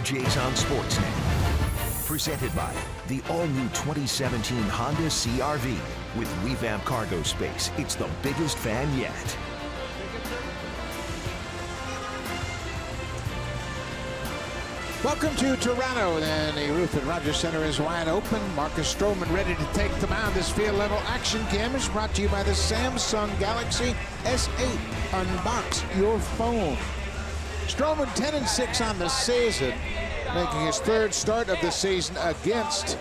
Jays on Sportsnet. Presented by the all-new 2017 Honda CR-V. With revamped cargo space, it's the biggest van yet. Welcome to Toronto, and the roof at Rogers Center is wide open. Marcus Stroman ready to take the mound. This field level action cam is brought to you by the Samsung Galaxy S8. Unbox your phone. Stroman 10-6 on the season, making his third start of the season against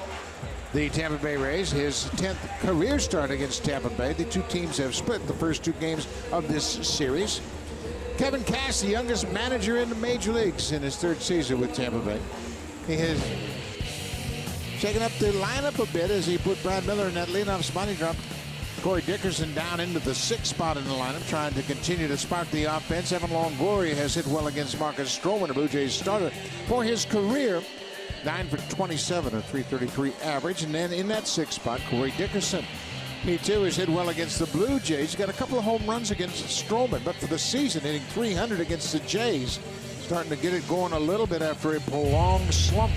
the Tampa Bay Rays, his 10th career start against Tampa Bay. The two teams have split the first two games of this series. Kevin Cash, the youngest manager in the major leagues in his third season with Tampa Bay. He has shaken up the lineup a bit as he put Brad Miller in that leadoff spot. He dropped Corey Dickerson down into the sixth spot in the lineup, trying to continue to spark the offense. Evan Longoria has hit well against Marcus Stroman, a Blue Jays starter for his career. 9 for 27, a .333 average. And then in that sixth spot, Corey Dickerson. He, too, has hit well against the Blue Jays. He's got a couple of home runs against Stroman, but for the season, hitting .300 against the Jays. Starting to get it going a little bit after a prolonged slump.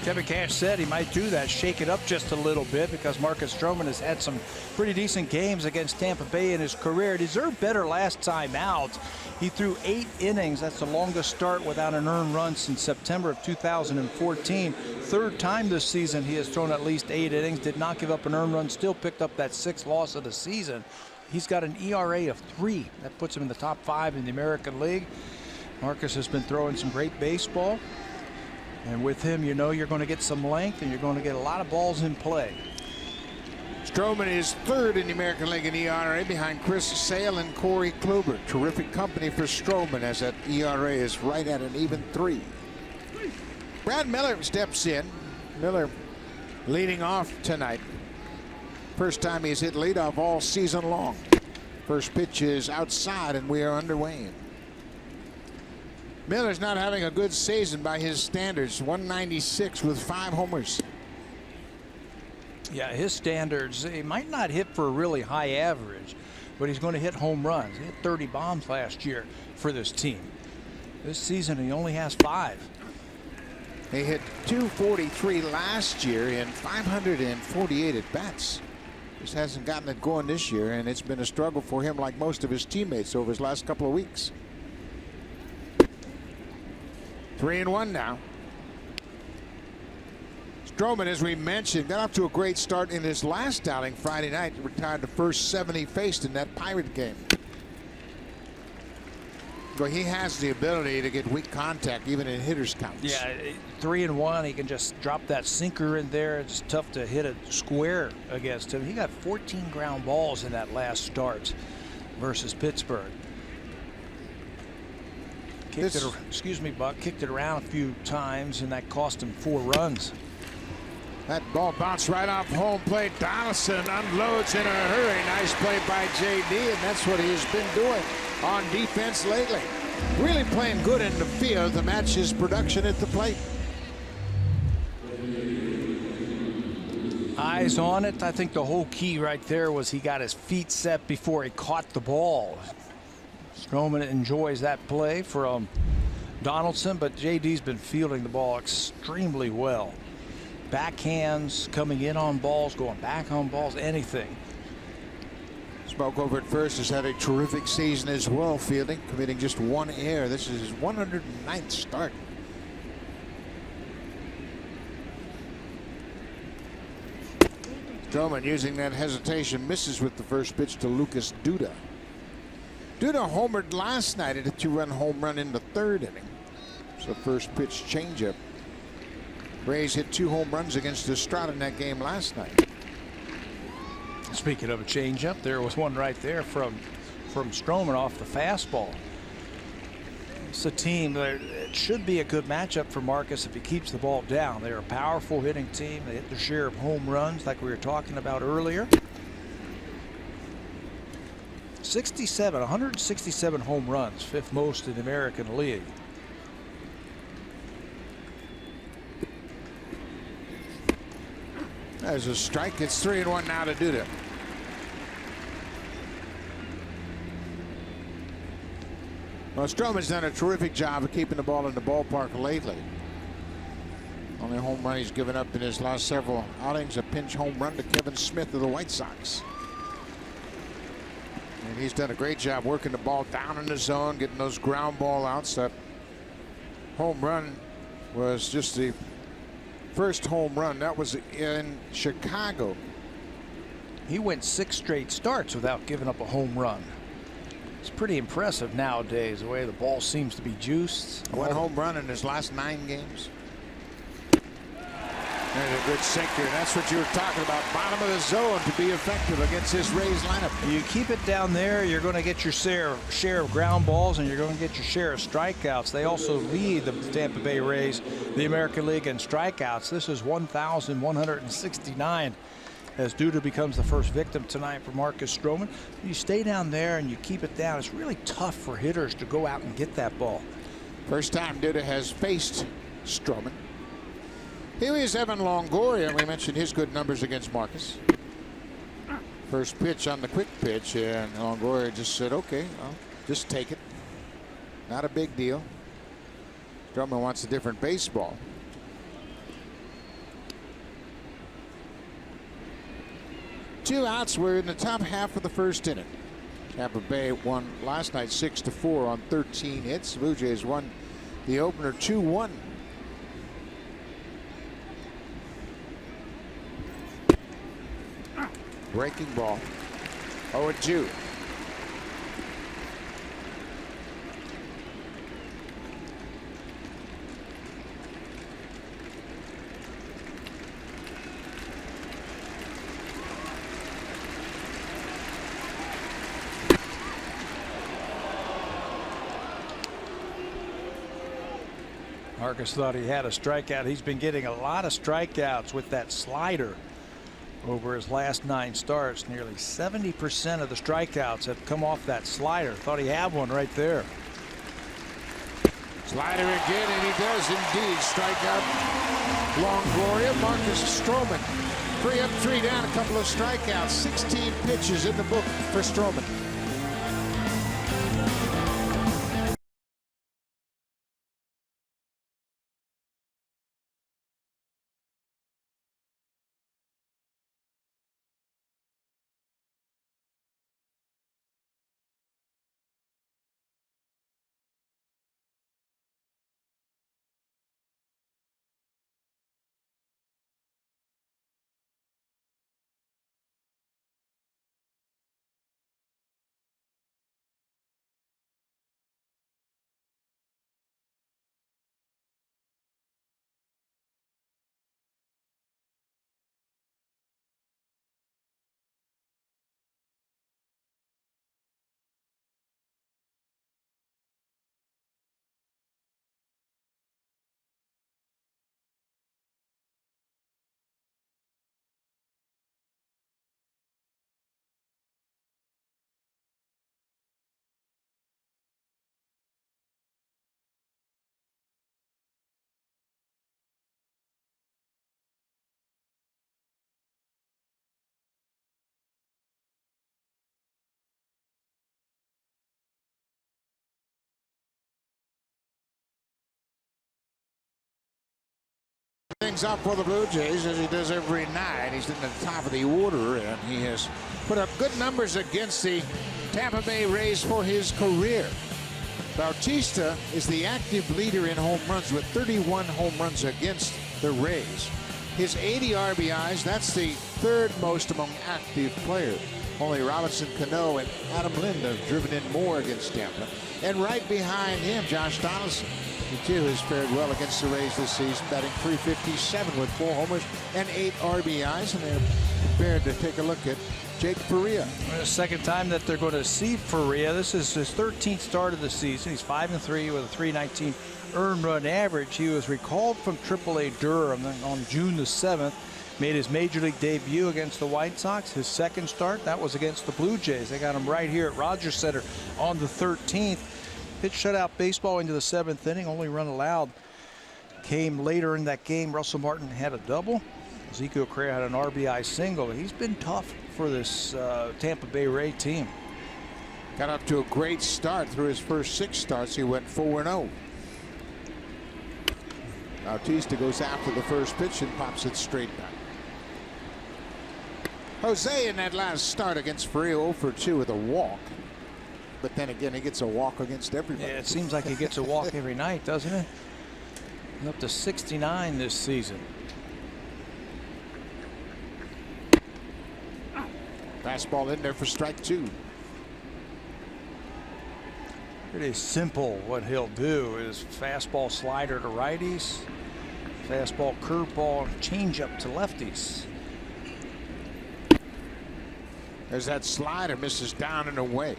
Kevin Cash said he might do that, shake it up just a little bit, because Marcus Stroman has had some pretty decent games against Tampa Bay in his career. Deserved better last time out. He threw 8 innings. That's the longest start without an earned run since September of 2014. Third time this season he has thrown at least 8 innings, did not give up an earned run, still picked up that 6th loss of the season. He's got an ERA of 3. That puts him in the top 5 in the American League. Marcus has been throwing some great baseball. And with him, you know you're going to get some length and you're going to get a lot of balls in play. Stroman is third in the American League in ERA behind Chris Sale and Corey Kluber. Terrific company for Stroman as that ERA is right at an even 3. Brad Miller steps in. Miller leading off tonight. First time he's hit leadoff all season long. First pitch is outside and we are underway. Miller's not having a good season by his standards. 196 with 5 homers. Yeah, his standards, he might not hit for a really high average, but he's going to hit home runs. He hit 30 bombs last year for this team. This season he only has 5. He hit .243 last year in 548 at bats. Just hasn't gotten it going this year, and it's been a struggle for him like most of his teammates over his last couple of weeks. 3-1 now. Stroman, as we mentioned, got off to a great start in his last outing Friday night. Retired the first 7 he faced in that Pirate game. But he has the ability to get weak contact even in hitters' counts. Yeah, 3-1. He can just drop that sinker in there. It's tough to hit it square against him. He got 14 ground balls in that last start versus Pittsburgh. Excuse me, Buck. Kicked it around a few times, and that cost him 4 runs. That ball bounced right off home plate. Donaldson unloads in a hurry. Nice play by JD, and that's what he's been doing on defense lately. Really playing good in the field to match his production at the plate. Eyes on it. I think the whole key right there was he got his feet set before he caught the ball. Stroman enjoys that play from Donaldson, but JD's been fielding the ball extremely well. Backhands coming in on balls, going back on balls, anything. Smoke over at first has had a terrific season as well, fielding, committing just 1 error. This is his 109th start. Stroman using that hesitation, misses with the first pitch to Lucas Duda. Duda homered last night at a 2-run home run in the 3rd inning. So first pitch changeup. Rays hit 2 home runs against Estrada in that game last night. Speaking of a changeup, there was one right there from Stroman off the fastball. It's a team that it should be a good matchup for Marcus if he keeps the ball down. They're a powerful hitting team. They hit their share of home runs like we were talking about earlier. 167 home runs, 5th most in the American League. There's a strike. It's 3-1 now to Duda. Well, Stroman's done a terrific job of keeping the ball in the ballpark lately. Only home run he's given up in his last several outings, a pinch home run to Kevin Smith of the White Sox. And he's done a great job working the ball down in the zone, getting those ground ball outs. That home run was just the first home run. That was in Chicago. He went 6 straight starts without giving up a home run. It's pretty impressive nowadays, the way the ball seems to be juiced. 1 home run in his last 9 games. There's a good sinker. That's what you were talking about. Bottom of the zone to be effective against this Rays lineup. You keep it down there, you're going to get your share of ground balls, and you're going to get your share of strikeouts. They also lead the Tampa Bay Rays, the American League, in strikeouts. This is 1,169 as Duda becomes the first victim tonight for Marcus Stroman. You stay down there and you keep it down. It's really tough for hitters to go out and get that ball. First time Duda has faced Stroman. Here is Evan Longoria. We mentioned his good numbers against Marcus. First pitch on the quick pitch, and Longoria just said, okay, I'll just take it. Not a big deal. Stroman wants a different baseball. Two outs. We're in the top half of the first inning. Tampa Bay won last night 6-4 on 13 hits. Blue Jays won the opener 2-1. Breaking ball. 0-2. Marcus thought he had a strikeout. He's been getting a lot of strikeouts with that slider over his last 9 starts. Nearly 70% of the strikeouts have come off that slider. Thought he had one right there. Slider again, and he does indeed strike out Longoria. Marcus Stroman 3 up, 3 down, a couple of strikeouts. 16 pitches in the book for Stroman. Things up for the Blue Jays as he does every night. He's in the top of the order, and he has put up good numbers against the Tampa Bay Rays for his career. Bautista is the active leader in home runs with 31 home runs against the Rays. His 80 RBIs, that's the 3rd most among active players. Only Robinson Cano and Adam Lind have driven in more against Tampa. And right behind him, Josh Donaldson, who too has fared well against the Rays this season, batting .357 with 4 homers and 8 RBIs. And they're prepared to take a look at Jake Faria. The second time that they're going to see Faria. This is his 13th start of the season. He's 5-3 with a .319 earned run average. He was recalled from AAA Durham on June the 7th. Made his major league debut against the White Sox. His second start, that was against the Blue Jays. They got him right here at Rogers Center on the 13th. Pitch shutout baseball into the 7th inning. Only run allowed came later in that game. Russell Martin had a double. Ezekiel Correa had an RBI single. He's been tough for this Tampa Bay Ray team. Got up to a great start. Through his first 6 starts, he went 4-0. Bautista goes after the first pitch and pops it straight back. Jose in that last start against Faria 0 for 2 with a walk. But then again, he gets a walk against everybody. Yeah, it seems like he gets a walk every night, doesn't it? He's up to 69 this season. Fastball in there for strike 2. Pretty simple. What he'll do is fastball slider to righties, fastball curveball changeup to lefties. There's that slider, misses down and away.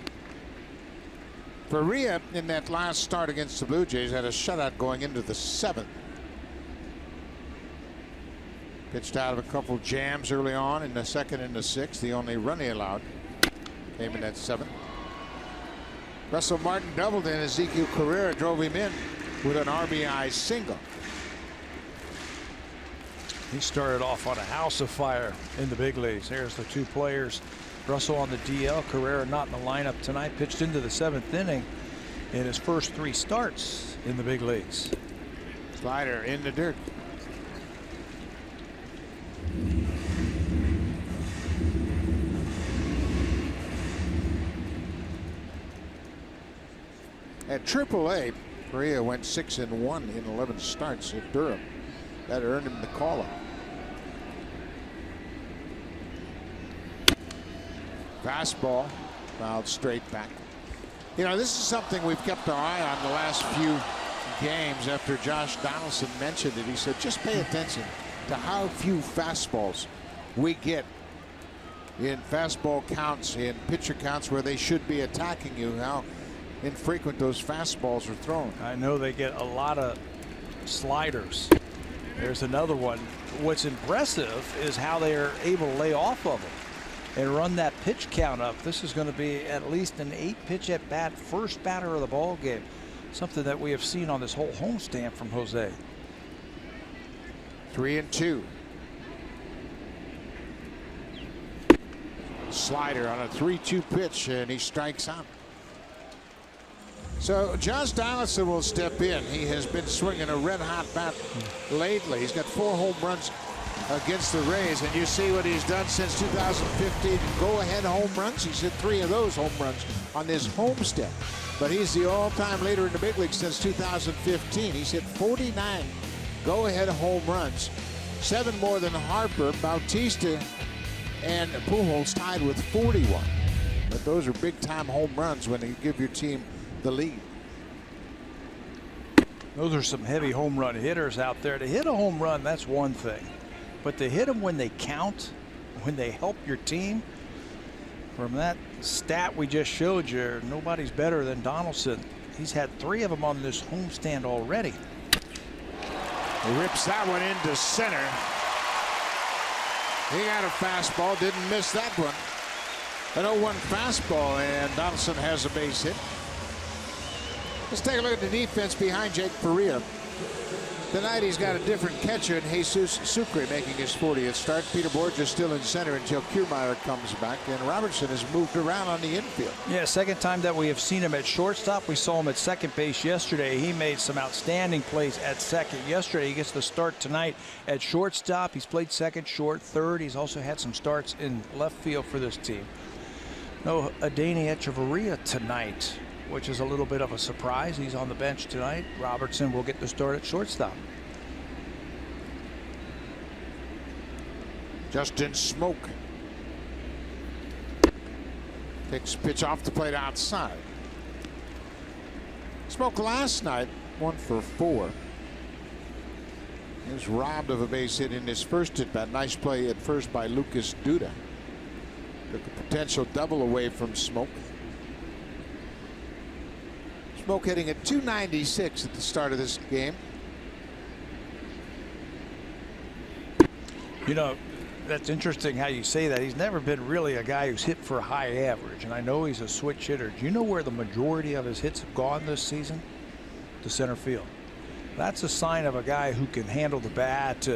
Faria in that last start against the Blue Jays had a shutout going into the 7th. Pitched out of a couple jams early on in the 2nd and the 6th. The only run he allowed came in that 7th. Russell Martin doubled in. Ezekiel Carrera drove him in with an RBI single. He started off on a house of fire in the big leagues. There's the 2 players. Russell on the DL, Carrera not in the lineup tonight. Pitched into the 7th inning in his first 3 starts in the big leagues. Slider in the dirt. At AAA, Faria went 6-1 in 11 starts at Durham. That earned him the call-up. Fastball fouled straight back. You know, this is something we've kept our eye on the last few games. After Josh Donaldson mentioned it, he said just pay attention to how few fastballs we get in fastball counts, in pitcher counts where they should be attacking you. How infrequent those fastballs are thrown. I know they get a lot of sliders. There's another one. What's impressive is how they are able to lay off of them and run that pitch count up. This is going to be at least an 8-pitch at bat, first batter of the ball game. Something that we have seen on this whole homestand from Jose. 3-2. Slider on a 3-2 pitch, and he strikes out. So Josh Donaldson will step in. He has been swinging a red-hot bat lately. He's got 4 home runs against the Rays, and you see what he's done since 2015. Go-ahead home runs. He's hit 3 of those home runs on this homestand. But he's the all-time leader in the big league since 2015. He's hit 49 go-ahead home runs, 7 more than Harper, Bautista, and Pujols tied with 41. But those are big-time home runs when you give your team the lead. Those are some heavy home run hitters out there. To hit a home run, that's one thing. But to hit them when they count, when they help your team, from that stat we just showed you, nobody's better than Donaldson. He's had 3 of them on this homestand already. He rips that one into center. He got a fastball, didn't miss that one. An 0-1 fastball, and Donaldson has a base hit. Let's take a look at the defense behind Jake Faria. Tonight he's got a different catcher in Jesus Sucre making his 40th start. Peter Borges still in center until Kiermaier comes back, and Robertson has moved around on the infield. Yeah, second time that we have seen him at shortstop. We saw him at second base yesterday. He made some outstanding plays at second yesterday. He gets the start tonight at shortstop. He's played second, short, third. He's also had some starts in left field for this team. No Adeiny Echeverria tonight, which is a little bit of a surprise. He's on the bench tonight. Robertson will get the start at shortstop. Justin Smoke takes pitch off the plate outside. Smoke last night 1 for 4. He was robbed of a base hit in his first at bat. Nice play at first by Lucas Duda. Took a potential double away from Smoke. Smoke hitting at .296 at the start of this game. You know, that's interesting how you say that. He's never been really a guy who's hit for a high average, and I know he's a switch hitter. Do you know where the majority of his hits have gone this season? To center field. That's a sign of a guy who can handle the bat,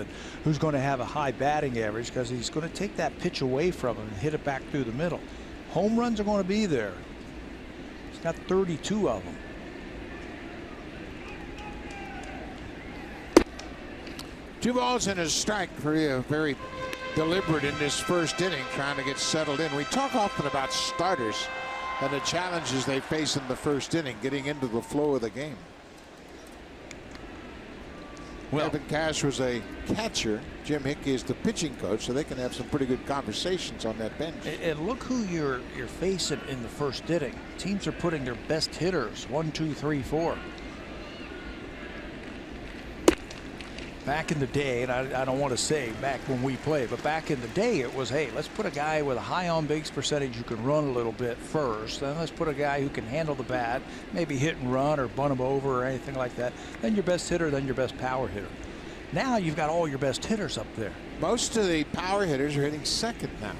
who's going to have a high batting average, because he's going to take that pitch away from him and hit it back through the middle. Home runs are going to be there. He's got 32 of them. 2 balls and a strike. Very deliberate in this first inning, trying to get settled in. We talk often about starters and the challenges they face in the first inning, getting into the flow of the game. Well, Kevin Cash was a catcher. Jim Hickey is the pitching coach, so they can have some pretty good conversations on that bench. And look who you're facing in the first inning. Teams are putting their best hitters, 1, 2, 3, 4. Back in the day, and I don't want to say back when we played, but back in the day it was, hey, let's put a guy with a high on-base percentage who can run a little bit first. Then let's put a guy who can handle the bat, maybe hit and run or bunt him over or anything like that. Then your best hitter, then your best power hitter. Now you've got all your best hitters up there. Most of the power hitters are hitting second now.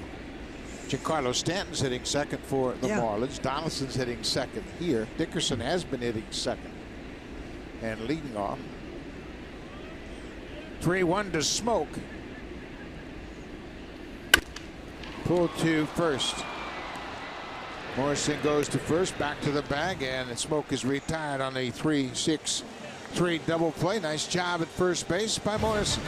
Giancarlo Stanton's hitting second for the Marlins. Donaldson's hitting second here. Dickerson has been hitting second and leading off. 3-1 to Smoke. Pull to first. Morrison goes to first, back to the bag, and Smoke is retired on a 3-6-3 double play. Nice job at first base by Morrison.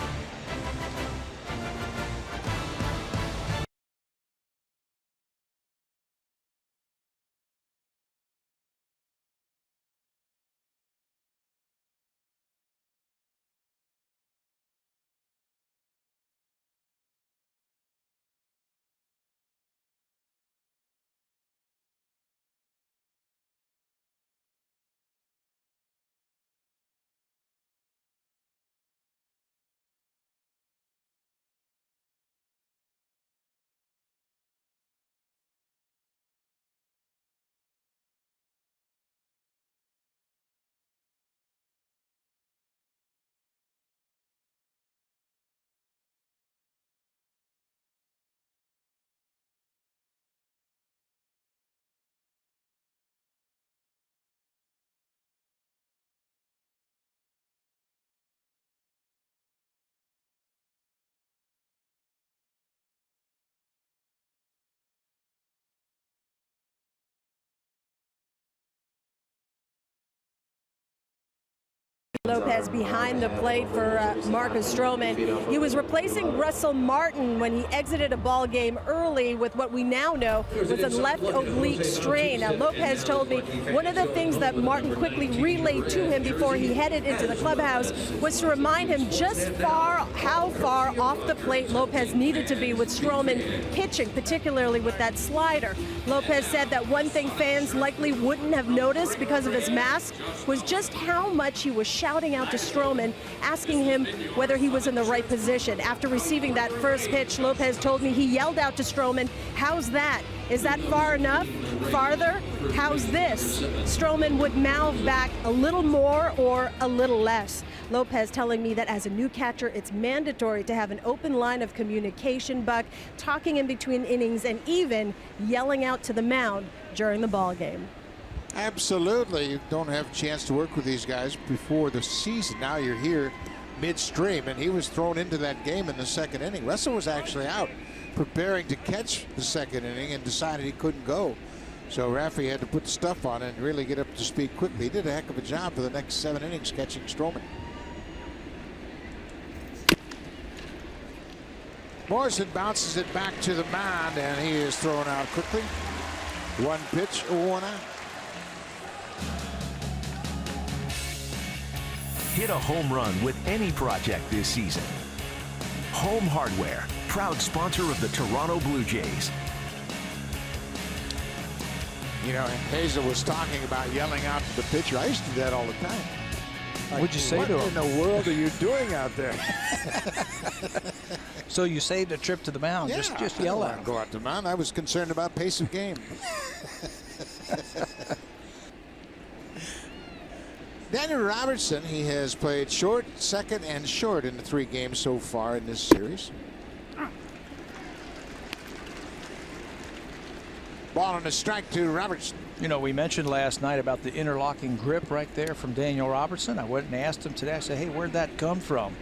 Lopez behind the plate for Marcus Stroman. He was replacing Russell Martin when he exited a ball game early with what we now know was a left oblique strain. Now, Lopez told me one of the things that Martin quickly relayed to him before he headed into the clubhouse was to remind him just how far off the plate Lopez needed to be with Stroman pitching, particularly with that slider. Lopez said that one thing fans likely wouldn't have noticed because of his mask was just how much he was shouting out to Stroman, asking him whether he was in the right position. After receiving that first pitch, Lopez told me he yelled out to Stroman, "How's that? Is that far enough? Farther? How's this?" Stroman would mouth back a little more or a little less. Lopez telling me that as a new catcher, it's mandatory to have an open line of communication, Buck, talking in between innings and even yelling out to the mound during the ball game. Absolutely. You don't have a chance to work with these guys before the season. Now you're here midstream, and he was thrown into that game in the second inning. Russell was actually out preparing to catch the second inning and decided he couldn't go. So Raffy had to put the stuff on and really get up to speed quickly. He did a heck of a job for the next 7 innings catching Stroman. Morrison bounces it back to the mound, and he is thrown out quickly. 1 pitch, 1 out. Hit a home run with any project this season. Home Hardware, proud sponsor of the Toronto Blue Jays. You know, Hazel was talking about yelling out to the pitcher. I used to do that all the time. What'd you say to him? What in the world are you doing out there? So you saved a trip to the mound. Yeah, just yell at him. Go out to the mound. I was concerned about pace of game. Daniel Robertson, he has played short, second, and short in the 3 games so far in this series. Ball and a strike to Robertson. You know, we mentioned last night about the interlocking grip right there from Daniel Robertson. I went and asked him today. I said, hey, where'd that come from?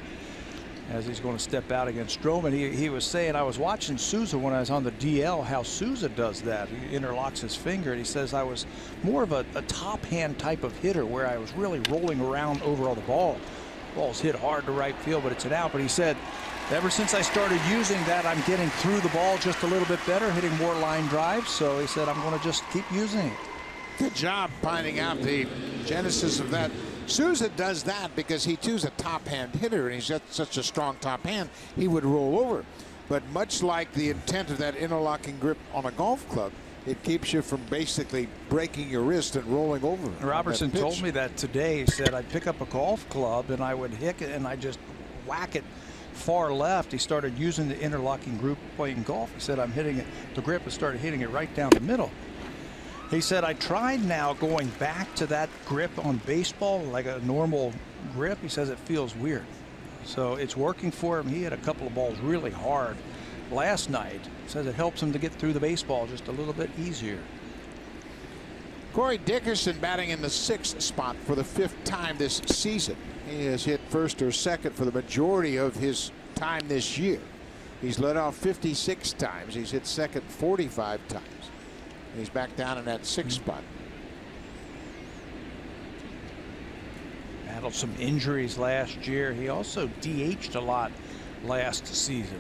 As he's going to step out against Stroman, he was saying, I was watching Souza when I was on the DL, how Souza does that. He interlocks his finger, and he says I was more of a top hand type of hitter where I was really rolling around over all the ball. Ball's hit hard to right field, but it's an out. But he said, ever since I started using that, I'm getting through the ball just a little bit better, hitting more line drives. So he said, I'm going to just keep using it. Good job finding out the genesis of that. Souza does that because he too's a top-hand hitter, and he's got such a strong top hand, he would roll over. But much like the intent of that interlocking grip on a golf club, it keeps you from basically breaking your wrist and rolling over. Robertson told me that today. He said, I'd pick up a golf club and I would hit it and I just whack it far left. He started using the interlocking grip playing golf. He said, I'm hitting it, the grip, and started hitting it right down the middle. He said, I tried now going back to that grip on baseball, like a normal grip. He says it feels weird. So it's working for him. He hit a couple of balls really hard last night. Says it helps him to get through the baseball just a little bit easier. Corey Dickerson batting in the 6th spot for the 5th time this season. He has hit first or second for the majority of his time this year. He's led off 56 times. He's hit second 45 times. He's back down in that 6th spot. Battled some injuries last year. He also DH'd a lot last season.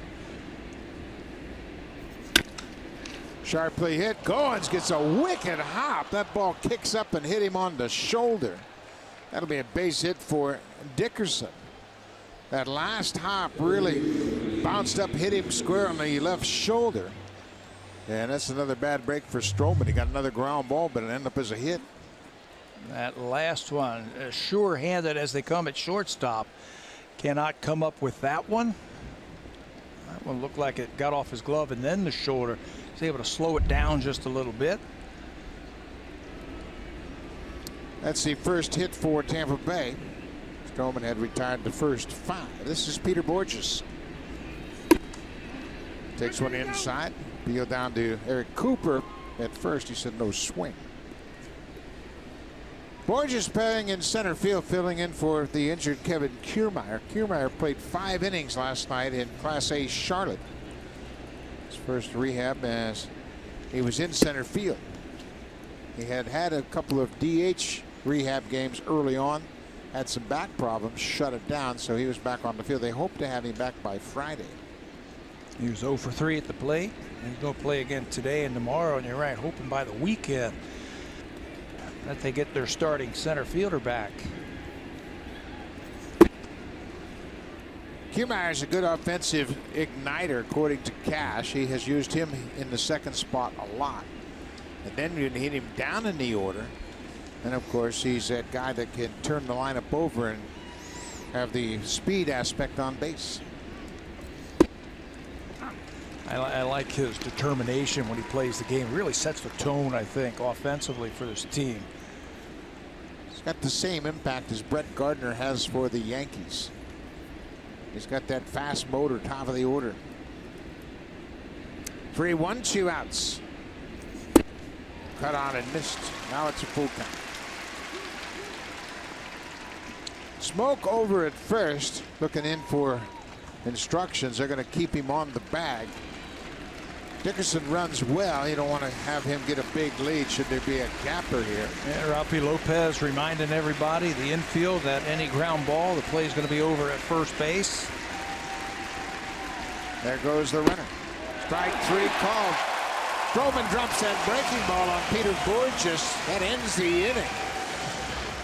Sharply hit. Goins gets a wicked hop. That ball kicks up and hit him on the shoulder. That'll be a base hit for Dickerson. That last hop really bounced up, hit him square on the left shoulder. And that's another bad break for Stroman. He got another ground ball, but it ended up as a hit. That last one, sure-handed as they come at shortstop. Cannot come up with that one. That one looked like it got off his glove and then the shoulder. He's able to slow it down just a little bit. That's the first hit for Tampa Bay. Stroman had retired the first 5. This is Peter Borges. Takes one inside. Peel down to Eric Cooper. At first he said no swing. Borges playing in center field, filling in for the injured Kevin Kiermaier. Kiermaier played 5 innings last night in Class A Charlotte. His first rehab as he was in center field. He had a couple of DH rehab games early on. Had some back problems, shut it down, so he was back on the field. They hope to have him back by Friday. He was 0 for 3 at the plate. He's going to play again today and tomorrow, and you're right, hoping by the weekend that they get their starting center fielder back. Kiermaier is a good offensive igniter, according to Cash. He has used him in the 2nd spot a lot. And then you hit him down in the order. And of course, he's that guy that can turn the lineup over and have the speed aspect on base. I like his determination when he plays the game. It really sets the tone, I think, offensively for this team. He's got the same impact as Brett Gardner has for the Yankees. He's got that fast motor, top of the order. 3-1, 2 outs. Cut on and missed. Now it's a full count. Smoke over at first, looking in for instructions. They're going to keep him on the bag. Dickerson runs well. You don't want to have him get a big lead should there be a gapper here. Yeah, Rafi Lopez reminding everybody, the infield, that any ground ball, the play is going to be over at first base. There goes the runner. Strike 3 called. Stroman drops that breaking ball on Peter Borges. That ends the inning.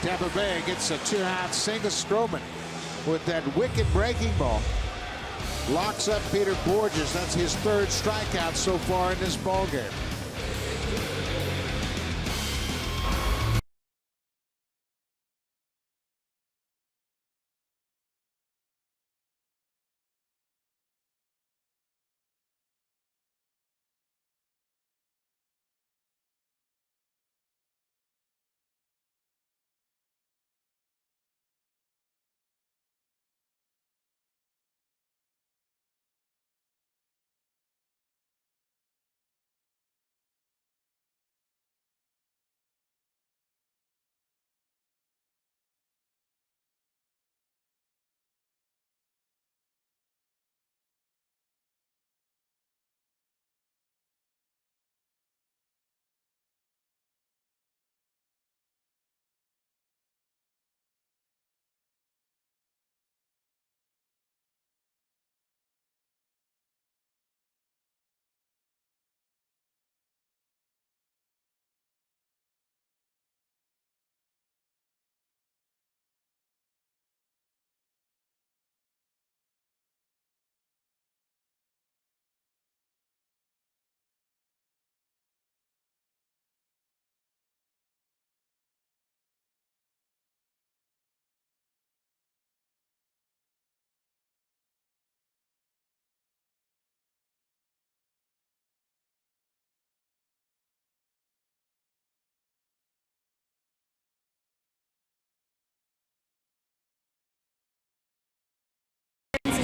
Tampa Bay gets a 2-out single. Stroman with that wicked breaking ball locks up Peter Borges. That's his 3rd strikeout so far in this ball game.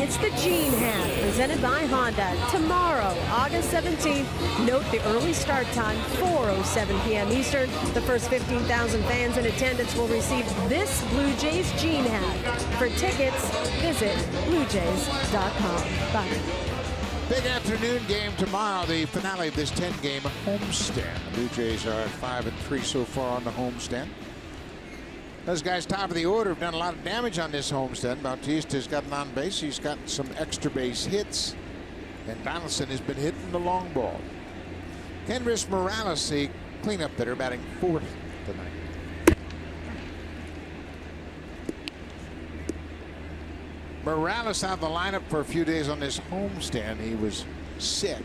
It's the Gene Hat, presented by Honda. Tomorrow, August 17th. Note the early start time, 4:07 p.m. Eastern. The first 15,000 fans in attendance will receive this Blue Jays Gene Hat. For tickets, visit bluejays.com. Bye. Big afternoon game tomorrow, the finale of this 10-game homestand. The Blue Jays are at 5-3 so far on the homestand. Those guys top of the order have done a lot of damage on this homestand. Bautista's gotten on base. He's gotten some extra base hits. And Donaldson has been hitting the long ball. Kendrys Morales, the cleanup hitter, batting fourth tonight. Morales out of the lineup for a few days on this homestand. He was sick.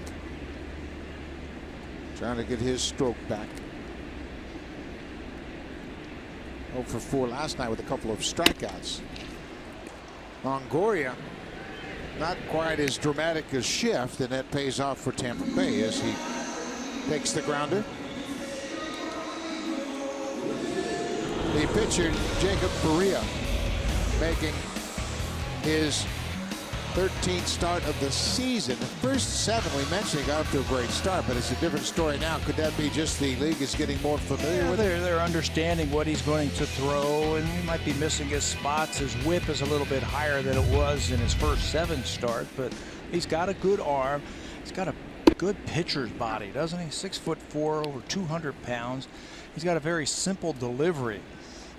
Trying to get his stroke back. 0 for 4 last night with a couple of strikeouts. Longoria, not quite as dramatic as Shift, and that pays off for Tampa Bay as he takes the grounder. The pitcher, Jacob Faria, making his 13th start of the season. The first 7 we mentioned got up to a great start, but it's a different story now. Could that be just the league is getting more familiar with it? They're understanding what he's going to throw, and he might be missing his spots. His whip is a little bit higher than it was in his first 7 starts, but he's got a good arm. He's got a good pitcher's body, doesn't he? 6'4", over 200 pounds. He's got a very simple delivery.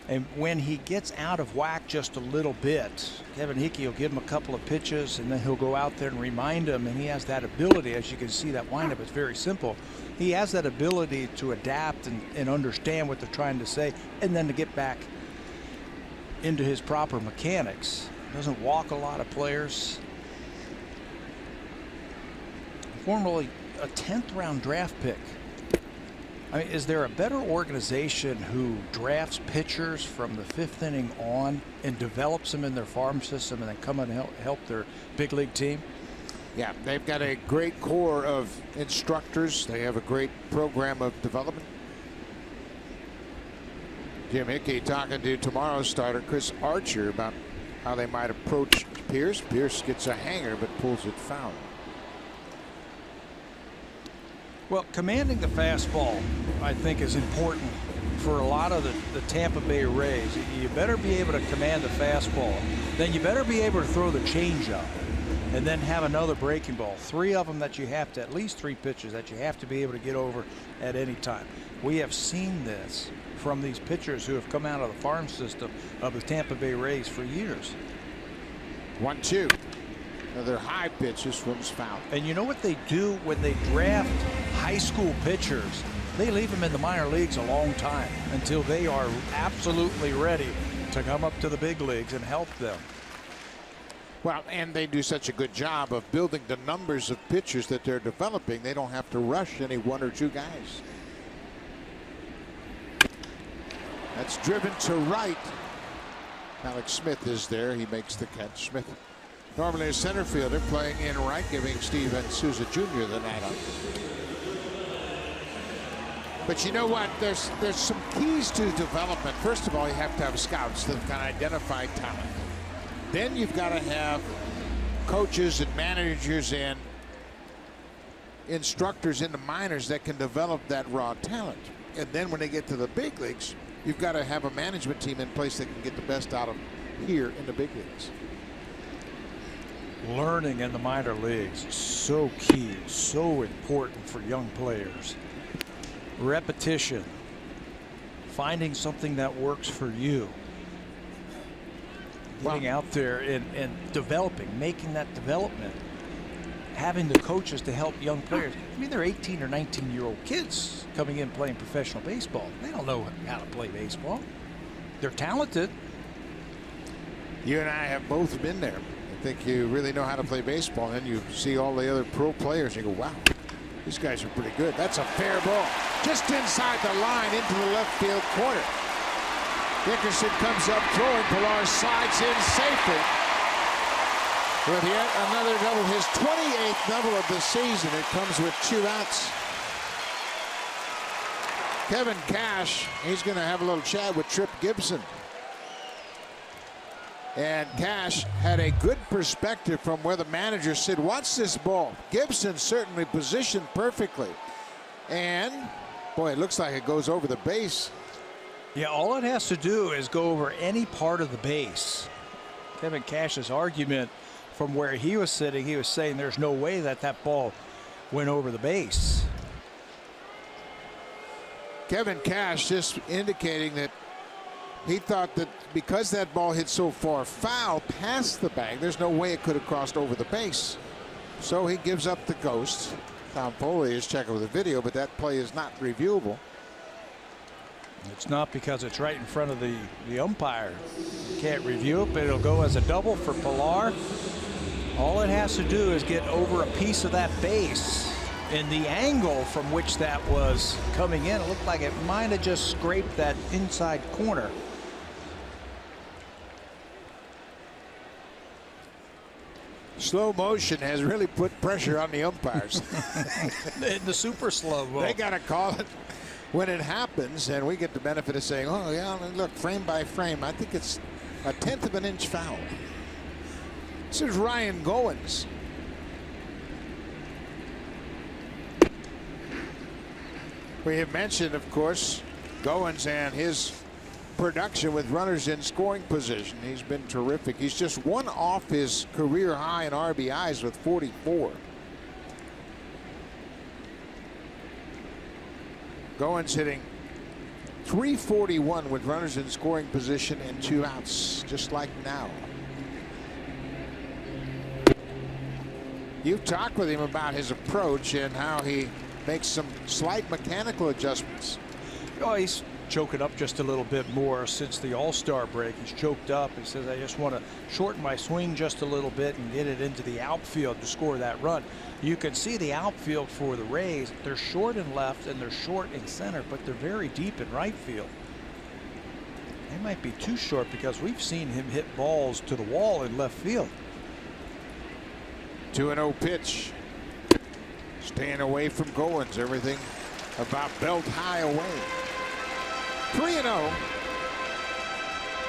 And when he gets out of whack just a little bit, Kevin Hickey will give him a couple of pitches, and then he'll go out there and remind him. And he has that ability, as you can see, that windup is very simple. He has that ability to adapt and understand what they're trying to say, and then to get back into his proper mechanics. Doesn't walk a lot of players. Formerly a 10th round draft pick. I mean, is there a better organization who drafts pitchers from the 5th inning on and develops them in their farm system and then come and help their big league team? Yeah, they've got a great core of instructors. They have a great program of development. Jim Hickey talking to tomorrow's starter, Chris Archer, about how they might approach Pierce. Pierce gets a hanger but pulls it foul. Well, commanding the fastball, I think, is important for a lot of the Tampa Bay Rays. You better be able to command the fastball. Then you better be able to throw the changeup and then have another breaking ball. 3 of them that you have to, at least 3 pitches that you have to be able to get over at any time. We have seen this from these pitchers who have come out of the farm system of the Tampa Bay Rays for years. 1-2. Another high pitch. This one's foul. And you know what they do when they draft high school pitchers? They leave them in the minor leagues a long time until they are absolutely ready to come up to the big leagues and help them. Well, and they do such a good job of building the numbers of pitchers that they're developing. They don't have to rush any 1 or 2 guys. That's driven to right. Alex Smith is there. He makes the catch. Smith, normally a center fielder, playing in right, giving Steven Souza Jr. the night off. But you know what? There's some keys to development. First of all, you have to have scouts that can identify talent. Then you've got to have coaches and managers and instructors in the minors that can develop that raw talent. And then when they get to the big leagues, you've got to have a management team in place that can get the best out of here in the big leagues. Learning in the minor leagues is so key, so important for young players. Repetition, finding something that works for you, getting out there and developing, making that development, having the coaches to help young players. I mean, they're 18 or 19-year-old kids coming in playing professional baseball. They don't know how to play baseball. They're talented. You and I have both been there. I think you really know how to play baseball, and you see all the other pro players and you go, wow, these guys are pretty good. That's a fair ball. Just inside the line into the left field corner. Dickerson comes up throwing. Pilar slides in safely. With yet another double, his 28th double of the season. It comes with 2 outs. Kevin Cash, he's going to have a little chat with Trip Gibson. And Cash had a good perspective from where the manager said, watch this ball. Gibson certainly positioned perfectly. And, boy, it looks like it goes over the base. Yeah, all it has to do is go over any part of the base. Kevin Cash's argument from where he was sitting, he was saying there's no way that that ball went over the base. Kevin Cash just indicating that he thought that because that ball hit so far foul past the bag, there's no way it could have crossed over the base. So he gives up the ghost. Tom Foley is checking with the video, but that play is not reviewable. It's not because it's right in front of the umpire. You can't review it, but it'll go as a double for Pilar. All it has to do is get over a piece of that base. And the angle from which that was coming in, it looked like it might have just scraped that inside corner. Slow motion has really put pressure on the umpires. The super slow mo. They got to call it when it happens, and we get the benefit of saying, oh, yeah, look, frame by frame. I think it's a 1/10 of an inch foul. This is Ryan Goins. We have mentioned, of course, Goins and his production with runners in scoring position. He's been terrific. He's just one off his career high in RBIs with 44. Goins hitting .341 with runners in scoring position and 2 outs, just like now. You've talked with him about his approach and how he makes some slight mechanical adjustments. Oh, he's choking up just a little bit more since the All-Star break. He's choked up. He says, I just want to shorten my swing just a little bit and get it into the outfield to score that run. You can see the outfield for the Rays. They're short in left and they're short in center, but they're very deep in right field. They might be too short because we've seen him hit balls to the wall in left field. 2-0 pitch. Staying away from Goins. Everything about belt high away. 3-0.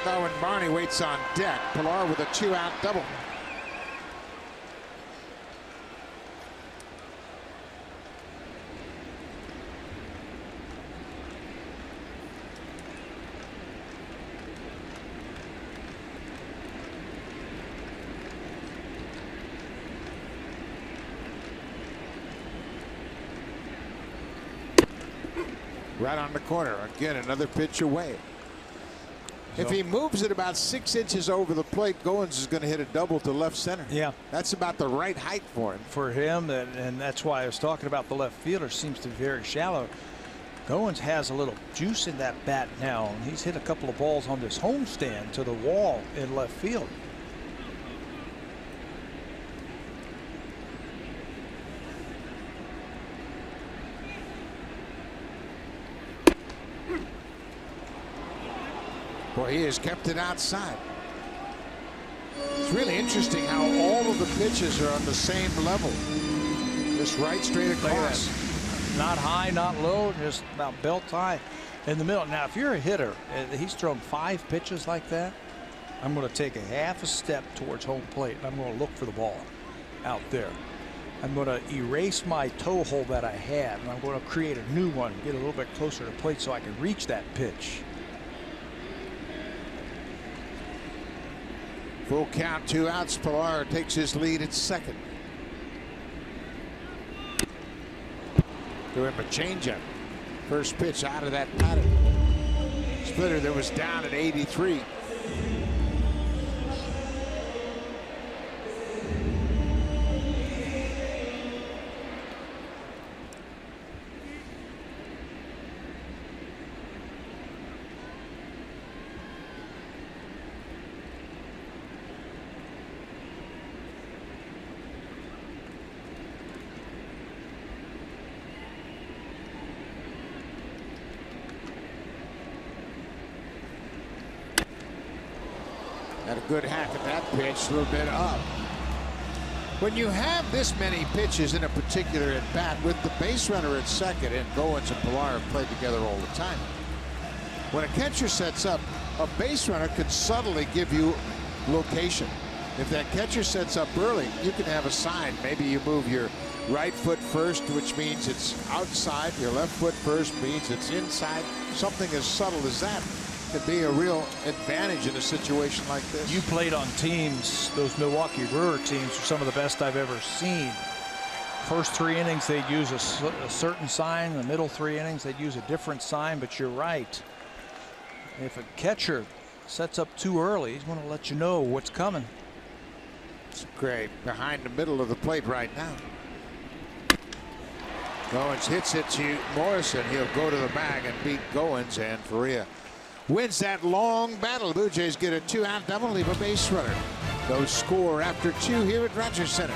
Now when Barney waits on deck, Pilar with a 2-out double. Right on the corner. Again, another pitch away. If he moves it about 6 inches over the plate, Goins is going to hit a double to left center. Yeah. That's about the right height for him. For him, and that's why I was talking about the left fielder. Seems to be very shallow. Goins has a little juice in that bat now, and he's hit a couple of balls on this homestand to the wall in left field. Boy, he has kept it outside. It's really interesting how all of the pitches are on the same level. Just right straight across. Not high, not low, just about belt high in the middle. Now, if you're a hitter, he's thrown 5 pitches like that, I'm going to take a half a step towards home plate, and I'm going to look for the ball out there. I'm going to erase my toe hold that I had, and I'm going to create a new one, get a little bit closer to plate so I can reach that pitch. Full count, 2 outs. Pilar takes his lead at second. To him a changeup. First pitch out of that pattern. Splitter that was down at 83. Had a good hack at that pitch, a little bit up. When you have this many pitches in a particular at bat with the base runner at second, and Goins and Pilar have played together all the time. When a catcher sets up, a base runner could subtly give you location. If that catcher sets up early, you can have a sign. Maybe you move your right foot first, which means it's outside. Your left foot first means it's inside. Something as subtle as that could be a real advantage in a situation like this. You played on teams, those Milwaukee Brewer teams are some of the best I've ever seen. First 3 innings, they'd use a certain sign. The middle 3 innings, they'd use a different sign. But you're right. If a catcher sets up too early, he's going to let you know what's coming. It's great. Behind the middle of the plate right now. Goins hits it to Morrison. He'll go to the bag and beat Goins, and Faria wins that long battle. Blue Jays get a 2-out double, leave a base runner. No score after 2 here at Rogers Center.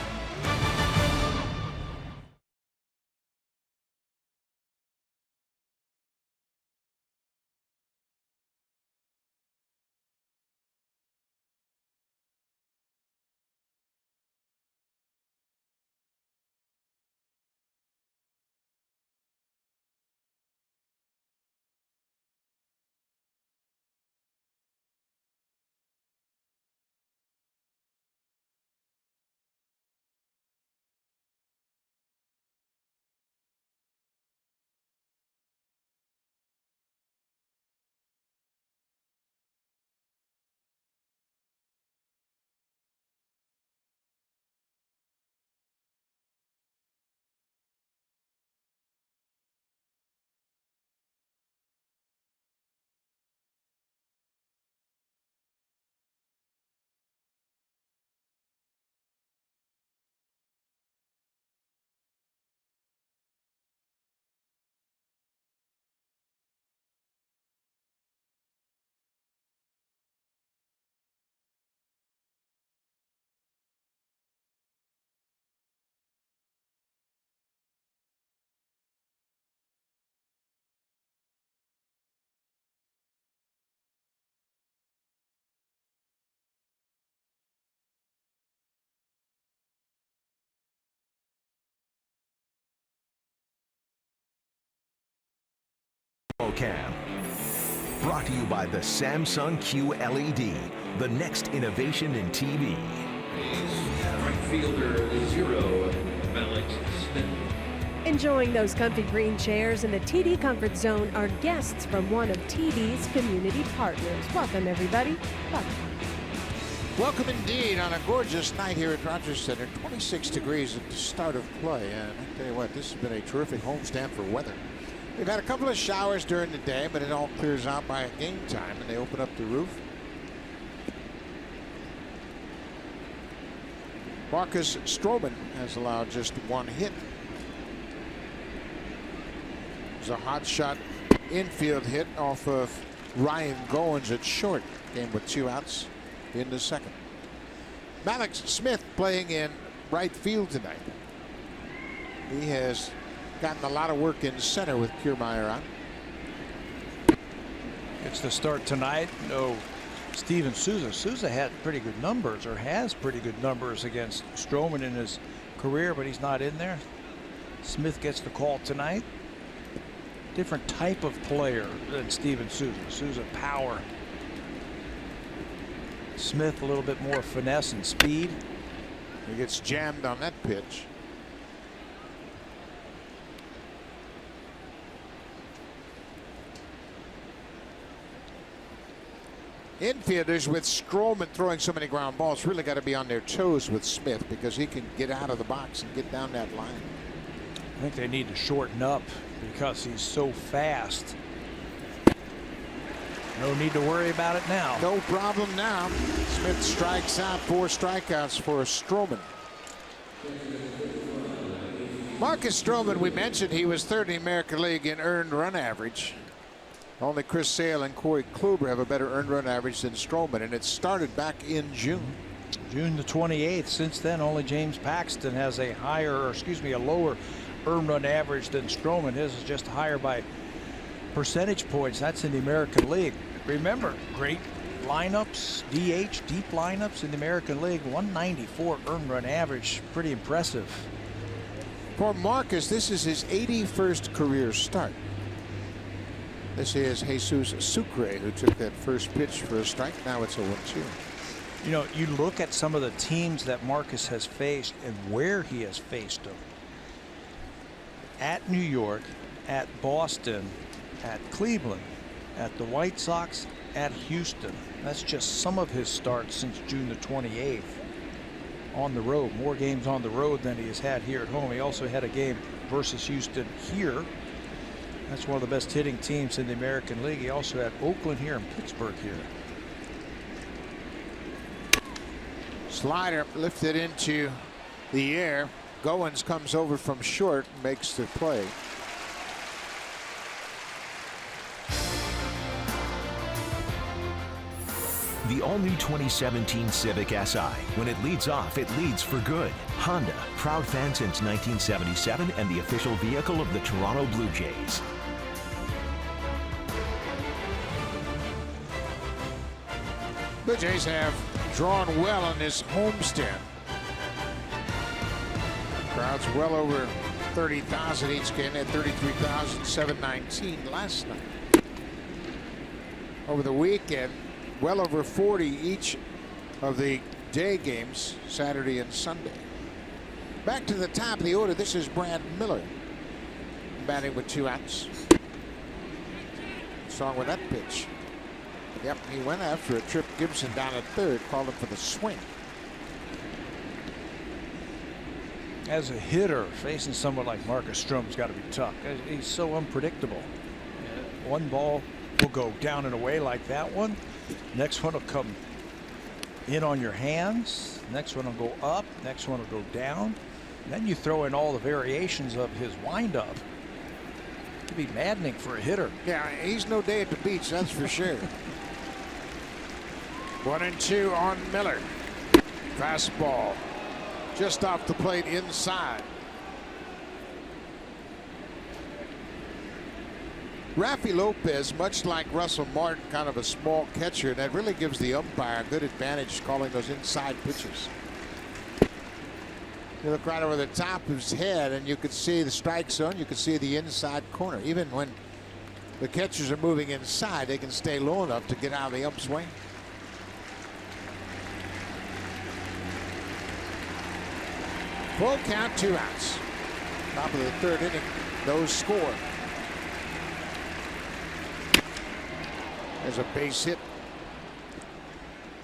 Cam. Brought to you by the Samsung QLED, the next innovation in TV. Right fielder 0, Alex Smith. Enjoying those comfy green chairs in the TD Comfort Zone are guests from one of TD's community partners. Welcome, everybody. Welcome. Welcome indeed on a gorgeous night here at Rogers Center. 26 degrees at the start of play. And I tell you what, this has been a terrific homestand for weather. We've had a couple of showers during the day, but it all clears out by game time, and they open up the roof. Marcus Stroman has allowed just 1 hit. There's a hot shot infield hit off of Ryan Goins at short. Game with 2 outs in the second. Alex Smith playing in right field tonight. He has gotten a lot of work in center with Kiermaier on. It's the start tonight. No Steven Souza. Souza had pretty good numbers, or has pretty good numbers against Stroman in his career, but he's not in there. Smith gets the call tonight. Different type of player than Steven Souza. Souza power. Smith a little bit more finesse and speed. He gets jammed on that pitch. Infielders with Stroman throwing so many ground balls really got to be on their toes with Smith, because he can get out of the box and get down that line. I think they need to shorten up because he's so fast. No need to worry about it now. No problem now. Smith strikes out. 4 strikeouts for Stroman. Marcus Stroman, we mentioned he was third in the American League in earned run average. Only Chris Sale and Corey Kluber have a better earned run average than Stroman, and it started back in June. June the 28th. Since then, only James Paxton has a lower earned run average than Stroman. His is just higher by percentage points. That's in the American League. Remember, great lineups, DH, deep lineups in the American League. 194 earned run average. Pretty impressive. For Marcus, this is his 81st career start. This is Jesus Sucre, who took that first pitch for a strike. Now it's a 1-2. You know, you look at some of the teams that Marcus has faced and where he has faced them. At New York, at Boston, at Cleveland, at the White Sox, at Houston. That's just some of his starts since June the 28th. On the road, more games on the road than he has had here at home. He also had a game versus Houston here. That's one of the best hitting teams in the American League. He also had Oakland here and Pittsburgh here. Slider lifted into the air. Goins comes over from short and makes the play. The all-new 2017 Civic Si. When it leads off, it leads for good. Honda, proud fan since 1977 and the official vehicle of the Toronto Blue Jays. Blue Jays have drawn well on this homestand. Crowds well over 30,000 each game. At 33,719 last night. Over the weekend, well over 40 each of the day games, Saturday and Sunday. Back to the top of the order. This is Brad Miller batting with 2 outs. What's wrong with that pitch? Yep, he went after it. Tripped Gibson down at third, called him for the swing. As a hitter, facing someone like Marcus Stroman's got to be tough. He's so unpredictable. One ball will go down and away like that one. Next one will come in on your hands. Next one will go up. Next one will go down. And then you throw in all the variations of his windup. It could be maddening for a hitter. Yeah, he's no day at the beach, that's for sure. 1-2 on Miller. Fastball just off the plate inside. Rafi Lopez, much like Russell Martin, kind of a small catcher, and that really gives the umpire a good advantage calling those inside pitches. You look right over the top of his head and you could see the strike zone, you could see the inside corner. Even when the catchers are moving inside, they can stay low enough to get out of the ump swing. Full count, 2 outs. Top of the third inning, no score. There's a base hit.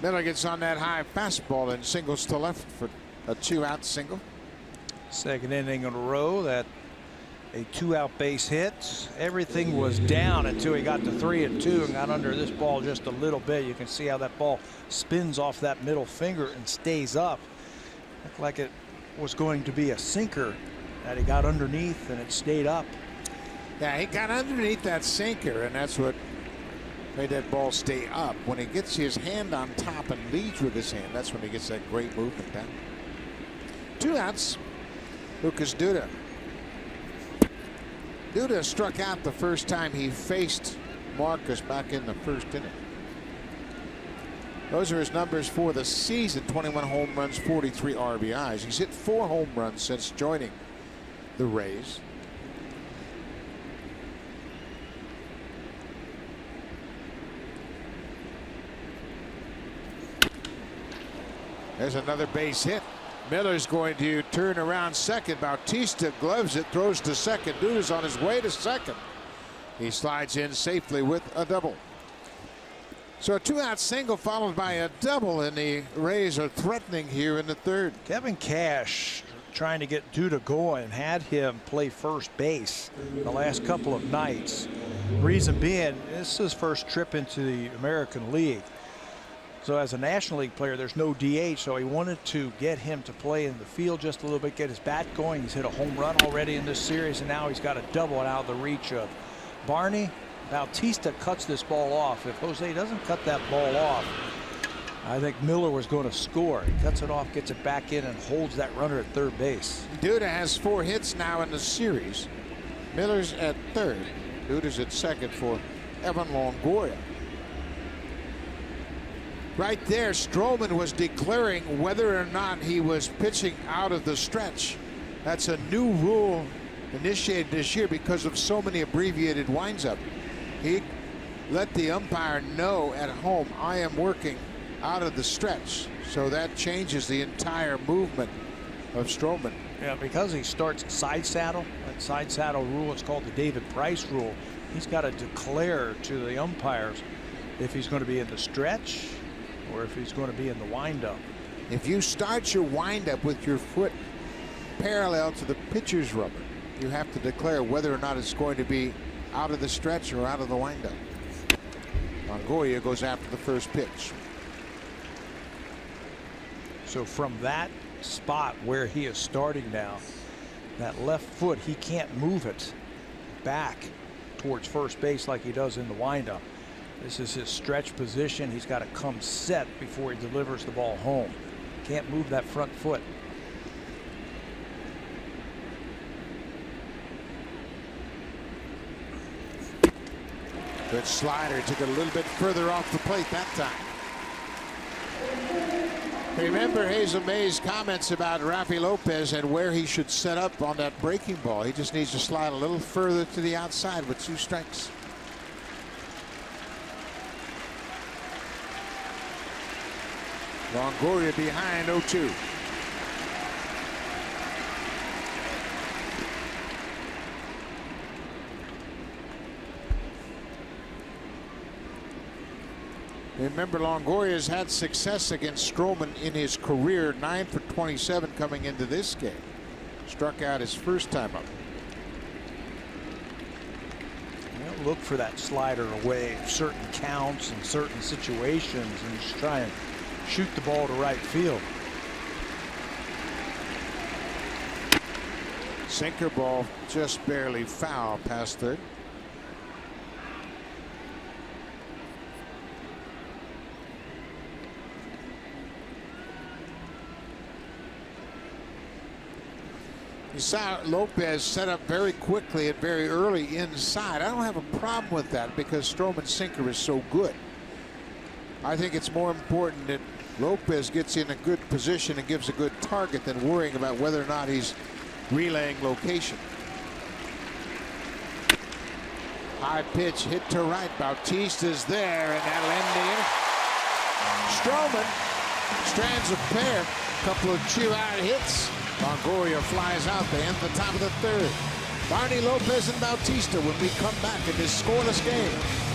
Miller gets on that high fastball and singles to left for a 2-out single. Second inning in a row that a 2-out base hit. Everything was down until he got to 3-2 and got under this ball just a little bit. You can see how that ball spins off that middle finger and stays up. Looked like it was going to be a sinker that he got underneath and it stayed up. Yeah, he got underneath that sinker and that's what made that ball stay up. When he gets his hand on top and leads with his hand, that's when he gets that great movement down. 2 outs. Lucas Duda. Duda struck out the first time he faced Marcus back in the first inning. Those are his numbers for the season: 21 home runs, 43 RBIs. He's hit 4 home runs since joining the Rays. There's another base hit. Miller's going to turn around second. Bautista gloves it, throws to second. Duda's on his way to second. He slides in safely with a double. So a 2-out single followed by a double, and the Rays are threatening here in the third. Kevin Cash trying to get Duda going, had him play first base the last couple of nights. Reason being, this is his first trip into the American League. So as a National League player, there's no DH, so he wanted to get him to play in the field just a little bit, get his bat going. He's hit a home run already in this series, and now he's got a double out of the reach of Barney. Bautista cuts this ball off. If Jose doesn't cut that ball off, I think Miller was going to score. He cuts it off, gets it back in, and holds that runner at third base. Duda has 4 hits now in the series. Miller's at third. Duda's at second for Evan Longoria. Right there, Stroman was declaring whether or not he was pitching out of the stretch. That's a new rule initiated this year because of so many abbreviated winds up. He let the umpire know at home, I am working out of the stretch. So that changes the entire movement of Stroman. Yeah, because he starts side saddle, that side saddle rule, it's called the David Price rule. He's got to declare to the umpires if he's going to be in the stretch or if he's going to be in the windup. If you start your windup with your foot parallel to the pitcher's rubber, you have to declare whether or not it's going to be out of the stretch or out of the windup. Longoria goes after the first pitch. So from that spot where he is starting now, that left foot, he can't move it back towards first base like he does in the windup. This is his stretch position. He's got to come set before he delivers the ball home. Can't move that front foot. Good slider, took it a little bit further off the plate that time. Remember Hazel May's comments about Rafi Lopez and where he should set up on that breaking ball. He just needs to slide a little further to the outside with 2 strikes. Longoria behind 0-2. Remember, Longoria's had success against Stroman in his career, 9 for 27 coming into this game. Struck out his first time up. Well, look for that slider away in certain counts and certain situations and just try and shoot the ball to right field. Sinker ball just barely foul past third. You saw Lopez set up very quickly and very early inside. I don't have a problem with that because Stroman's sinker is so good. I think it's more important that Lopez gets in a good position and gives a good target than worrying about whether or not he's relaying location. High pitch hit to right. Bautista's there, and that'll end the inning. Stroman strands a pair. A couple of 2-out hits. Longoria flies out. They end the top of the third. Barney, Lopez, and Bautista when we come back in this scoreless game.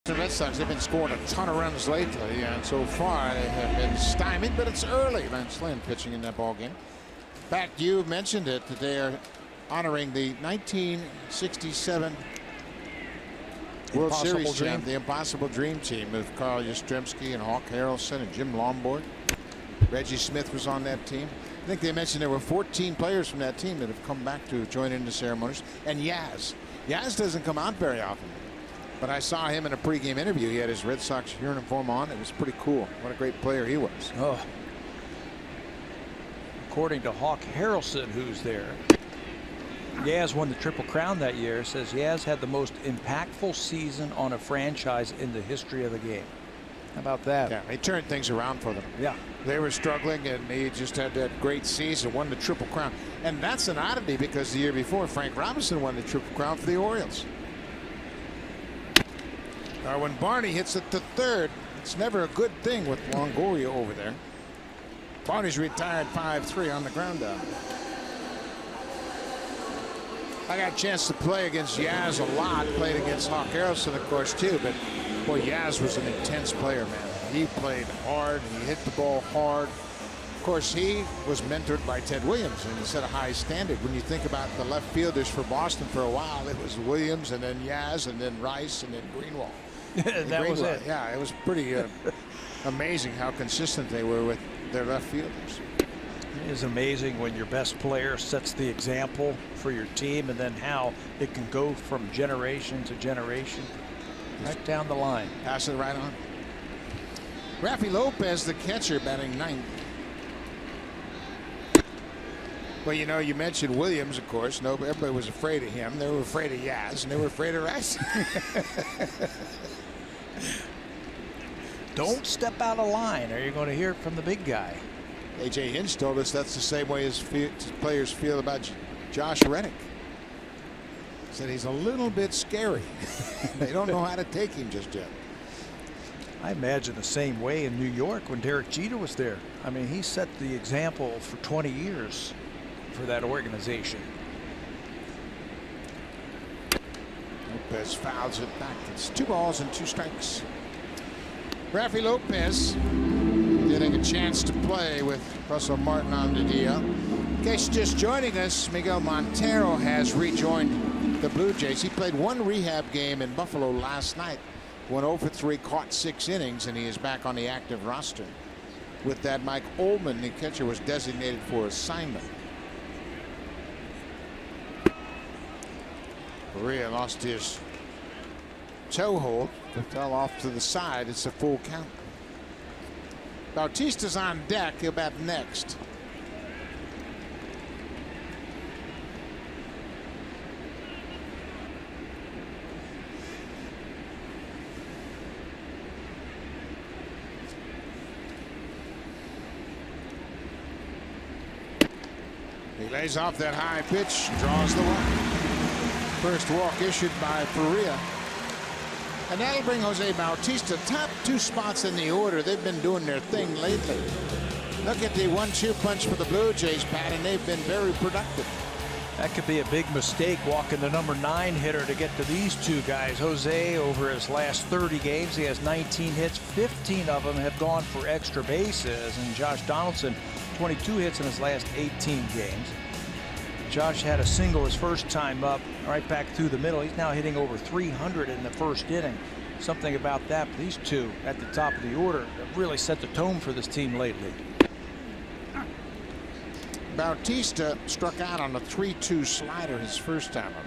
The Red Sox have been scoring a ton of runs lately, and so far they have been stymied, but it's early. Lance Lynn pitching in that ball game. In fact, you mentioned it, that they are honoring the 1967 World Series champ, the Impossible Dream team of Carl Yastrzemski and Hawk Harrelson and Jim Lombard. Reggie Smith was on that team. I think they mentioned there were 14 players from that team that have come back to join in the ceremonies. And Yaz doesn't come out very often. But I saw him in a pregame interview. He had his Red Sox uniform on. It was pretty cool. What a great player he was. Oh. According to Hawk Harrelson, who's there, Yaz won the Triple Crown that year. Says Yaz had the most impactful season on a franchise in the history of the game. How about that? Yeah, he turned things around for them. Yeah. They were struggling, and he just had that great season, won the Triple Crown. And that's an oddity because the year before, Frank Robinson won the Triple Crown for the Orioles. When Barney hits it to third, it's never a good thing with Longoria over there. Barney's retired 5-3 on the ground down. I got a chance to play against Yaz a lot. Played against Hawk Harrelson, of course, too. But, boy, Yaz was an intense player, man. He played hard, and he hit the ball hard. Of course, he was mentored by Ted Williams, and he set a high standard. When you think about the left fielders for Boston for a while, it was Williams, and then Yaz, and then Rice, and then Greenwald. That was it. Yeah, it was pretty amazing how consistent they were with their left fielders. It is amazing when your best player sets the example for your team, and then how it can go from generation to generation right down the line. Pass it right on. Rafi Lopez, the catcher, batting ninth. Well, you know, you mentioned Williams, of course. No, everybody was afraid of him. They were afraid of Yaz, and they were afraid of Rice. Don't step out of line, or you're going to hear it from the big guy. A.J. Hinch told us that's the same way as players feel about Josh Reddick. Said he's a little bit scary. They don't know how to take him just yet. I imagine the same way in New York when Derek Jeter was there. I mean, he set the example for 20 years for that organization. Lopez fouls it back. It's 2 balls and 2 strikes. Rafi Lopez getting a chance to play with Russell Martin on the DL. In case you're just joining us, Miguel Montero has rejoined the Blue Jays. He played 1 rehab game in Buffalo last night. Went 0 for 3, caught 6 innings, and he is back on the active roster. With that, Mike Ullman, the catcher, was designated for assignment. Correa lost his toe hold. It fell off to the side. It's a full count. Bautista's on deck. He'll bat next. He lays off that high pitch, draws the walk. First walk issued by Correa. And that'll bring Jose Bautista top 2 spots in the order. They've been doing their thing lately. Look at the 1-2 punch for the Blue Jays, Pat, and they've been very productive. That could be a big mistake, walking the number 9 hitter to get to these 2 guys. Jose, over his last 30 games, he has 19 hits. 15 of them have gone for extra bases. And Josh Donaldson, 22 hits in his last 18 games. Josh had a single his first time up, right back through the middle. He's now hitting over 300 in the first inning. Something about that. But these 2 at the top of the order have really set the tone for this team lately. Bautista struck out on a 3-2 slider his first time up.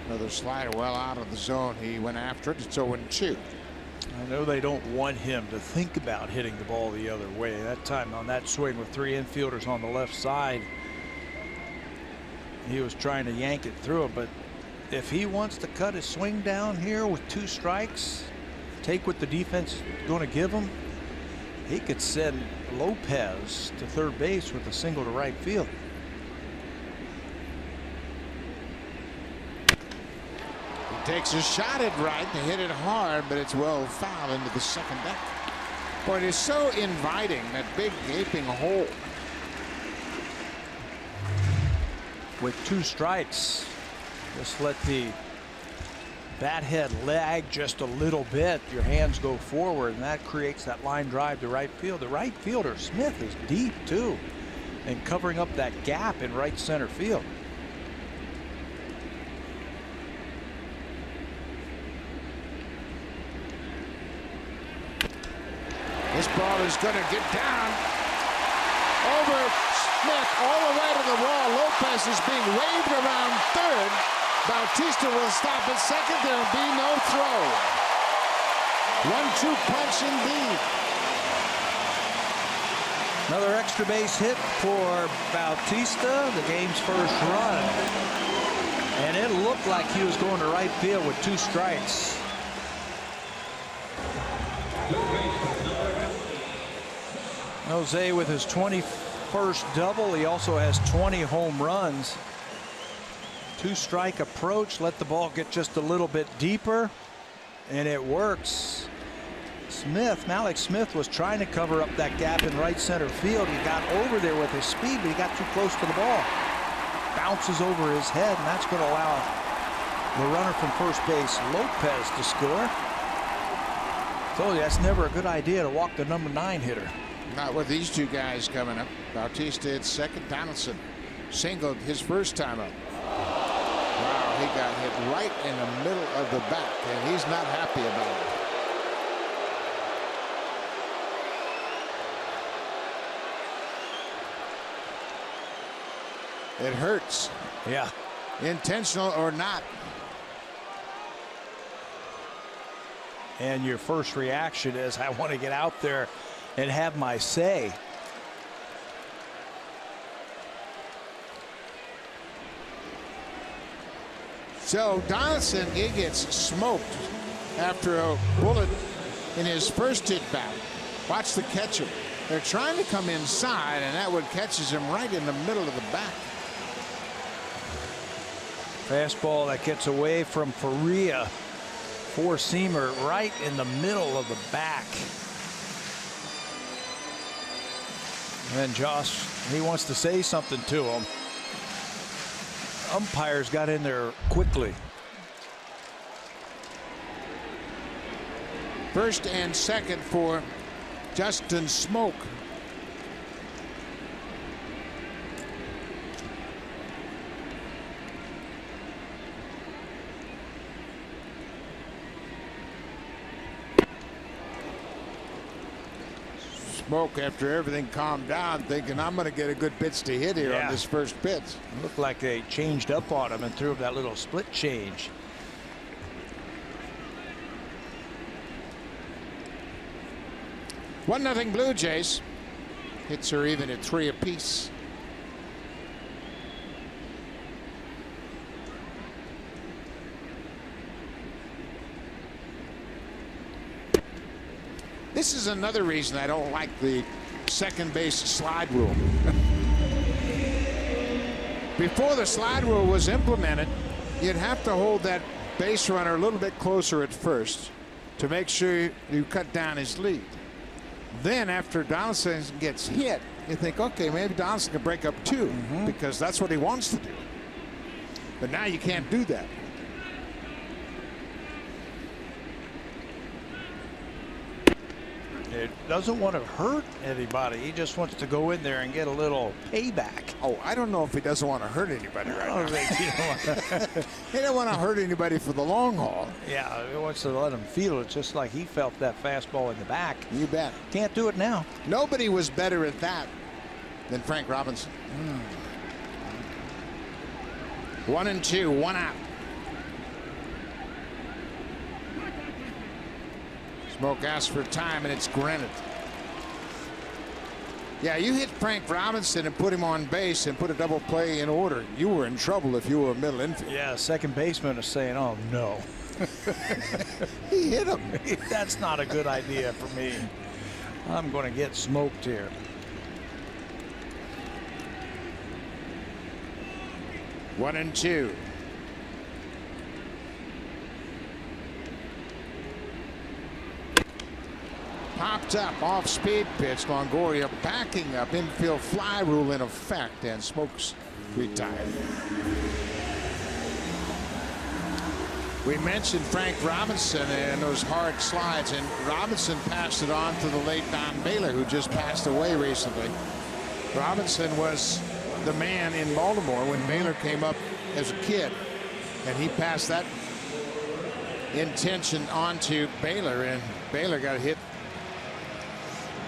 Another slider well out of the zone. He went after it. It's 0-2. I know they don't want him to think about hitting the ball the other way. That time on that swing with 3 infielders on the left side, he was trying to yank it through him. But if he wants to cut his swing down here with 2 strikes, take what the defense is going to give him, he could send Lopez to third base with a single to right field. Takes a shot at right to hit it hard, but it's well foul into the second deck. Boy, it is so inviting, that big gaping hole. With 2 strikes, just let the bat head lag just a little bit, your hands go forward, and that creates that line drive to right field. The right fielder, Smith, is deep too, and covering up that gap in right center field. This ball is going to get down over Smith all the way to the wall. Lopez is being waved around third. Bautista will stop at second. There will be no throw. 1-2 punch indeed. Another extra base hit for Bautista, the game's first run. And it looked like he was going to right field with 2 strikes. Jose with his 21st double. He also has 20 home runs. 2-strike approach. Let the ball get just a little bit deeper, and it works. Malik Smith was trying to cover up that gap in right center field. He got over there with his speed, but he got too close to the ball. Bounces over his head, and that's going to allow the runner from first base, Lopez, to score. Told you that's never a good idea to walk the number 9 hitter. Not with these 2 guys coming up. Bautista at second. Donaldson singled his first time up. Wow, he got hit right in the middle of the back, and he's not happy about it. It hurts. Yeah. Intentional or not. And your first reaction is, I want to get out there and have my say. So Donaldson, he gets smoked after a bullet in his first at bat. Watch the catcher. They're trying to come inside, and that one catches him right in the middle of the back. Fastball that gets away from Faria. 4-seamer right in the middle of the back. And Josh, he wants to say something to him. Umpires got in there quickly. First and second for Justin Smoak. Smoak, after everything calmed down, thinking, I'm going to get a good pitch to hit here on this first pitch. Looked like they changed up on him and threw him that little split change. One nothing Blue Jays. Hits are even at 3 apiece. This is another reason I don't like the second base slide rule. Before the slide rule was implemented, you'd have to hold that base runner a little bit closer at first to make sure you cut down his lead. Then after Donaldson gets hit, you think, okay, maybe Donaldson can break up 2 because that's what he wants to do. But now you can't do that. It doesn't want to hurt anybody. He just wants to go in there and get a little payback. Oh, I don't know if he doesn't want to hurt anybody right now. He don't want to hurt anybody for the long haul. Yeah, he wants to let him feel it, just like he felt that fastball in the back. You bet. Can't do it now. Nobody was better at that than Frank Robinson. 1-2, 1 out. Smoak asks for time, and it's granted. Yeah, you hit Frank Robinson and put him on base and put a double play in order. You were in trouble if you were a middle infielder. Yeah, second baseman is saying, oh, no. He hit him. That's not a good idea for me. I'm going to get smoked here. One and 2. Popped up, off-speed pitch. Longoria backing up, infield fly rule in effect, and Smoak's retired. We mentioned Frank Robinson and those hard slides, and Robinson passed it on to the late Don Baylor, who just passed away recently. Robinson was the man in Baltimore when Baylor came up as a kid, and he passed that intention on to Baylor, and Baylor got hit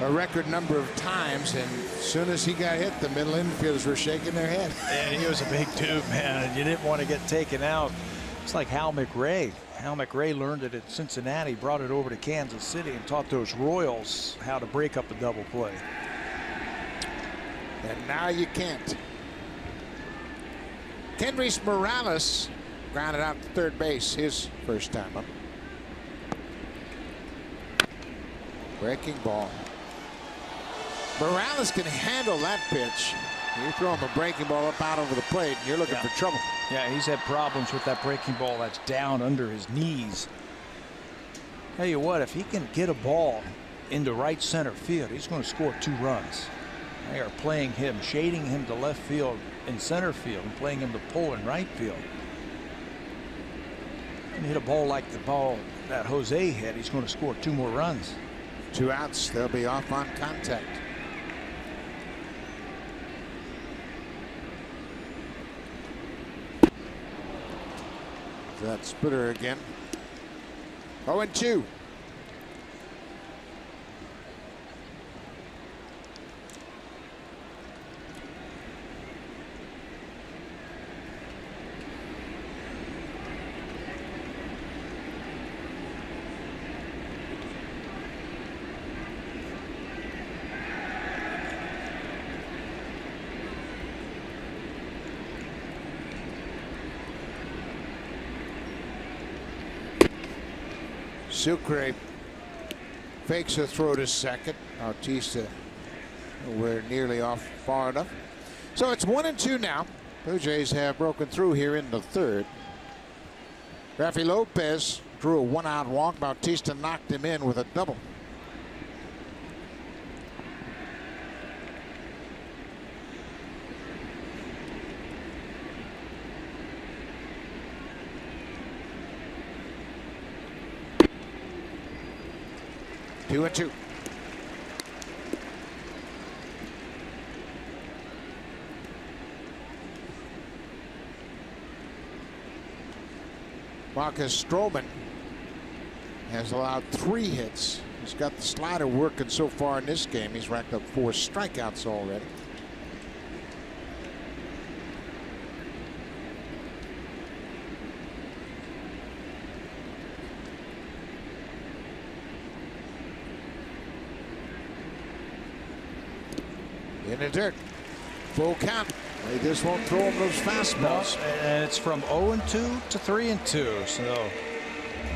a record number of times, and as soon as he got hit, the middle infielders were shaking their head. And he was a big dude, man, and you didn't want to get taken out. It's like Hal McRae. Hal McRae learned it at Cincinnati, brought it over to Kansas City, and taught those Royals how to break up a double play. And now you can't. Kendrys Morales grounded out to third base, his first time up. Breaking ball. Morales can handle that pitch. You throw him a breaking ball up out over the plate, and you're looking for trouble. Yeah, he's had problems with that breaking ball that's down under his knees. Tell you what, if he can get a ball into right center field, he's going to score 2 runs. They are playing him, shading him to left field and center field, and playing him to pull in right field. And hit a ball like the ball that Jose hit, he's going to score 2 more runs. 2 outs, they'll be off on contact. That splitter again. 0-2. Sucre fakes a throw to second. Bautista we're nearly off far enough. So it's 1-2 now. Blue Jays have broken through here in the third. Rafi Lopez drew a 1-out walk. Bautista knocked him in with a double. Two and two. Marcus Stroman has allowed 3 hits. He's got the slider working so far in this game. He's racked up 4 strikeouts already. In the dirt. Full count. They just won't throw him those fastballs. No, and it's from 0-2 to 3-2. So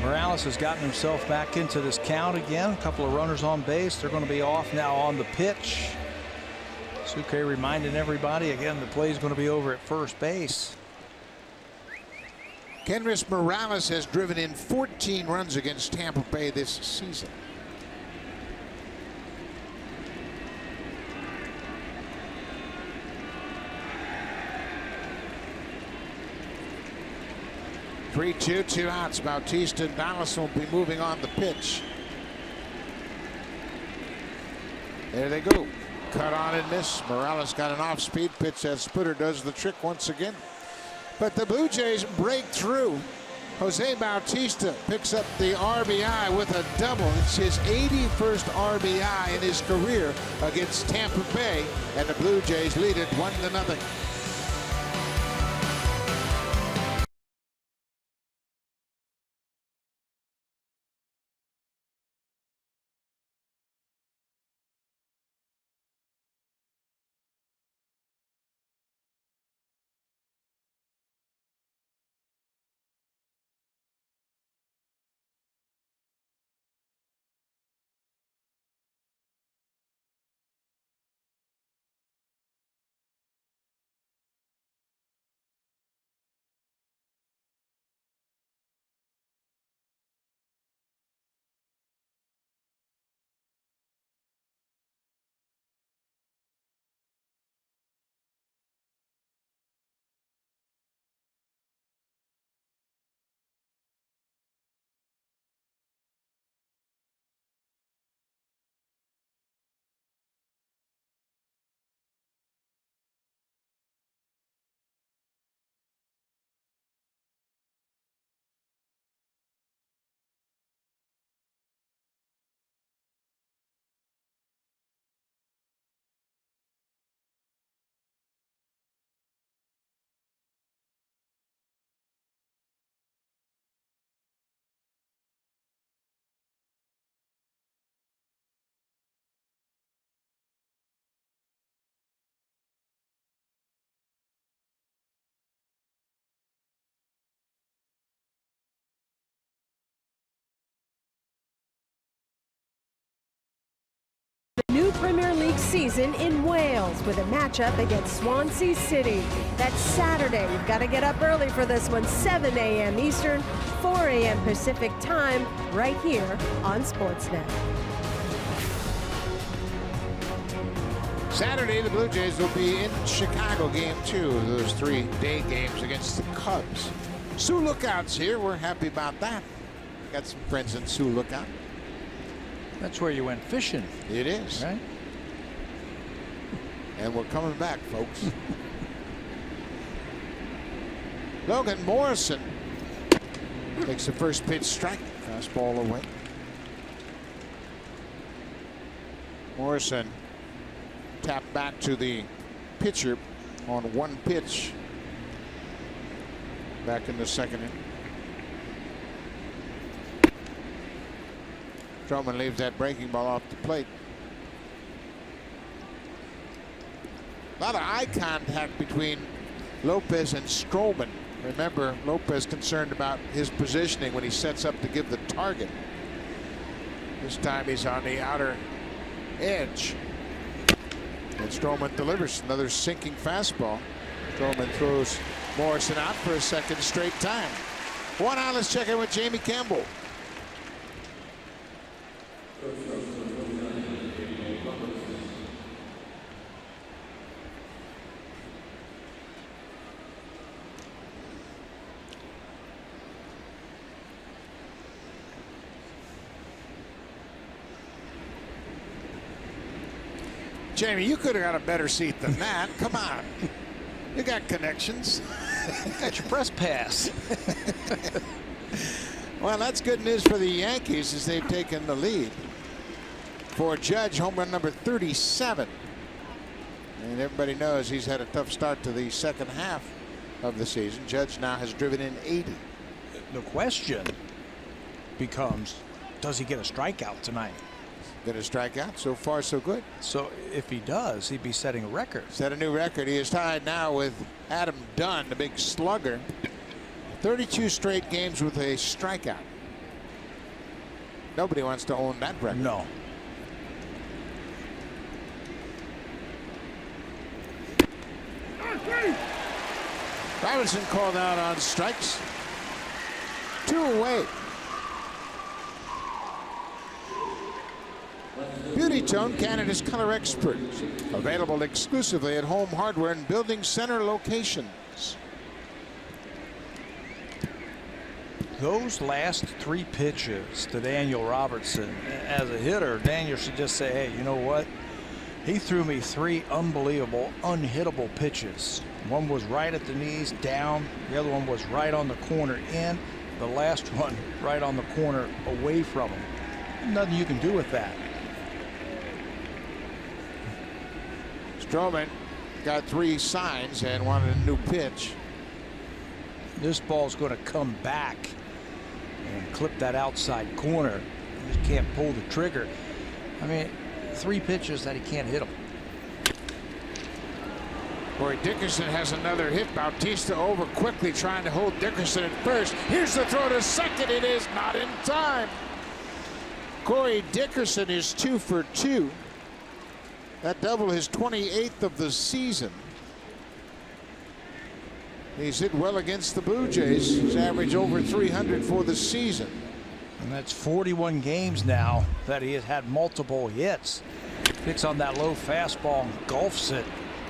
Morales has gotten himself back into this count again. A couple of runners on base. They're going to be off now on the pitch. Sucre reminding everybody again the play is going to be over at first base. Kendrys Morales has driven in 14 runs against Tampa Bay this season. Three-two, 2 outs. Bautista and Donaldson will be moving on the pitch. There they go. Cut on and miss. Morales got an off-speed pitch. That splitter does the trick once again. But the Blue Jays break through. Jose Bautista picks up the RBI with a double. It's his 81st RBI in his career against Tampa Bay, and the Blue Jays lead it 1-0. season in Wales with a matchup against Swansea City. That's Saturday. You've got to get up early for this one, 7 a.m. Eastern, 4 a.m. Pacific time, right here on Sportsnet. Saturday, the Blue Jays will be in Chicago, game 2 of those 3-day games against the Cubs. Sioux Lookout's here. We're happy about that. Got some friends in Sioux Lookout. That's where you went fishing. It is. Right? And we're coming back, folks. Logan Morrison takes the first pitch strike. Fastball away. Morrison tapped back to the pitcher on one pitch back in the second inning. Stroman leaves that breaking ball off the plate. A lot of eye contact between Lopez and Stroman. Remember, Lopez concerned about his positioning when he sets up to give the target. This time he's on the outer edge. And Stroman delivers another sinking fastball. Stroman throws Morrison out for a second straight time. 1 out. Let's check in with Jamie Campbell. Jamie, you could have got a better seat than that. Come on. You got connections. Got your press pass. Well, that's good news for the Yankees as they've taken the lead. For Judge, home run number 37. And everybody knows he's had a tough start to the second half of the season. Judge now has driven in 80. The question becomes, does he get a strikeout tonight? Get a strikeout. So far, so good. So if he does, he'd be setting a record. Set a new record. He is tied now with Adam Dunn, the big slugger. 32 straight games with a strikeout. Nobody wants to own that record. No. Robinson called out on strikes. 2 away. Beauty Tone, Canada's color expert. Available exclusively at Home Hardware and Building Center locations. Those last 3 pitches to Daniel Robertson, as a hitter, Daniel should just say, hey, you know what? He threw me 3 unbelievable, unhittable pitches. One was right at the knees, down. The other one was right on the corner, in. The last one right on the corner, away from him. Nothing you can do with that. Stroman got 3 signs and wanted a new pitch. This ball's going to come back and clip that outside corner. He just can't pull the trigger. I mean, 3 pitches that he can't hit them. Corey Dickerson has another hit. Bautista over quickly trying to hold Dickerson at first. Here's the throw to second. It is not in time. Corey Dickerson is 2 for 2. That double his 28th of the season. He's hit well against the Blue Jays. He's averaged over 300 for the season. And that's 41 games now that he has had multiple hits. Picks on that low fastball and golfs it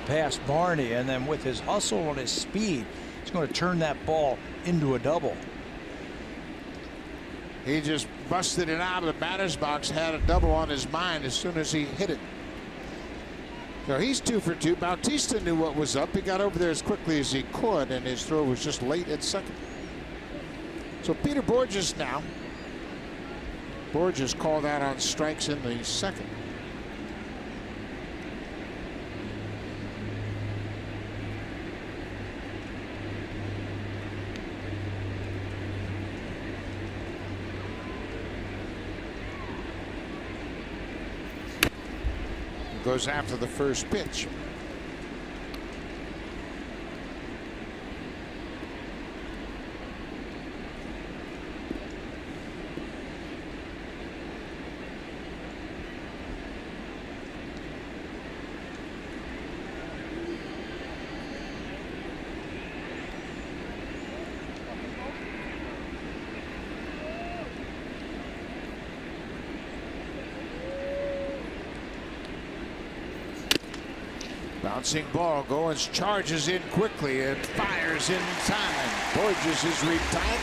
past Barney, and then with his hustle and his speed, he's going to turn that ball into a double. He just busted it out of the batter's box, had a double on his mind as soon as he hit it. So he's 2 for 2. Bautista knew what was up. He got over there as quickly as he could, and his throw was just late at second. So Peter Borges now. Borges called out on strikes in the second. Goes after the first pitch. Bouncing ball. Goins charges in quickly and fires in time. Borges is retired.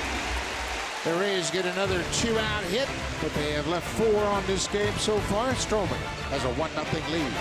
The Rays get another 2-out hit, but they have left 4 on this game so far. Stroman has a 1-0 lead.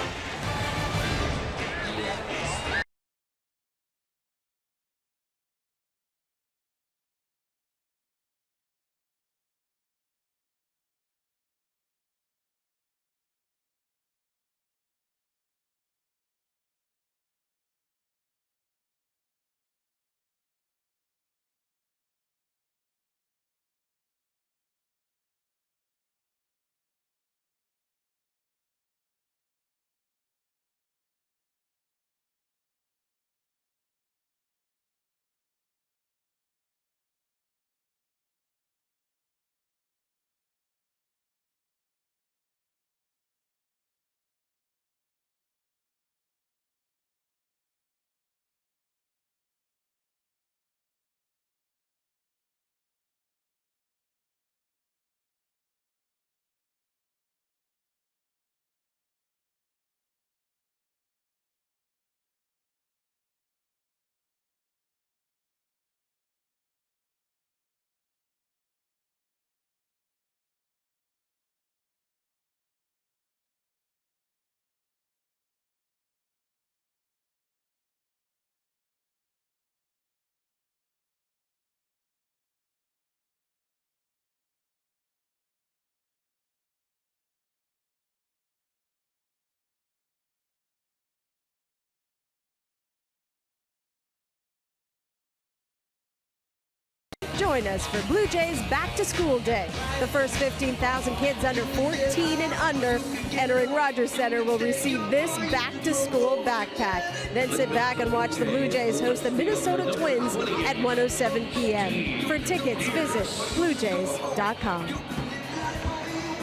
Join us for Blue Jays Back to School Day. The first 15,000 kids under 14 and under entering Rogers Center will receive this Back to School backpack. Then sit back and watch the Blue Jays host the Minnesota Twins at 1:07 p.m. For tickets, visit bluejays.com.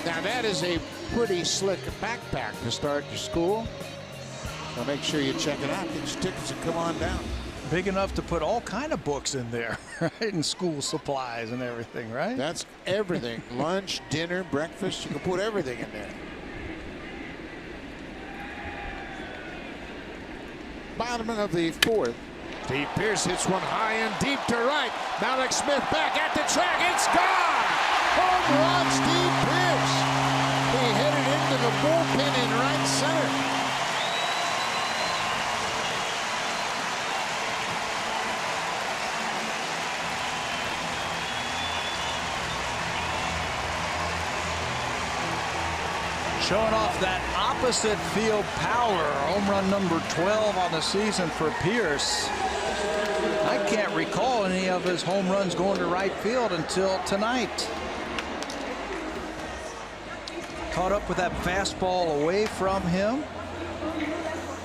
Now that is a pretty slick backpack to start your school. So make sure you check it out. Get your tickets and come on down. Big enough to put all kind of books in there, right? And school supplies and everything, right? That's everything. Lunch, dinner, breakfast. You can put everything in there. Bottom of the 4th. Steve Pearce hits one high and deep to right. Malik Smith back at the track. It's gone. Home run, Steve Pearce. He hit it into the bullpen in right center. Showing off that opposite field power. Home run number 12 on the season for Pearce. I can't recall any of his home runs going to right field until tonight. Caught up with that fastball away from him.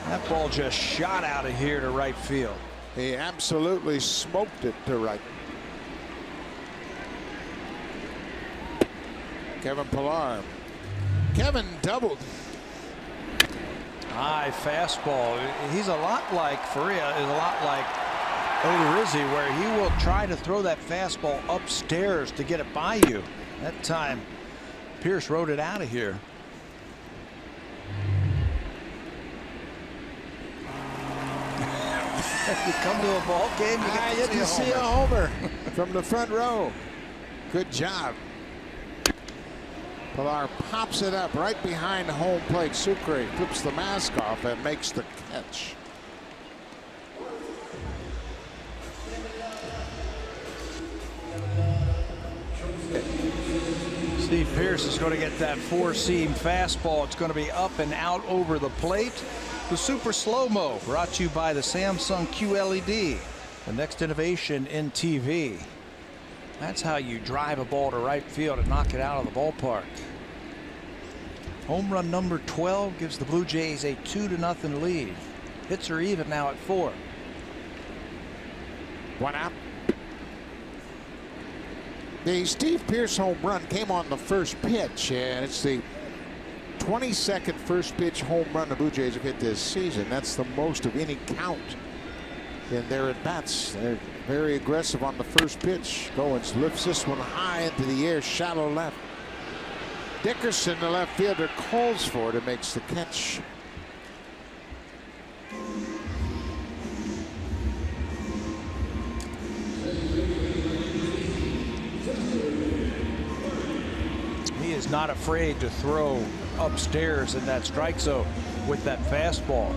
That ball just shot out of here to right field. He absolutely smoked it to right. Kevin Pillar. Kevin doubled. High fastball. He's a lot like Faria, is a lot like Odorizzi, where he will try to throw that fastball upstairs to get it by you. That time, Pearce rode it out of here. You come to a ball game, you get to see a homer from the front row. Good job. Pillar pops it up right behind home plate. Sucre flips the mask off and makes the catch. Steve Pearce is going to get that 4-seam fastball. It's going to be up and out over the plate. The Super Slow-Mo brought to you by the Samsung QLED, the next innovation in TV. That's how you drive a ball to right field and knock it out of the ballpark. Home run number 12 gives the Blue Jays a 2-0 lead. Hits are even now at 4. 1 out. The Steve Pearce home run came on the first pitch, and it's the 22nd first pitch home run the Blue Jays have hit this season. That's the most of any count in their at-bats. They're very aggressive on the first pitch. Goins lifts this one high into the air, shallow left. Dickerson, the left fielder, calls for it and makes the catch. He is not afraid to throw upstairs in that strike zone with that fastball.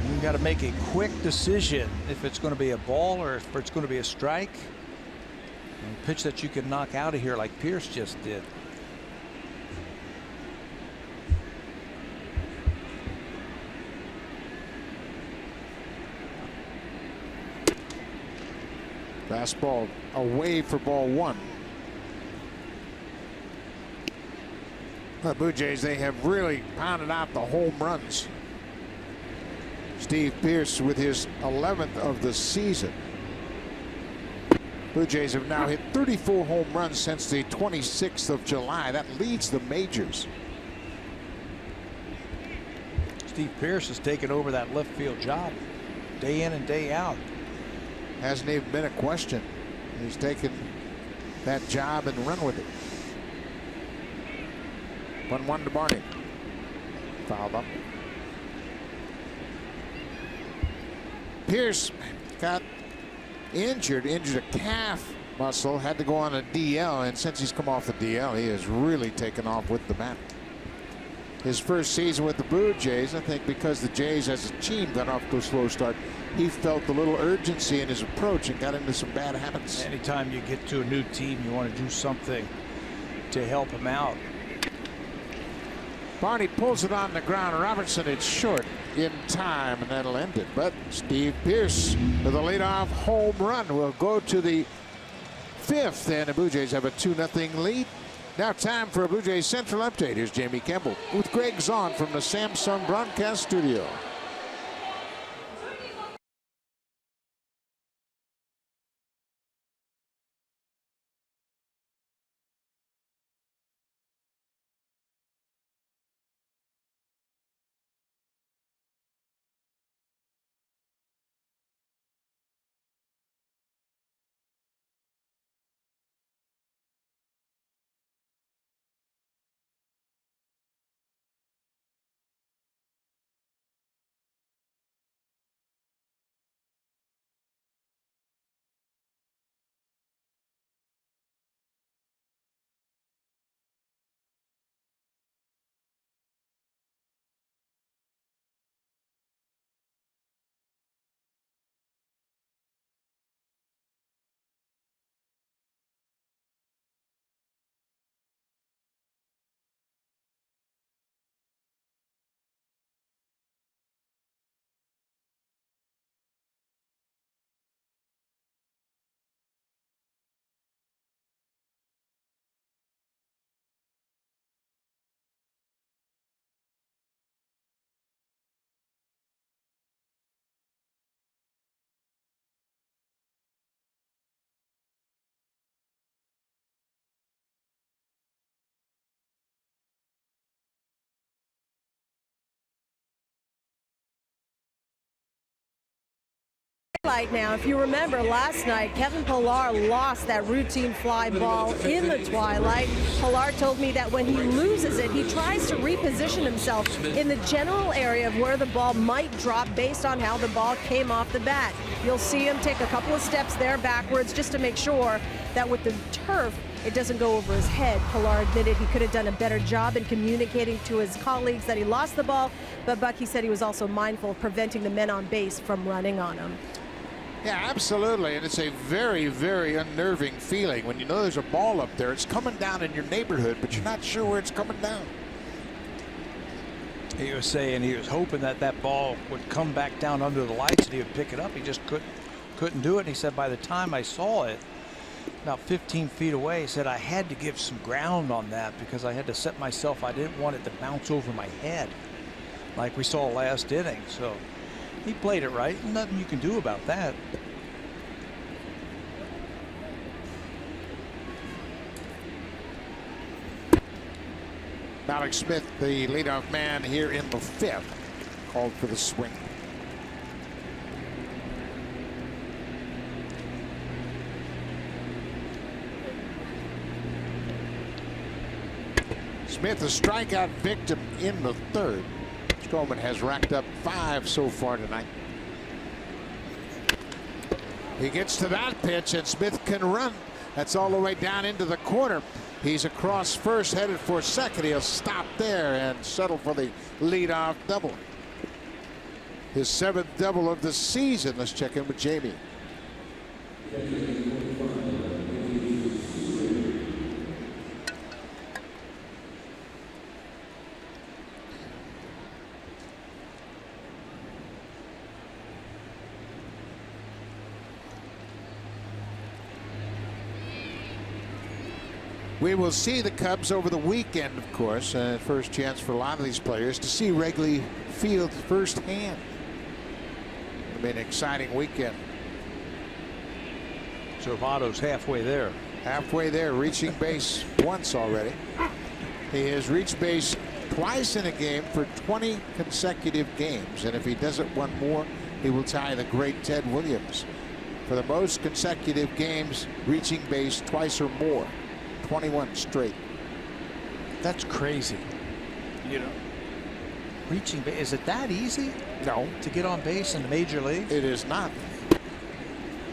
You got to make a quick decision if it's going to be a ball or if it's going to be a strike. A pitch that you can knock out of here like Pierce just did. Fastball away for ball one. The Blue Jays, they have really pounded out the home runs. Steve Pearce with his 11th of the season. Blue Jays have now hit 34 home runs since the 26th of July. That leads the majors. Steve Pearce has taken over that left field job day in and day out. Hasn't even been a question. He's taken that job and run with it. 1-1 to Barney. Fouled up. Pierce got injured a calf muscle, had to go on a DL, and since he's come off the DL, he has really taken off with the bat. His first season with the Blue Jays, I think because the Jays as a team got off to a slow start, he felt a little urgency in his approach and got into some bad habits. Anytime you get to a new team, you want to do something to help him out. Barney pulls it on the ground. Robertson, it's short in time, and that'll end it. But Steve Pearce with a leadoff home run will go to the 5th, and the Blue Jays have a 2-0 lead. Now time for a Blue Jays Central update. Here's Jamie Campbell with Greg Zahn from the Samsung broadcast studio. Now, if you remember last night, Kevin Pillar lost that routine fly ball in the twilight. Pillar told me that when he loses it, he tries to reposition himself in the general area of where the ball might drop based on how the ball came off the bat. You'll see him take a couple of steps there backwards just to make sure that with the turf, it doesn't go over his head. Pillar admitted he could have done a better job in communicating to his colleagues that he lost the ball, but Bucky said he was also mindful of preventing the men on base from running on him. Yeah, absolutely, and it's a very, very unnerving feeling when you know there's a ball up there. It's coming down in your neighborhood, but you're not sure where it's coming down. He was saying he was hoping that that ball would come back down under the lights and he would pick it up. He just couldn't do it. And he said by the time I saw it, about 15 feet away, he said I had to give some ground on that because I had to set myself. I didn't want it to bounce over my head like we saw last inning. So he played it right. Nothing you can do about that. Alex Smith, the leadoff man here in the 5th, called for the swing. Smith, a strikeout victim in the 3rd. Stroman has racked up 5 so far tonight. He gets to that pitch, and Smith can run. That's all the way down into the corner. He's across first, headed for second. He'll stop there and settle for the leadoff double. His 7th double of the season. Let's check in with Jamie. We will see the Cubs over the weekend, of course. First chance for a lot of these players to see Wrigley Field firsthand. It'll be an exciting weekend. So Votto's halfway there. Halfway there, reaching base once already. He has reached base twice in a game for 20 consecutive games. And if he does it one more, he will tie the great Ted Williams for the most consecutive games reaching base twice or more. 21 straight. That's crazy. You know, reaching base, is it that easy? No. To get on base in the major league? It is not.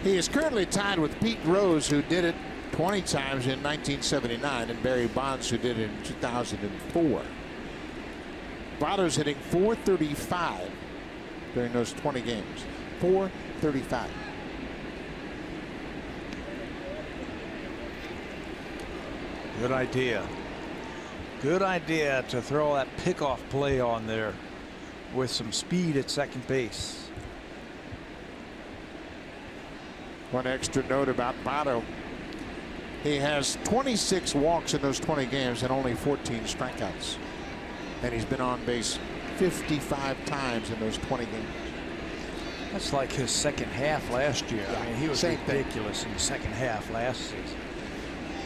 He is currently tied with Pete Rose, who did it 20 times in 1979, and Barry Bonds, who did it in 2004. Votto's hitting .435 during those 20 games. .435. Good idea. Good idea to throw that pickoff play on there with some speed at second base. One extra note about Votto. He has 26 walks in those 20 games and only 14 strikeouts. And he's been on base 55 times in those 20 games. That's like his second half last year. I mean, he was ridiculous in the second half last season.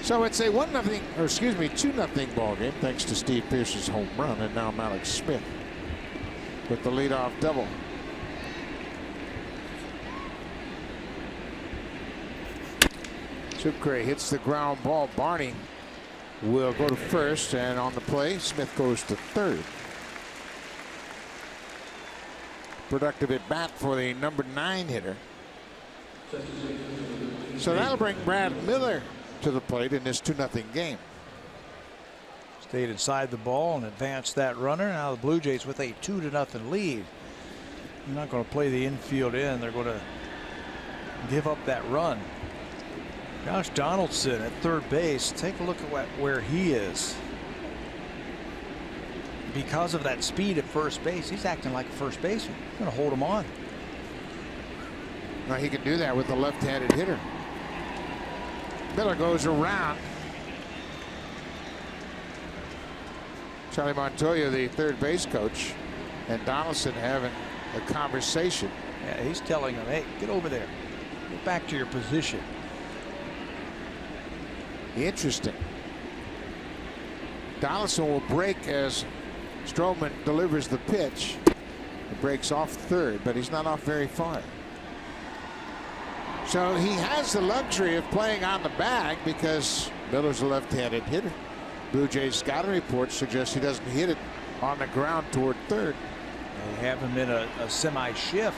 So it's a 2-0 ball game thanks to Steve Pearce's home run, and now Alex Smith with the leadoff double. Sucre hits the ground ball. Barney will go to first, and on the play, Smith goes to third. Productive at bat for the number 9 hitter. So that'll bring Brad Miller to the plate in this 2-0 game. Stayed inside the ball and advanced that runner. Now the Blue Jays with a 2-0 lead. They're not going to play the infield in. They're going to give up that run. Josh Donaldson at third base. Take a look at where he is. Because of that speed at first base, he's acting like a first baseman. He's going to hold him on. Now he can do that with the left-handed hitter. Miller goes around. Charlie Montoya, the third base coach, and Donaldson having a conversation. Yeah, he's telling him, hey, get over there. Get back to your position. Interesting. Donaldson will break as Stroman delivers the pitch. He breaks off third, but he's not off very far. So he has the luxury of playing on the bag because Miller's a left-handed hitter. Blue Jays scouting report suggests he doesn't hit it on the ground toward third. They have him in a semi-shift.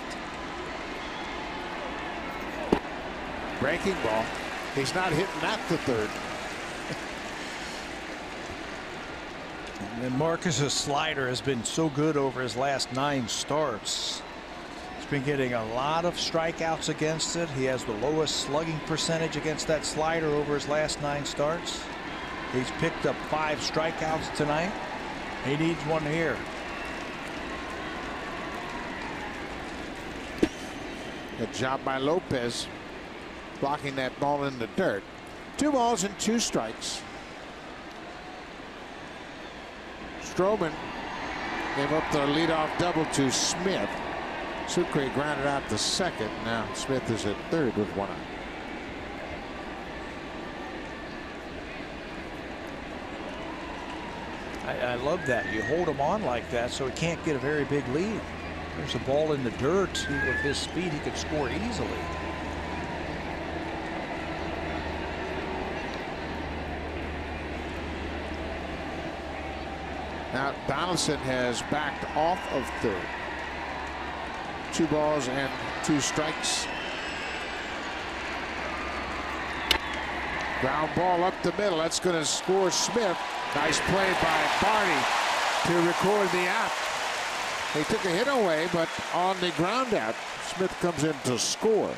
Breaking ball. He's not hitting that to third. And then Marcus's slider has been so good over his last 9 starts. He's been getting a lot of strikeouts against it. He has the lowest slugging percentage against that slider over his last 9 starts. He's picked up 5 strikeouts tonight. He needs one here. Good job by Lopez blocking that ball in the dirt. 2 balls and 2 strikes. Stroman gave up the leadoff double to Smith. Sucre grounded out to second. Now Smith is at third with 1 out. I love that. You hold him on like that so he can't get a very big lead. There's a ball in the dirt. With his speed, he could score easily. Now Donaldson has backed off of third. 2 balls and 2 strikes. Ground ball up the middle. That's going to score Smith. Nice play by Barney to record the out. They took a hit away, but on the ground out, Smith comes in to score.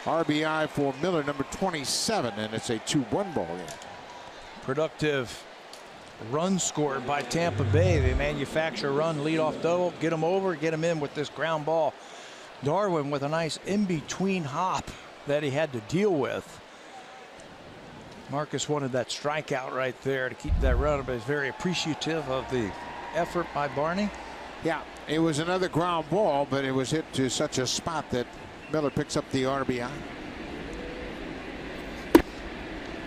RBI for Miller, number 27, and it's a 2-1 ball game. Productive run scored by Tampa Bay. They manufacture a run, leadoff double, get them over, get them in with this ground ball. Darwin with a nice in-between hop that he had to deal with. Marcus wanted that strikeout right there to keep that run, but he's very appreciative of the effort by Barney. Yeah, it was another ground ball, but it was hit to such a spot that Miller picks up the RBI.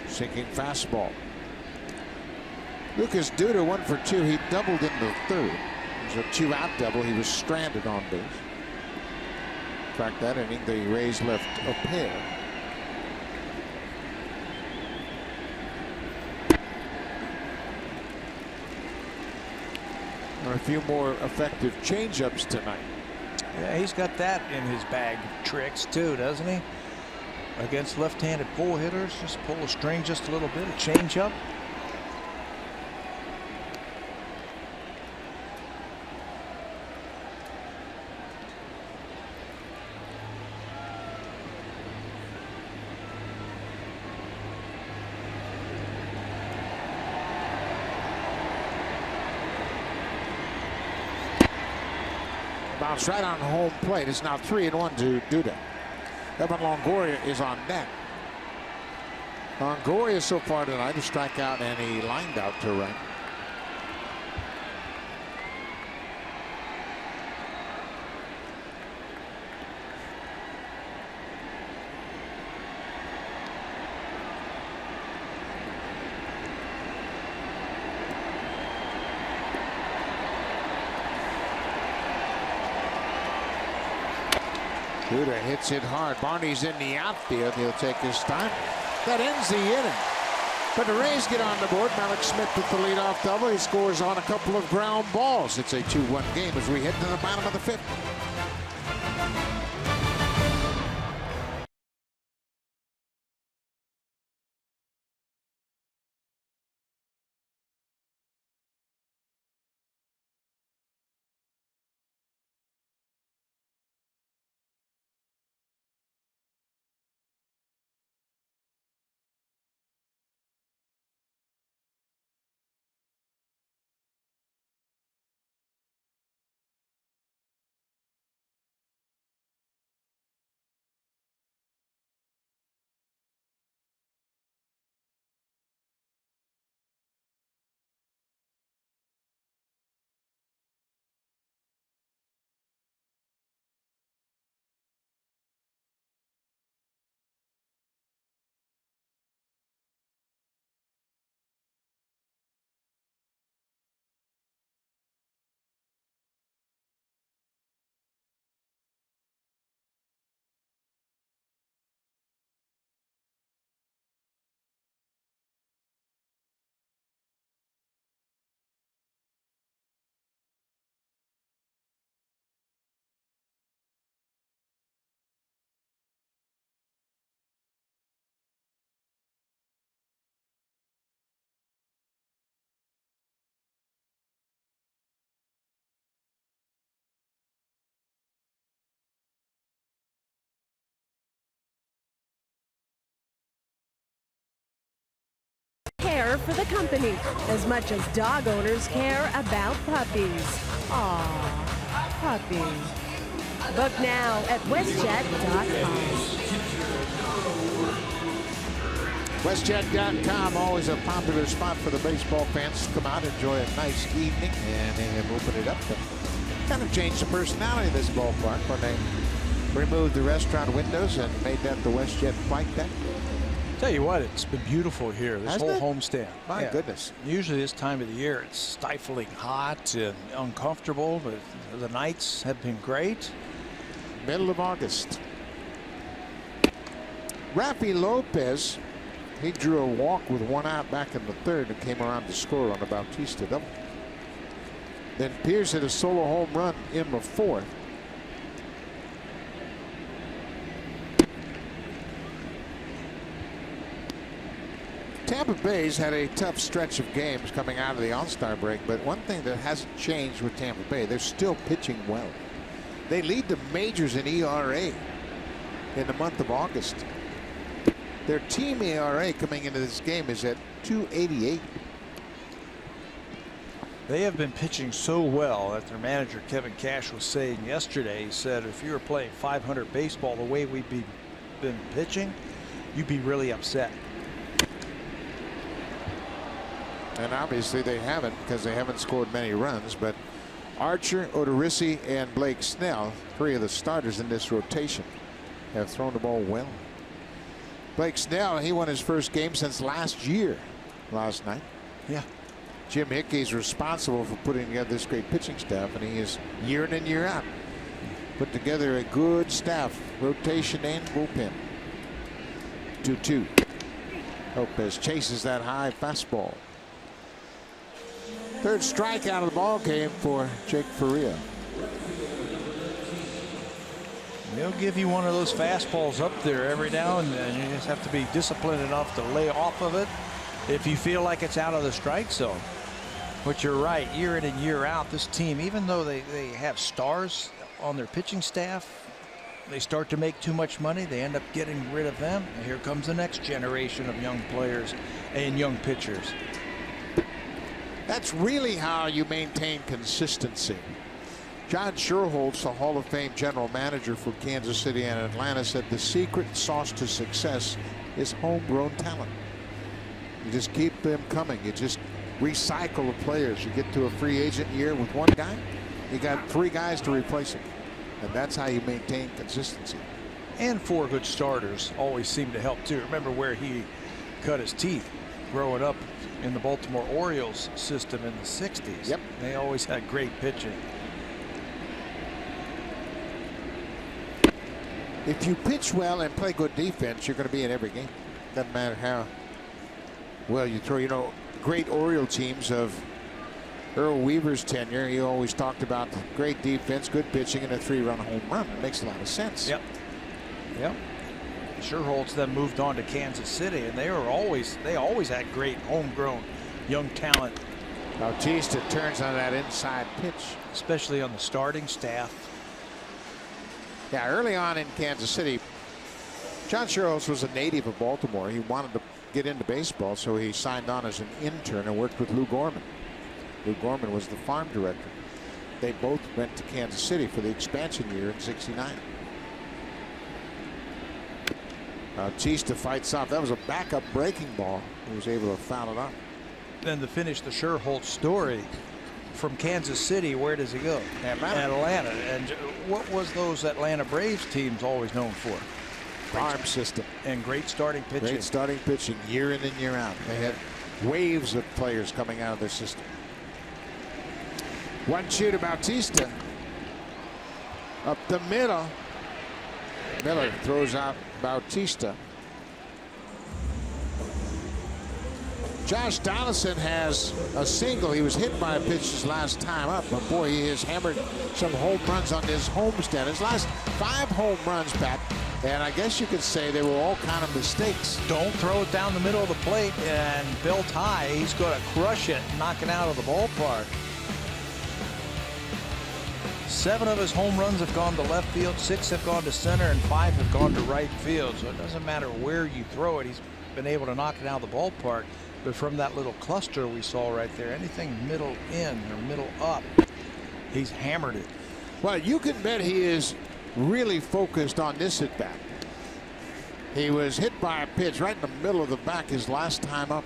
Sinking fastball. Lucas Duda 1 for 2. He doubled in the third. It was a 2-out double. He was stranded on base. In fact, that inning, the Rays left a pair. And a few more effective changeups tonight. Yeah, he's got that in his bag of tricks too, doesn't he? Against left-handed pull hitters, just pull the string just a little bit, a changeup. Bounce right on home plate. It's now 3-1 to Duda. Evan Longoria is on deck. Longoria so far tonight a strikeout and he lined out to right. Duda hits it hard. Barney's in the outfield. He'll take his time. That ends the inning. But the Rays get on the board. Malik Smith with the leadoff double. He scores on a couple of ground balls. It's a 2-1 game as we head to the bottom of the 5th. Care for the company as much as dog owners care about puppies. Aw, puppy. Book now at WestJet.com. WestJet.com, always a popular spot for the baseball fans to come out, enjoy a nice evening, and they have opened it up to kind of change the personality of this ballpark when they removed the restaurant windows and made that the WestJet flight deck. Tell you what, it's been beautiful here, this whole homestand. My goodness. Usually this time of the year, it's stifling hot and uncomfortable, but the nights have been great. Middle of August. Rafi Lopez, he drew a walk with 1 out back in the 3rd and came around to score on the Bautista double. Then Pierce hit a solo home run in the 4th. Tampa Bay's had a tough stretch of games coming out of the All-Star break, but one thing that hasn't changed with Tampa Bay, they're still pitching well. They lead the majors in ERA in the month of August. Their team ERA coming into this game is at 2.88. They have been pitching so well that their manager Kevin Cash was saying yesterday, he said if you were playing .500 baseball the way we've been pitching, you'd be really upset. And obviously they haven't, because they haven't scored many runs. But Archer, Odorizzi, and Blake Snell, 3 of the starters in this rotation, have thrown the ball well. Blake Snell, he won his first game since last year, last night. Yeah. Jim Hickey's responsible for putting together this great pitching staff, and he is year in and year out put together a good staff, rotation and bullpen. 2-2. Lopez chases that high fastball. Third strikeout of the ball game for Jake Faria. They'll give you one of those fastballs up there every now and then. You just have to be disciplined enough to lay off of it if you feel like it's out of the strike zone. But you're right, year in and year out, this team, even though they have stars on their pitching staff, they start to make too much money. They end up getting rid of them. And here comes the next generation of young players and young pitchers. That's really how you maintain consistency. John Sherholtz, the Hall of Fame general manager for Kansas City and Atlanta, said the secret sauce to success is homegrown talent. You just keep them coming. You just recycle the players. You get to a free agent year with one guy, you got 3 guys to replace him. And that's how you maintain consistency. And 4 good starters always seem to help too. Remember where he cut his teeth growing up in the Baltimore Orioles system in the 60s. Yep. They always had great pitching. If you pitch well and play good defense, you're going to be in every game. Doesn't matter how well you throw. You know, great Oriole teams of Earl Weaver's tenure, he always talked about great defense, good pitching, and a 3-run home run. It makes a lot of sense. Yep. Yep. Sherholtz then moved on to Kansas City, and they always had great homegrown young talent. Bautista turns on that inside pitch, especially on the starting staff. Yeah, early on in Kansas City, John Sherholtz was a native of Baltimore. He wanted to get into baseball, so he signed on as an intern and worked with Lou Gorman. Lou Gorman was the farm director. They both went to Kansas City for the expansion year in '69. Bautista fights off. That was a backup breaking ball. He was able to foul it up. Then to finish the Sherholtz story, from Kansas City, where does he go? Atlanta. And what was those Atlanta Braves teams always known for? Farm system. And great starting pitching. Great starting pitching year in and year out. They had waves of players coming out of their system. 1-2 to Bautista. Up the middle. Miller throws out Bautista. Josh Donaldson has a single. He was hit by a pitch his last time up, but boy, he has hammered some home runs on his homestand. His last 5 home runs, Pat, and I guess you could say they were all kind of mistakes. Don't throw it down the middle of the plate and built high. He's going to crush it, knock it out of the ballpark. 7 of his home runs have gone to left field, 6 have gone to center, and 5 have gone to right field. So it doesn't matter where you throw it. He's been able to knock it out of the ballpark. But from that little cluster we saw right there, anything middle in or middle up, he's hammered it. Well, you can bet he is really focused on this at bat. He was hit by a pitch right in the middle of the back his last time up.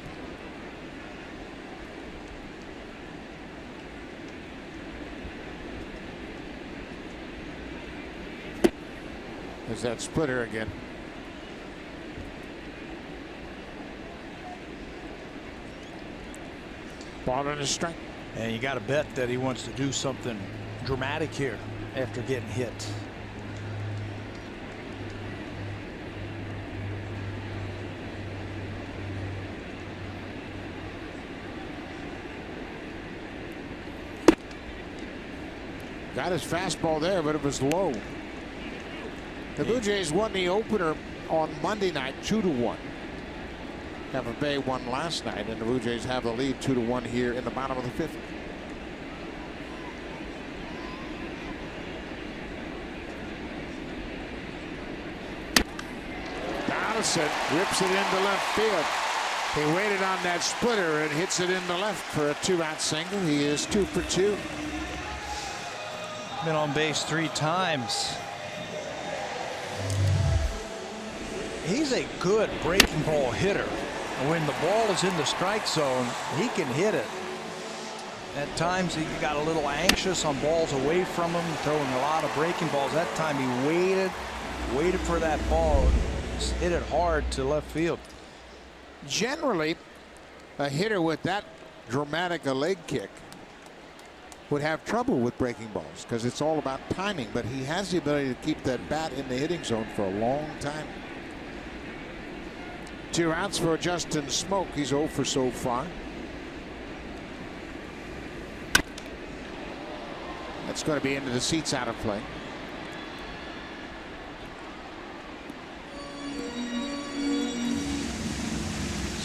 There's that splitter again. Ball on a strike. And you got to bet that he wants to do something dramatic here after getting hit. Got his fastball there, but it was low. The Blue Jays won the opener on Monday night 2-1. Tampa Bay won last night, and the Blue Jays have the lead 2-1 here in the bottom of the 5th. Donaldson rips it into left field. He waited on that splitter and hits it into left for a 2-out single. He is 2 for 2. Been on base 3 times. He's a good breaking ball hitter. When the ball is in the strike zone, he can hit it. At times he got a little anxious on balls away from him, throwing a lot of breaking balls. That time he waited for that ball, hit it hard to left field. Generally, a hitter with that dramatic a leg kick would have trouble with breaking balls because it's all about timing, but he has the ability to keep that bat in the hitting zone for a long time. 2 outs for Justin Smoke. He's 0 for so far. That's going to be into the seats, out of play.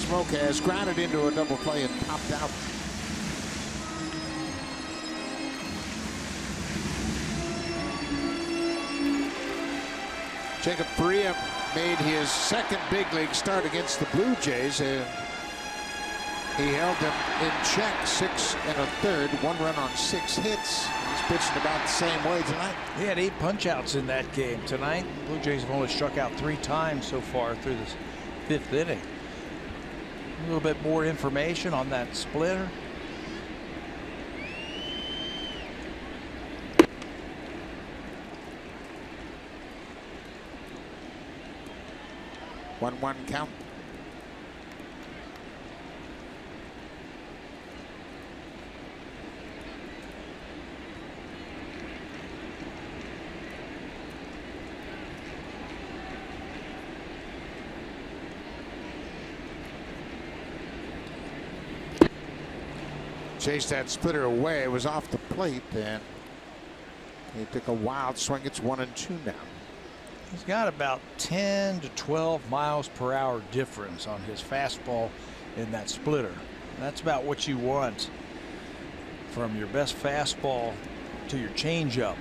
Smoke has grounded into a double play and popped out. Jacob Faria made his second big league start against the Blue Jays. He held them in check 6 1/3, 1 run on 6 hits. He's pitching about the same way tonight. He had 8 punch-outs in that game tonight. Blue Jays have only struck out 3 times so far through this 5th inning. A little bit more information on that splitter. One count. Chased that splitter away. It was off the plate, and he took a wild swing. It's 1-2 now. He's got about 10 to 12 miles per hour difference on his fastball in that splitter. That's about what you want from your best fastball to your changeup.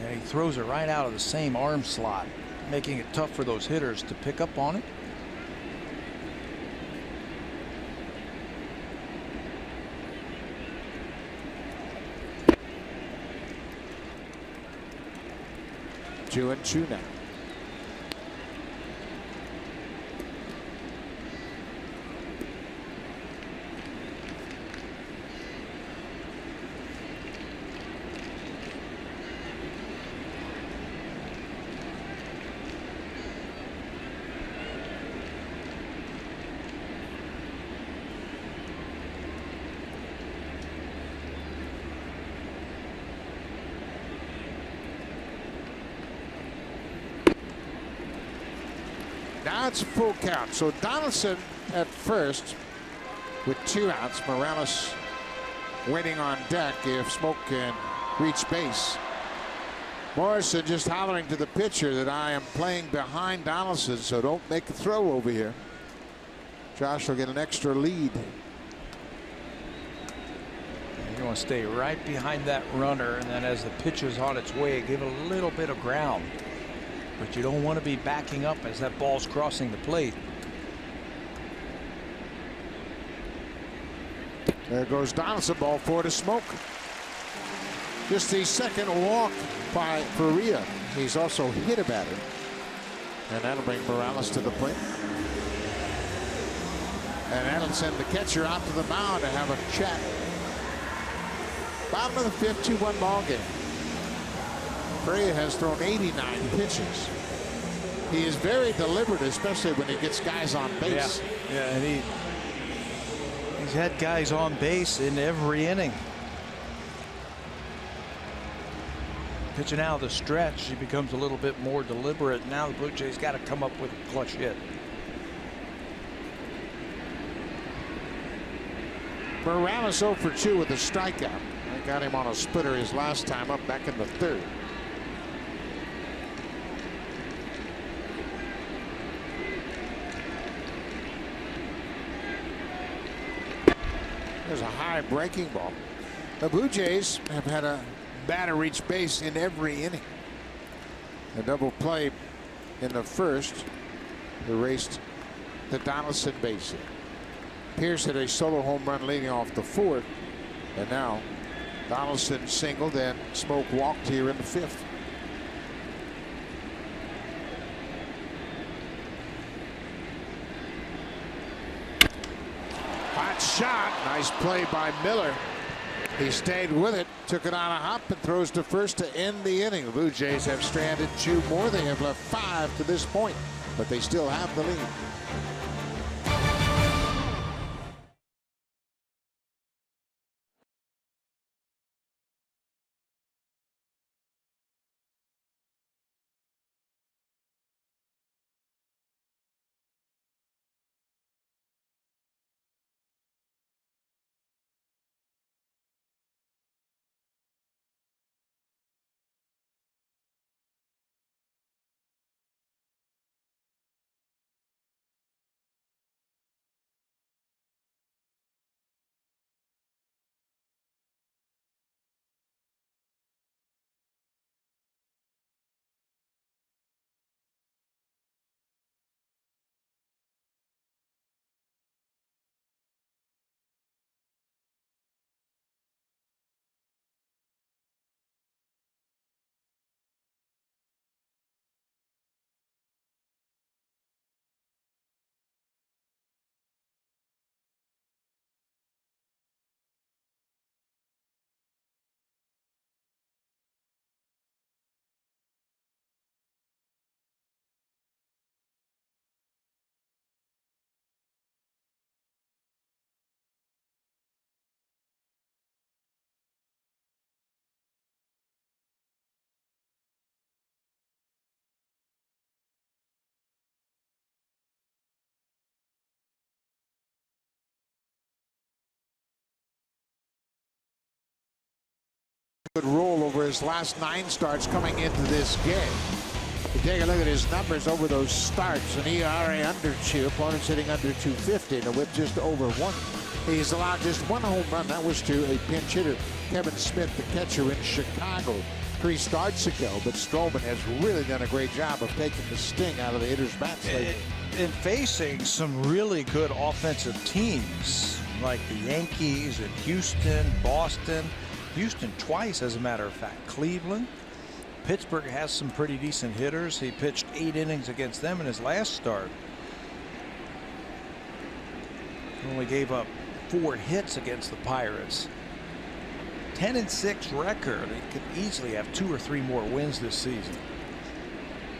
And he throws it right out of the same arm slot, making it tough for those hitters to pick up on it. 2-2 now. Now it's a full count. So Donaldson at first with 2 outs. Morales waiting on deck if Smoke can reach base. Morrison just hollering to the pitcher that I am playing behind Donaldson, so don't make a throw over here. Josh will get an extra lead. You want to stay right behind that runner, and then as the pitch is on its way, give it a little bit of ground. But you don't want to be backing up as that ball's crossing the plate. There goes Donaldson, ball 4 to Smoke. Just the second walk by Faria. He's also hit a batter. And that'll bring Morales to the plate. And that'll send the catcher out to the mound to have a chat. Bottom of the 5th, 2-1 ball game. Faria has thrown 89 pitches. He is very deliberate, especially when he gets guys on base. Yeah, and he's had guys on base in every inning. Pitching out of the stretch, he becomes a little bit more deliberate. Now the Blue Jays got to come up with a clutch hit. Morales 0 for 2 with a strikeout. They got him on a splitter his last time up back in the 3rd. There's a high breaking ball. The Blue Jays have had a batter reach base in every inning. A double play in the 1st erased the Donaldson base hit. Pierce hit a solo home run leading off the 4th, and now Donaldson singled and Smoke walked here in the 5th. Hot shot. Nice play by Miller. He stayed with it, took it on a hop, and throws to first to end the inning. The Blue Jays have stranded 2 more. They have left 5 to this point, but they still have the lead. Good roll over his last 9 starts coming into this game. You take a look at his numbers over those starts. An ERA under 2, opponents hitting under 250, and a whip just over 1. He's allowed just 1 home run. That was to a pinch hitter, Kevin Smith, the catcher in Chicago, 3 starts ago. But Stroman has really done a great job of taking the sting out of the hitter's bats lately. In facing some really good offensive teams like the Yankees and Houston, Boston. Houston twice, as a matter of fact. Cleveland. Pittsburgh has some pretty decent hitters. He pitched 8 innings against them in his last start. He only gave up 4 hits against the Pirates. 10-6 record. He could easily have 2 or 3 more wins this season.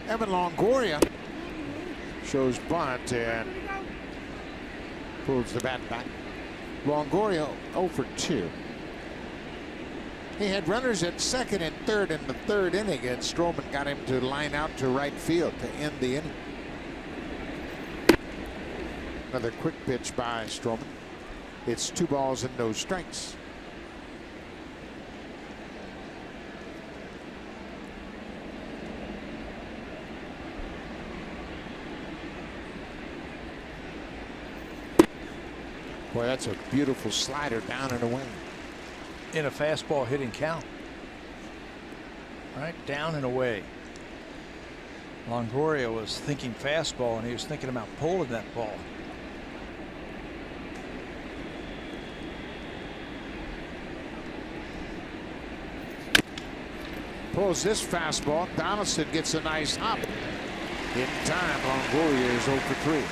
Evan Longoria shows bunt and pulls the bat back. Longoria 0 for 2. He had runners at 2nd and 3rd in the 3rd inning, and Stroman got him to line out to right field to end the inning. Another quick pitch by Stroman. It's 2 balls and no strikes. Boy, that's a beautiful slider down and away. In a fastball hitting count. Right down and away. Longoria was thinking fastball, and he was thinking about pulling that ball. Pulls this fastball. Donaldson gets a nice hop. In time, Longoria is 0 for 3.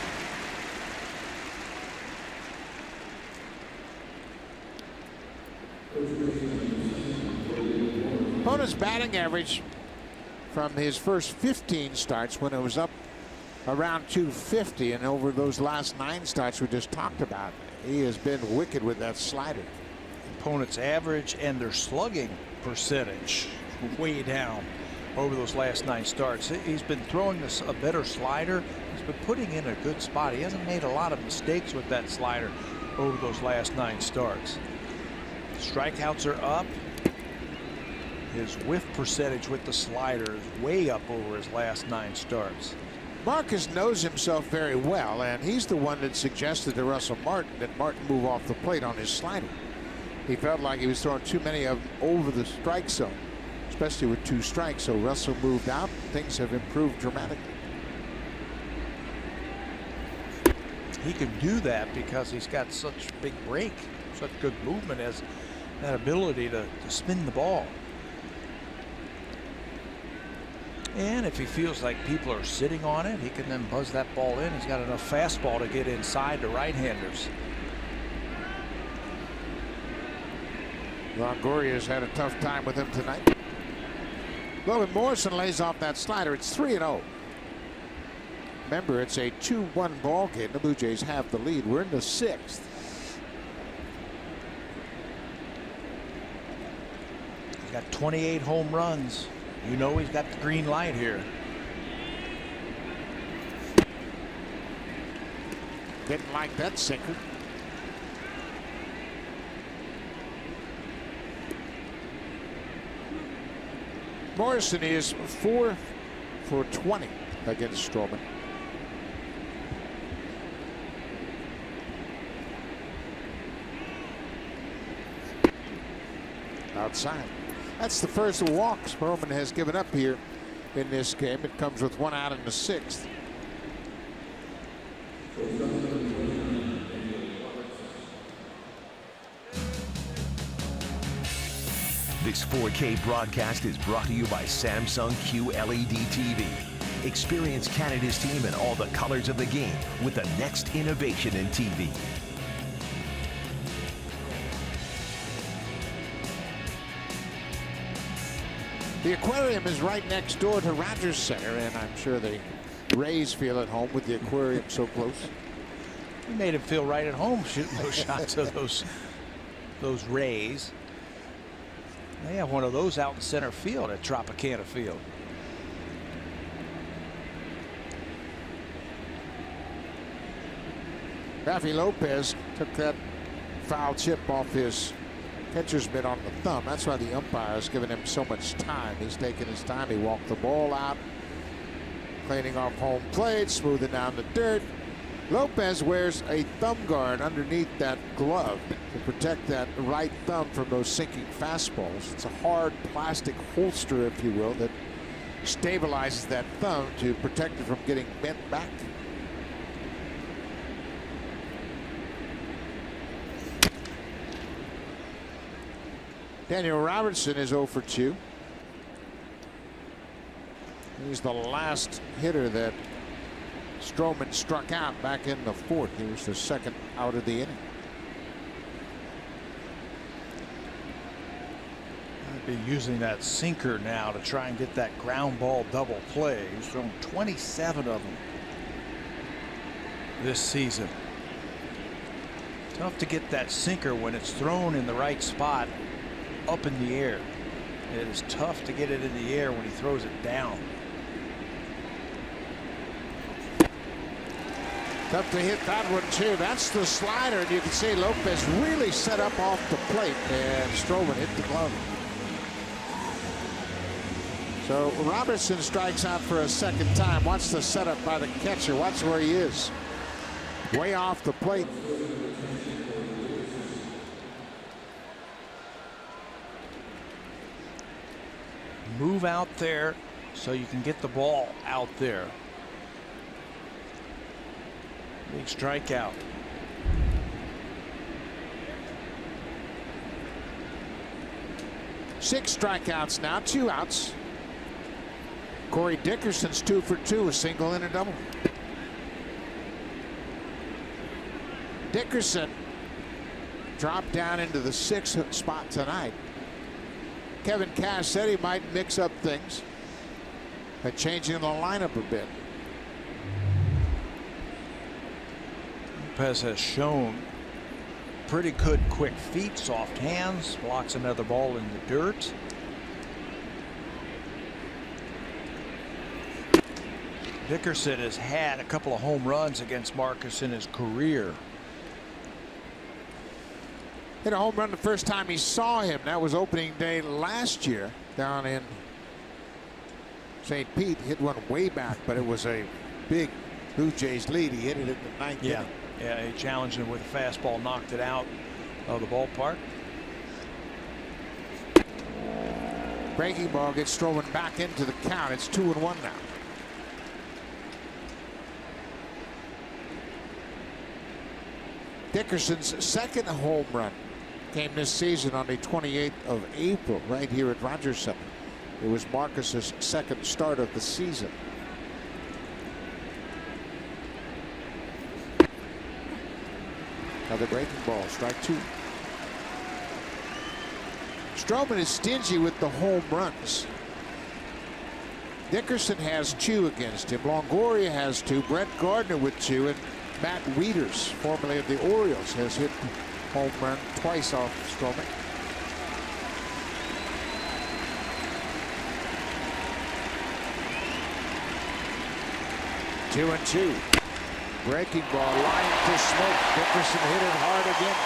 Opponent's batting average from his first 15 starts, when it was up around 250, and over those last 9 starts we just talked about, he has been wicked with that slider. Opponent's average and their slugging percentage way down over those last 9 starts. He's been throwing this a better slider. He's been putting in a good spot. He hasn't made a lot of mistakes with that slider over those last 9 starts. Strikeouts are up. His whiff percentage with the slider is way up over his last 9 starts. Marcus knows himself very well, and he's the one that suggested to Russell Martin that Martin move off the plate on his slider. He felt like he was throwing too many of them over the strike zone, especially with 2 strikes. So Russell moved out. Things have improved dramatically. He can do that because he's got such big break, such good movement, as that ability to spin the ball. And if he feels like people are sitting on it, he can then buzz that ball in. He's got enough fastball to get inside the right-handers. Longoria's had a tough time with him tonight. Logan Morrison lays off that slider. It's 3-0. Remember, it's a 2-1 ball game. The Blue Jays have the lead. We're in the 6th. He's got 28 home runs. You know he's got the green light here. Didn't like that sinker. Morrison is 4 for 20 against Stroman. Outside. That's the first walk Stroman has given up here in this game. It comes with 1 out in the 6th. This 4K broadcast is brought to you by Samsung QLED TV. Experience Canada's team in all the colors of the game with the next innovation in TV. The aquarium is right next door to Rogers Center, and I'm sure the Rays feel at home with the aquarium so close. He made him feel right at home shooting those shots of those Rays. They have one of those out in center field at Tropicana Field. Rafi Lopez took that foul chip off his catcher's mitt on the thumb. That's why the umpire has given him so much time. He's taking his time. He walked the ball out, cleaning off home plate, smoothing down the dirt. Lopez wears a thumb guard underneath that glove to protect that right thumb from those sinking fastballs. It's a hard plastic holster, if you will, that stabilizes that thumb to protect it from getting bent back. Daniel Robertson is 0 for 2. He's the last hitter that Stroman struck out back in the 4th. He was the second out of the inning. I'd be using that sinker now to try and get that ground ball double play. He's thrown 27 of them this season. Tough to get that sinker when it's thrown in the right spot up in the air. It is tough to get it in the air when he throws it down. Tough to hit that one too. That's the slider, and you can see Lopez really set up off the plate, and Stroman hit the glove. So Robertson strikes out for a second time. Watch the setup by the catcher. Watch where he is. Way off the plate. Move out there so you can get the ball out there. Big strikeout. Six strikeouts now, 2 outs. Corey Dickerson's 2 for 2, a single and a double. Dickerson dropped down into the 6th spot tonight. Kevin Cash said he might mix up things by changing the lineup a bit. Lopez has shown pretty good quick feet, soft hands, blocks another ball in the dirt. Dickerson has had a couple of home runs against Marcus in his career. Hit a home run the first time he saw him. That was opening day last year down in St. Pete. Hit one way back, but it was a big Blue Jays lead. He hit it in the ninth inning. Yeah, he challenged him with a fastball, knocked it out of the ballpark. Breaking ball gets Stroman back into the count. It's 2-1 now. Dickerson's second home run came this season on the 28th of April right here at Rogers Center. It was Marcus's second start of the season. Another breaking ball, strike 2. Stroman is stingy with the home runs. Dickerson has 2 against him. Longoria has 2. Brett Gardner with 2. And Matt Wieters, formerly of the Orioles, has hit home run twice off Stroman. Two and 2. Breaking ball, line to Smoke. Dickerson hit it hard again,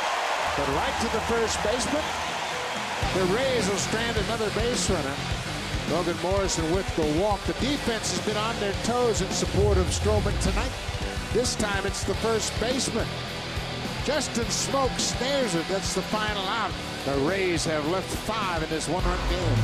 but right to the first baseman. The Rays will strand another base runner. Logan Morrison with the walk. The defense has been on their toes in support of Stroman tonight. This time it's the first baseman. Justin Smoke snares it. That's the final out. The Rays have left 5 in this one-run game.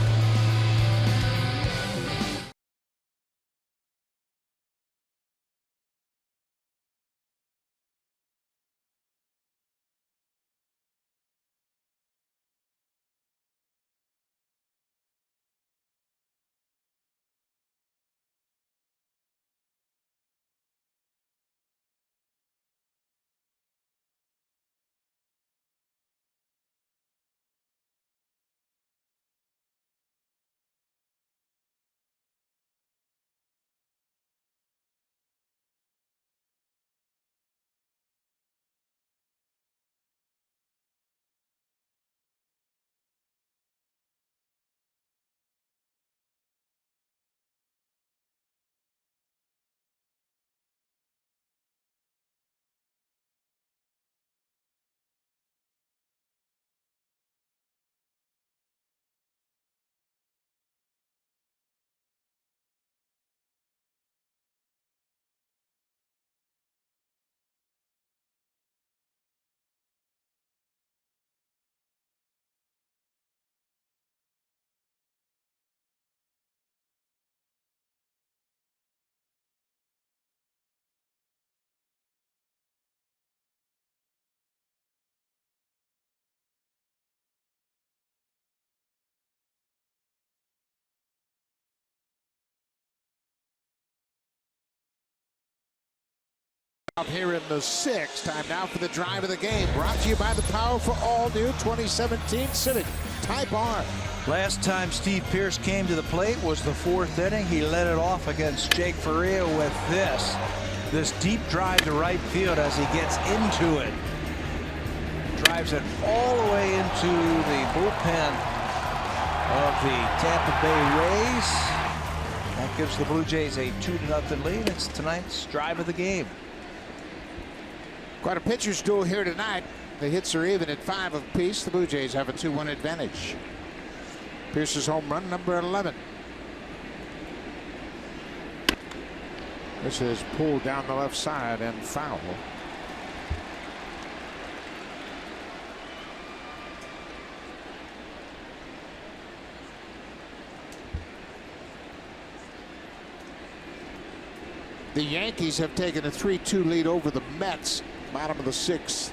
Up here in the 6th. Time now for the drive of the game. Brought to you by the powerful all-new 2017 Civic Type R. Last time Steve Pearce came to the plate was the 4th inning. He led it off against Jake Faria with this deep drive to right field as he gets into it. Drives it all the way into the bullpen of the Tampa Bay Rays. That gives the Blue Jays a 2-0 lead. It's tonight's drive of the game. Quite a pitcher's duel here tonight. The hits are even at 5 apiece. The Blue Jays have a 2-1 advantage. Pearce's home run, number 11. This is pulled down the left side and foul. The Yankees have taken a 3-2 lead over the Mets. Bottom of the 6th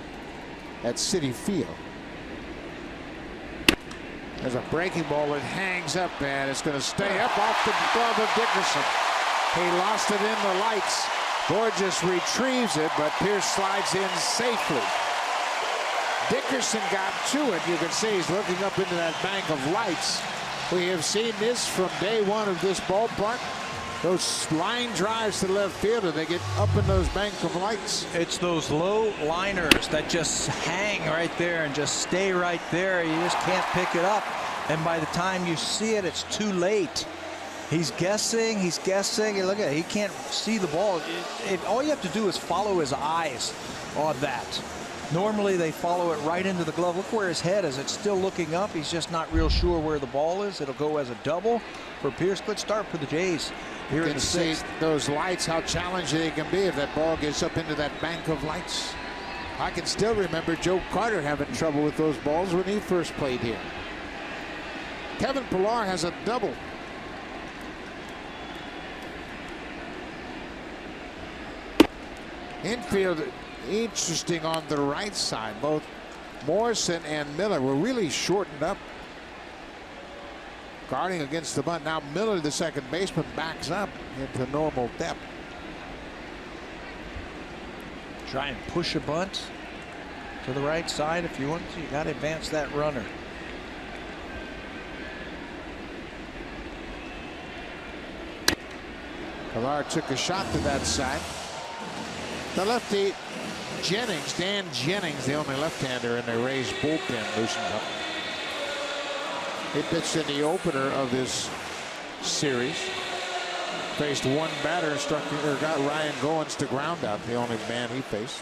at Citi Field. There's a breaking ball that hangs up, and it's going to stay up off the glove of Dickerson. He lost it in the lights. Borges retrieves it, but Pearce slides in safely. Dickerson got to it. You can see he's looking up into that bank of lights. We have seen this from day one of this ballpark. Those line drives to the left field, and they get up in those bank of lights. It's those low liners that just hang right there and just stay right there. You just can't pick it up. And by the time you see it, it's too late. He's guessing. And look at it. He can't see the ball. All you have to do is follow his eyes on that. Normally they follow it right into the glove. Look where his head is. It's still looking up. He's just not real sure where the ball is. It'll go as a double for Pierce. Good start for the Jays here in the sixth. Those lights, how challenging they can be if that ball gets up into that bank of lights. I can still remember Joe Carter having trouble with those balls when he first played here. Kevin Pillar has a double. Infield interesting on the right side. Both Morrison and Miller were really shortened up, guarding against the bunt. Now Miller, the second baseman, backs up into normal depth. Try and push a bunt to the right side if you want to. You got to advance that runner. Pillar took a shot to that side. The lefty Jennings, Dan Jennings, the only left-hander in the Rays bullpen, loosened up. He pitched in the opener of this series. Faced one batter, got Ryan Goins to ground out, the only man he faced.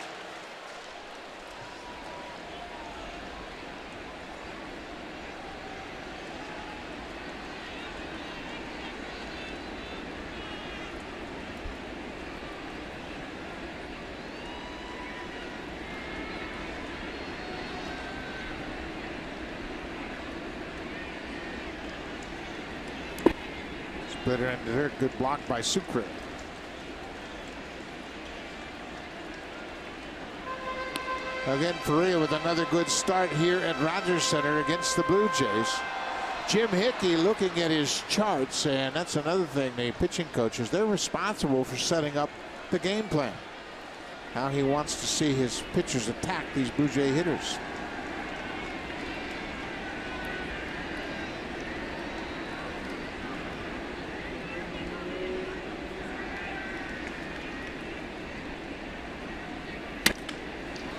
Splitter into dirt. Good block by Sucre. Again, Faria with another good start here at Rogers Center against the Blue Jays. Jim Hickey looking at his charts, and that's another thing, the pitching coaches, they're responsible for setting up the game plan. How he wants to see his pitchers attack these Blue Jay hitters.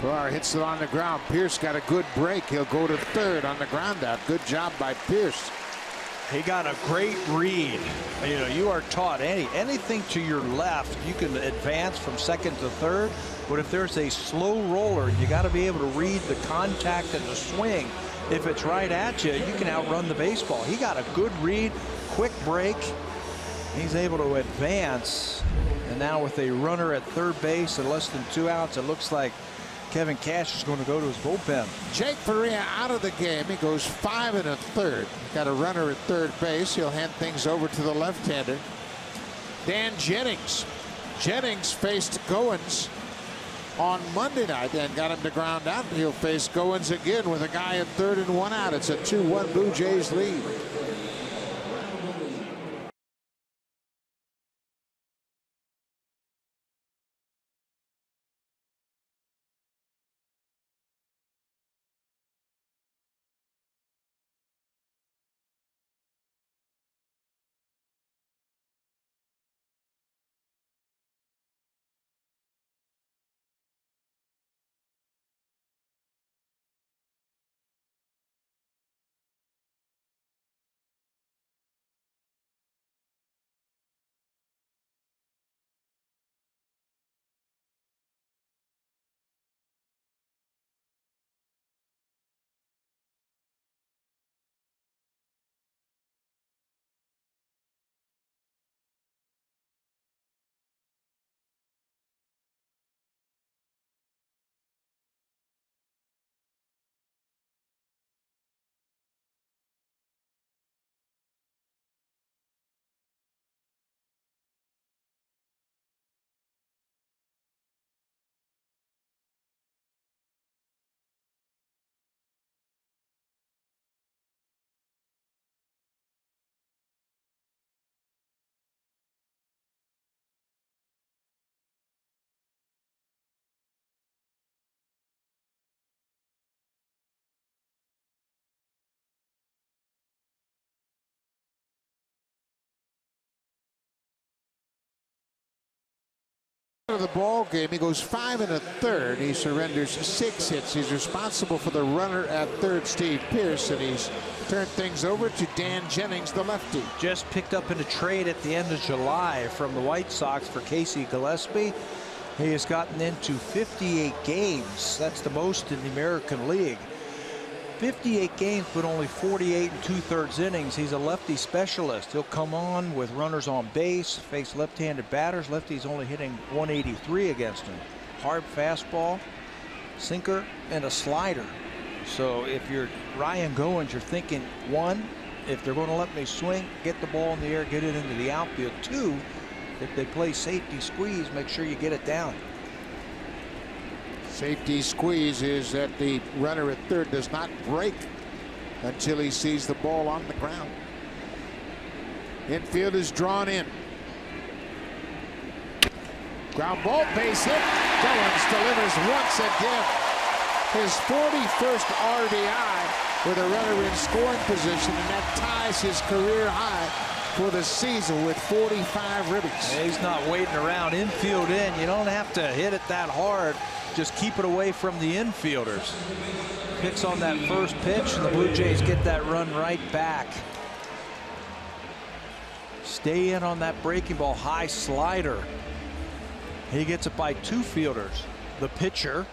Pillar hits it on the ground. Pierce got a good break. He'll go to third on the ground out. Good job by Pierce. He got a great read. You know, you are taught anything to your left, you can advance from second to third. But if there's a slow roller, you got to be able to read the contact and the swing. If it's right at you, you can outrun the baseball. He got a good read, quick break. He's able to advance. And now with a runner at third base and less than 2 outs, it looks like Kevin Cash is going to go to his bullpen. Jake Faria out of the game. He goes 5 1/3. Got a runner at third base. He'll hand things over to the left-hander, Dan Jennings. Jennings faced Goins on Monday night and got him to ground out. He'll face Goins again with a guy at third and 1 out. It's a 2-1 Blue Jays lead. Of the ball game, he goes 5 1/3. He surrenders 6 hits. He's responsible for the runner at third, Steve Pierce, and he's turned things over to Dan Jennings, the lefty. Just picked up in a trade at the end of July from the White Sox for Casey Gillespie. He has gotten into 58 games. That's the most in the American League. 58 games, but only 48 and 2/3 innings. He's a lefty specialist. He'll come on with runners on base, face left-handed batters. Lefty's only hitting 183 against him. Hard fastball, sinker, and a slider. So if you're Ryan Goins, you're thinking, one, if they're going to let me swing, get the ball in the air, get it into the outfield. Two, if they play safety squeeze, make sure you get it down. Safety squeeze is that the runner at third does not break until he sees the ball on the ground. Infield is drawn in. Ground ball, base hit. Goins delivers once again. His 41st RBI with a runner in scoring position, and that ties his career high for the season with 45 ribbies. Yeah, he's not waiting around. Infield in. You don't have to hit it that hard. Just keep it away from the infielders. Picks on that first pitch, and the Blue Jays get that run right back. Stay in on that breaking ball. High slider. He gets it by two fielders. The pitcher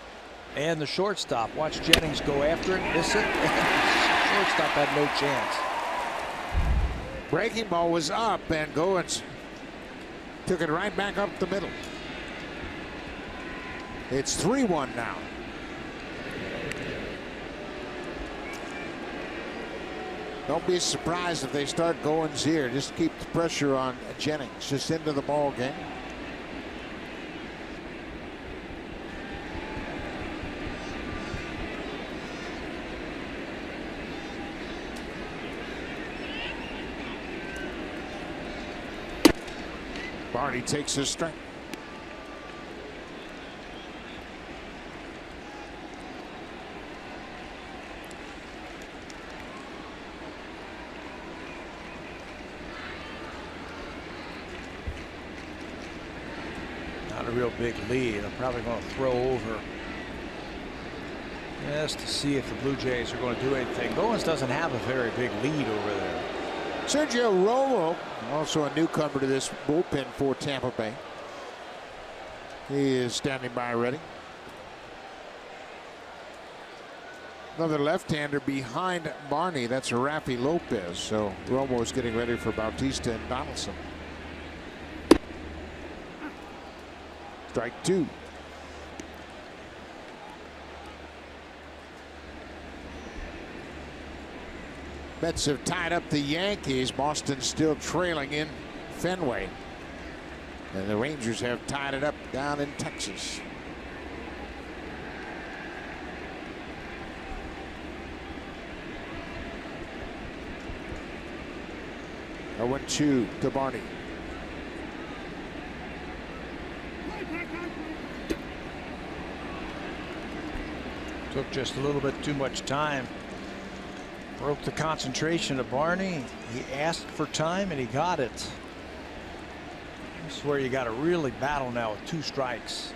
and the shortstop. Watch Jennings go after it, miss it. Shortstop had no chance. Breaking ball was up, and Goins took it right back up the middle. It's 3-1 now. Don't be surprised if they start Goins here. Just keep the pressure on Jennings. Just into the ball game. Barney takes his strike. Not a real big lead. I'm probably going to throw over just to see if the Blue Jays are going to do anything. Goins doesn't have a very big lead over there. Sergio Romo, also a newcomer to this bullpen for Tampa Bay. He is standing by ready. Another left-hander behind Barney. That's Rafi Lopez. So Romo is getting ready for Bautista and Donaldson. Strike two. Mets have tied up the Yankees. Boston still trailing in Fenway. And the Rangers have tied it up down in Texas. A 1-2 to Barney. Took just a little bit too much time. Broke the concentration of Barney. He asked for time and he got it. This is where you got to really battle now with two strikes.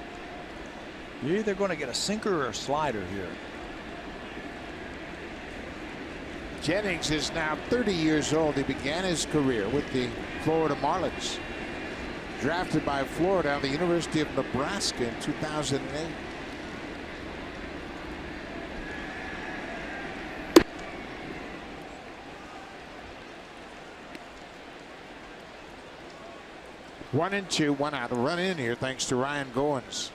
You're either going to get a sinker or a slider here. Jennings is now 30 years old. He began his career with the Florida Marlins. Drafted by Florida out of the University of Nebraska in 2008. One and two, one out. A run in here thanks to Ryan Goins.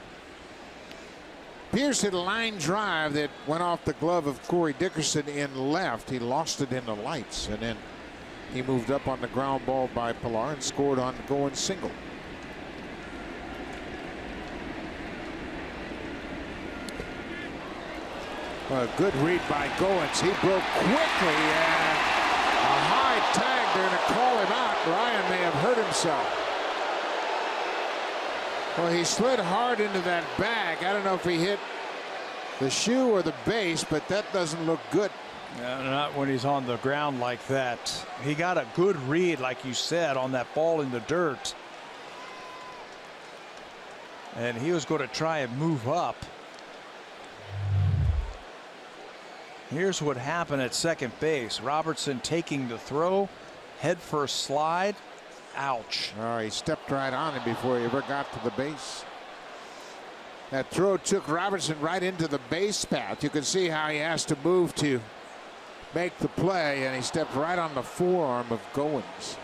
Pierce hit a line drive that went off the glove of Corey Dickerson in left. He lost it in the lights, and then he moved up on the ground ball by Pilar and scored on Goins' single. A good read by Goins. He broke quickly, and a high tag. They're going to call him out. Ryan may have hurt himself. Well, he slid hard into that bag. I don't know if he hit the shoe or the base, but that doesn't look good. Not when he's on the ground like that. He got a good read, like you said, on that ball in the dirt. And he was going to try and move up. Here's what happened at second base. Robertson taking the throw, head first slide. Ouch. Oh, he stepped right on him before he ever got to the base. That throw took Robertson right into the base path. You can see how he has to move to make the play, and he stepped right on the forearm of Goins.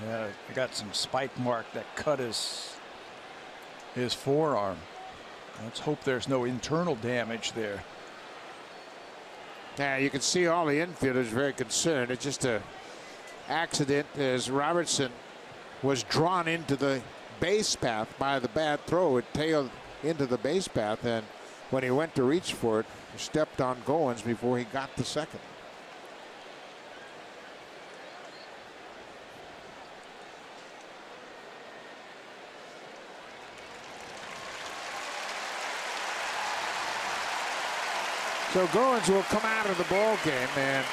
Yeah, I got some spike mark that cut his forearm. Let's hope there's no internal damage there. Yeah, you can see all the infielders very concerned. It's just an accident as Robertson was drawn into the base path by the bad throw. It tailed into the base path, and when he went to reach for it, he stepped on Goins before he got the second. So Goins will come out of the ball game, and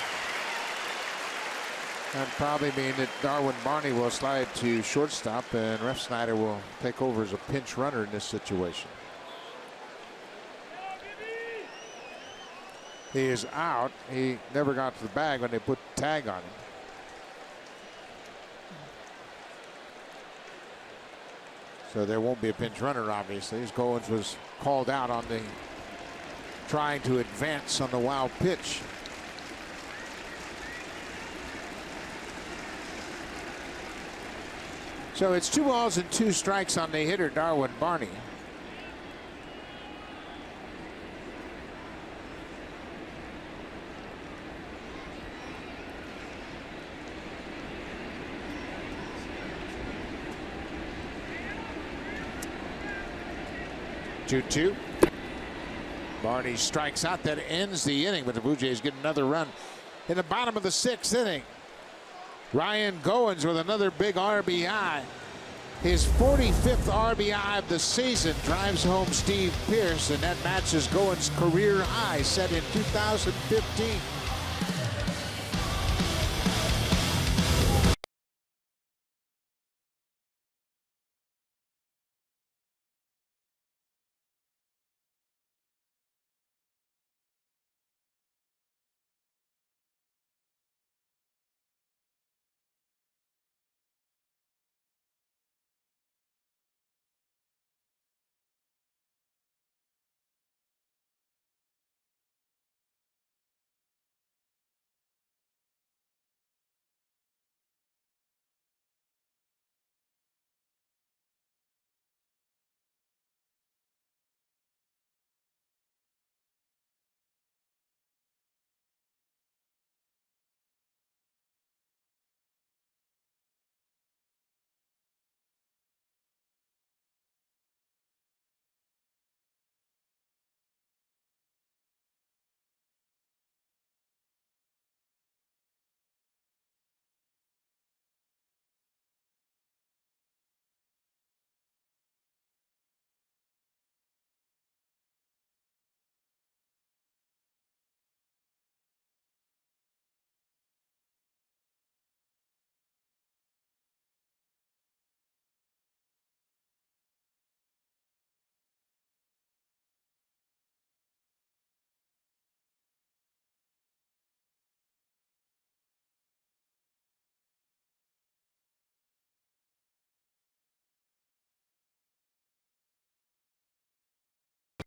that probably mean that Darwin Barney will slide to shortstop, and Refsnyder will take over as a pinch runner in this situation. He is out. He never got to the bag when they put the tag on him. So there won't be a pinch runner, obviously, as Goins was called out on the trying to advance on the wild pitch. So it's 2 balls and 2 strikes on the hitter, Darwin Barney. Two. Barney strikes out. That ends the inning, but the Blue Jays get another run in the bottom of the 6th inning. Ryan Goins with another big RBI. His 45th RBI of the season drives home Steve Pearce, and that matches Goins' career high set in 2015.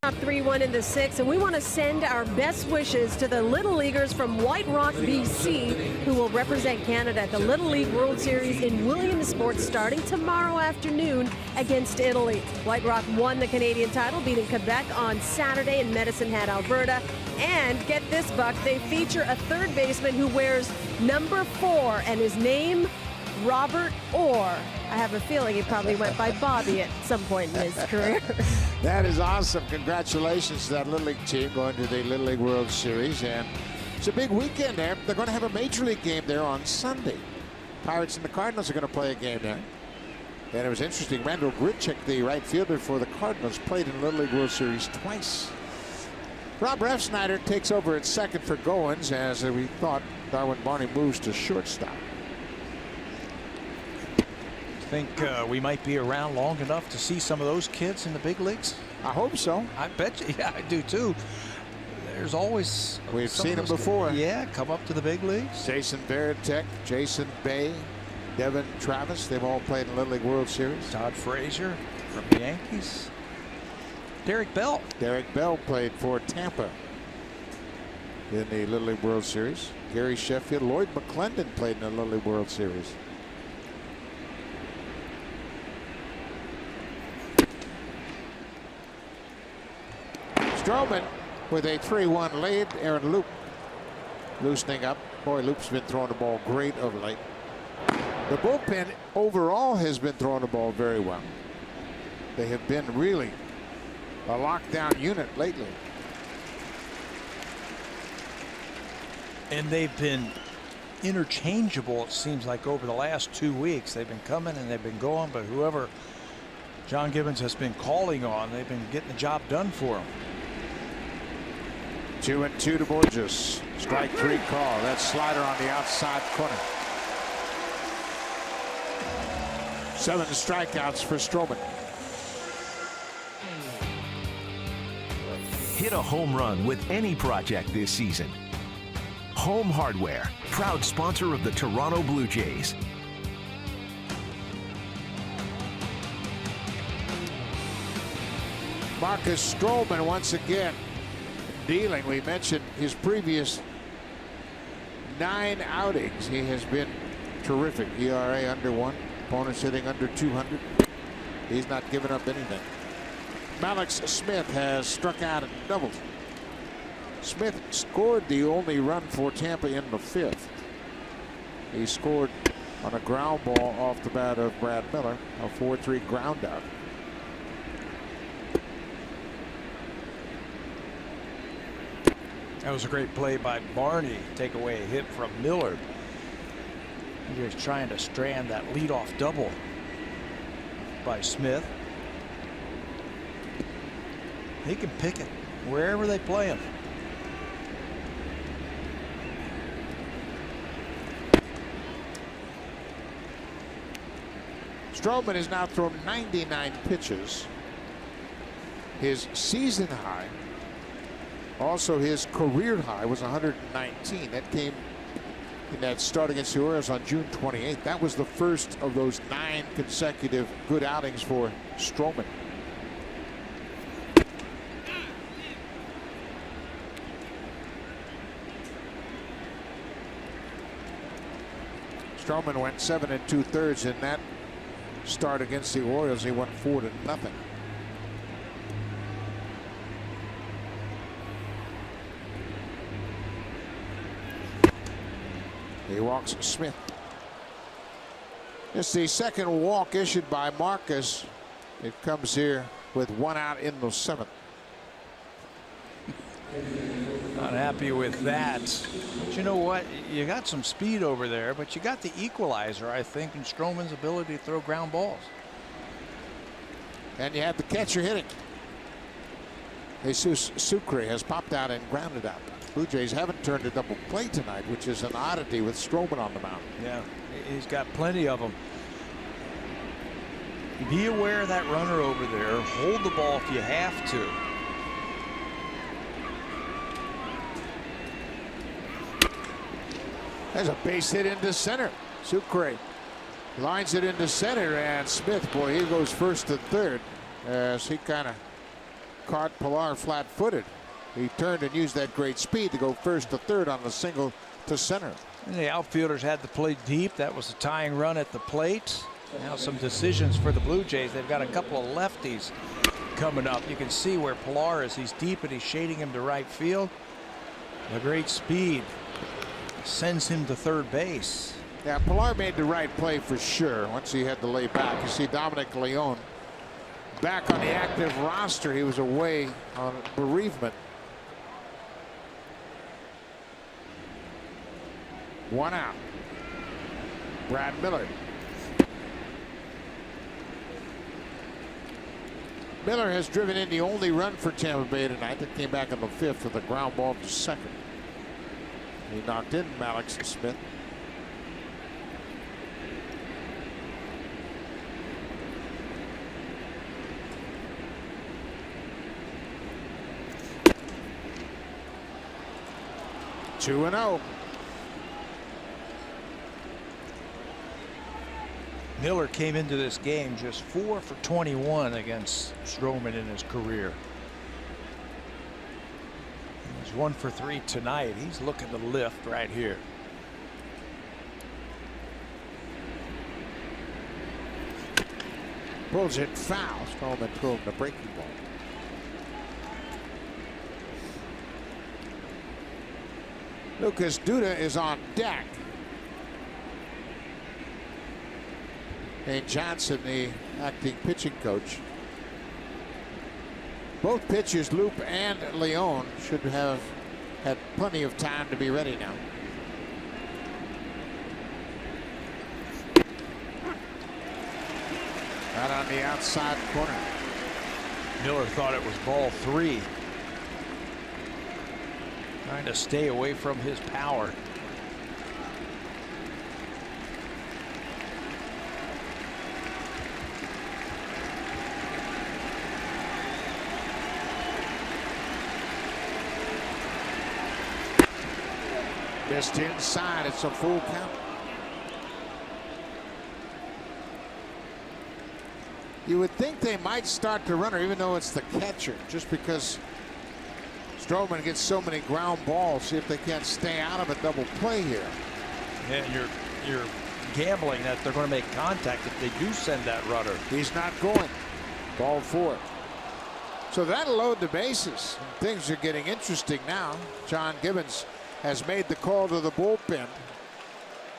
Up 3-1 in the 6th, and we want to send our best wishes to the Little Leaguers from White Rock, BC, who will represent Canada at the Little League World Series in Williamsport starting tomorrow afternoon against Italy. White Rock won the Canadian title, beating Quebec on Saturday in Medicine Hat, Alberta. And get this, Buck, they feature a third baseman who wears number 4, and his name, Robert Orr. I have a feeling he probably went by Bobby at some point in his career. That is awesome. Congratulations to that Little League team going to the Little League World Series. And it's a big weekend there. They're going to have a Major League game there on Sunday. Pirates and the Cardinals are going to play a game there. And it was interesting. Randall Grichuk, the right fielder for the Cardinals, played in the Little League World Series twice. Rob Refsnyder takes over at second for Goins, as we thought Darwin Barney moves to shortstop. Think we might be around long enough to see some of those kids in the big leagues? I hope so. I bet you. Yeah, I do too. There's always. We've seen him before. Yeah, come up to the big leagues. Jason Varitek, Jason Bay, Devin Travis. They've all played in the Little League World Series. Todd Frazier from the Yankees. Derek Bell. Derek Bell played for Tampa in the Little League World Series. Gary Sheffield. Lloyd McClendon played in the Little League World Series. Stroman with a 3-1 lead. Aaron Loop loosening up. Boy, Loop's been throwing the ball great of late. The bullpen overall has been throwing the ball very well. They have been really a lockdown unit lately. And they've been interchangeable, it seems like, over the last 2 weeks. They've been coming and they've been going, but whoever John Gibbons has been calling on, they've been getting the job done for him. 2-2 to Borges. Strike 3 call. That slider on the outside corner. 7 strikeouts for Stroman. Hit a home run with any project this season. Home Hardware, proud sponsor of the Toronto Blue Jays. Marcus Stroman once again dealing. We mentioned his previous 9 outings. He has been terrific. ERA under 1. Opponents hitting under 200. He's not giving up anything. Alex Smith has struck out and doubled. Smith scored the only run for Tampa in the 5th. He scored on a ground ball off the bat of Brad Miller, a 4-3 ground out. That was a great play by Barney. Take away a hit from Miller. He was trying to strand that leadoff double by Smith. He can pick it wherever they play him. Stroman has now thrown 99 pitches. His season high, also his career high, was 119. That came in that start against the Orioles on June 28th. That was the first of those 9 consecutive good outings for Stroman. Stroman went 7 2/3 in that start against the Orioles. He went 4-0. He walks Smith. It's the second walk issued by Marcus. It comes here with 1 out in the 7th. Not happy with that. But you know what? You got some speed over there, but you got the equalizer, I think, in Stroman's ability to throw ground balls. And you have the catcher hitting. Jesus Sucre has popped out and grounded out. Blue Jays haven't turned a double play tonight, which is an oddity with Stroman on the mound. Yeah, he's got plenty of them. Be aware of that runner over there. Hold the ball if you have to. There's a base hit into center. Sucre lines it into center, and Smith, boy, he goes first to third as he kind of caught Pilar flat-footed. He turned and used that great speed to go first to third on the single to center. And the outfielders had to play deep. That was a tying run at the plate. Now some decisions for the Blue Jays. They've got a couple of lefties coming up. You can see where Pilar is. He's deep and he's shading him to right field. The great speed sends him to third base. Yeah, Pilar made the right play for sure once he had to lay back. You see Dominic Leone back on the active roster. He was away on bereavement. 1 out. Brad Miller. Miller has driven in the only run for Tampa Bay tonight. That came back in the 5th with a ground ball to second. He knocked in Alex Smith. 2-0. Miller came into this game just 4 for 21 against Stroman in his career. He's 1 for 3 tonight. He's looking to lift right here. Pulls it foul. Stroman threw him the breaking ball. Lucas Duda is on deck. Dane Johnson, the acting pitching coach. Both pitchers, Loop and Leon, should have had plenty of time to be ready now. Right on the outside corner. Miller thought it was ball 3. Trying to stay away from his power. Just inside, it's a full count. You would think they might start the runner, even though it's the catcher, just because Stroman gets so many ground balls. See if they can't stay out of a double play here. Yeah, you're gambling that they're going to make contact if they do send that runner. He's not going. Ball 4. So that'll load the bases. Things are getting interesting now. John Gibbons has made the call to the bullpen.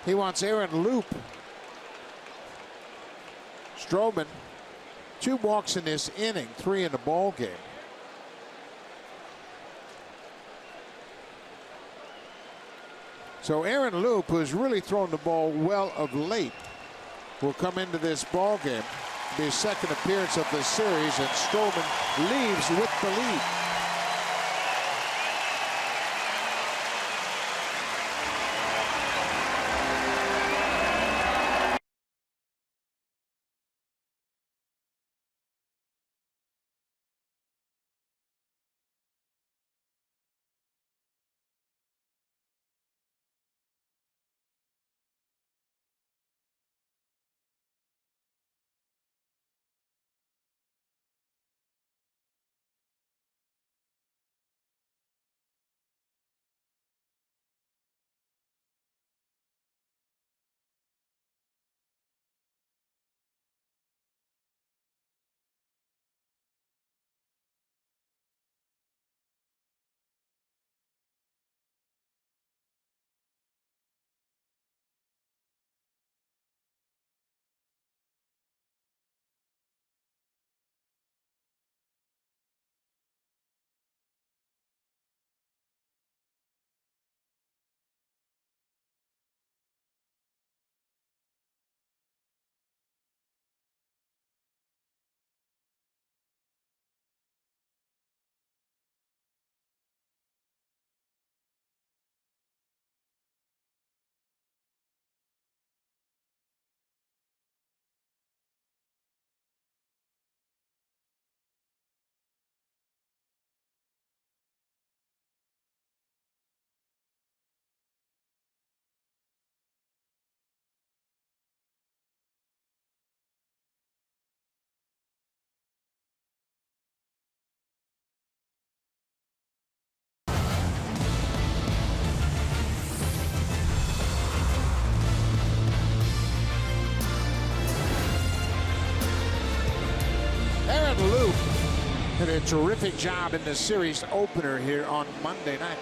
He wants Aaron Loop. Stroman, 2 walks in this inning, 3 in the ball game. So Aaron Loop, who's really thrown the ball well of late, will come into this ball game. Be his second appearance of the series, and Stroman leaves with the lead. Loop did a terrific job in the series opener here on Monday night.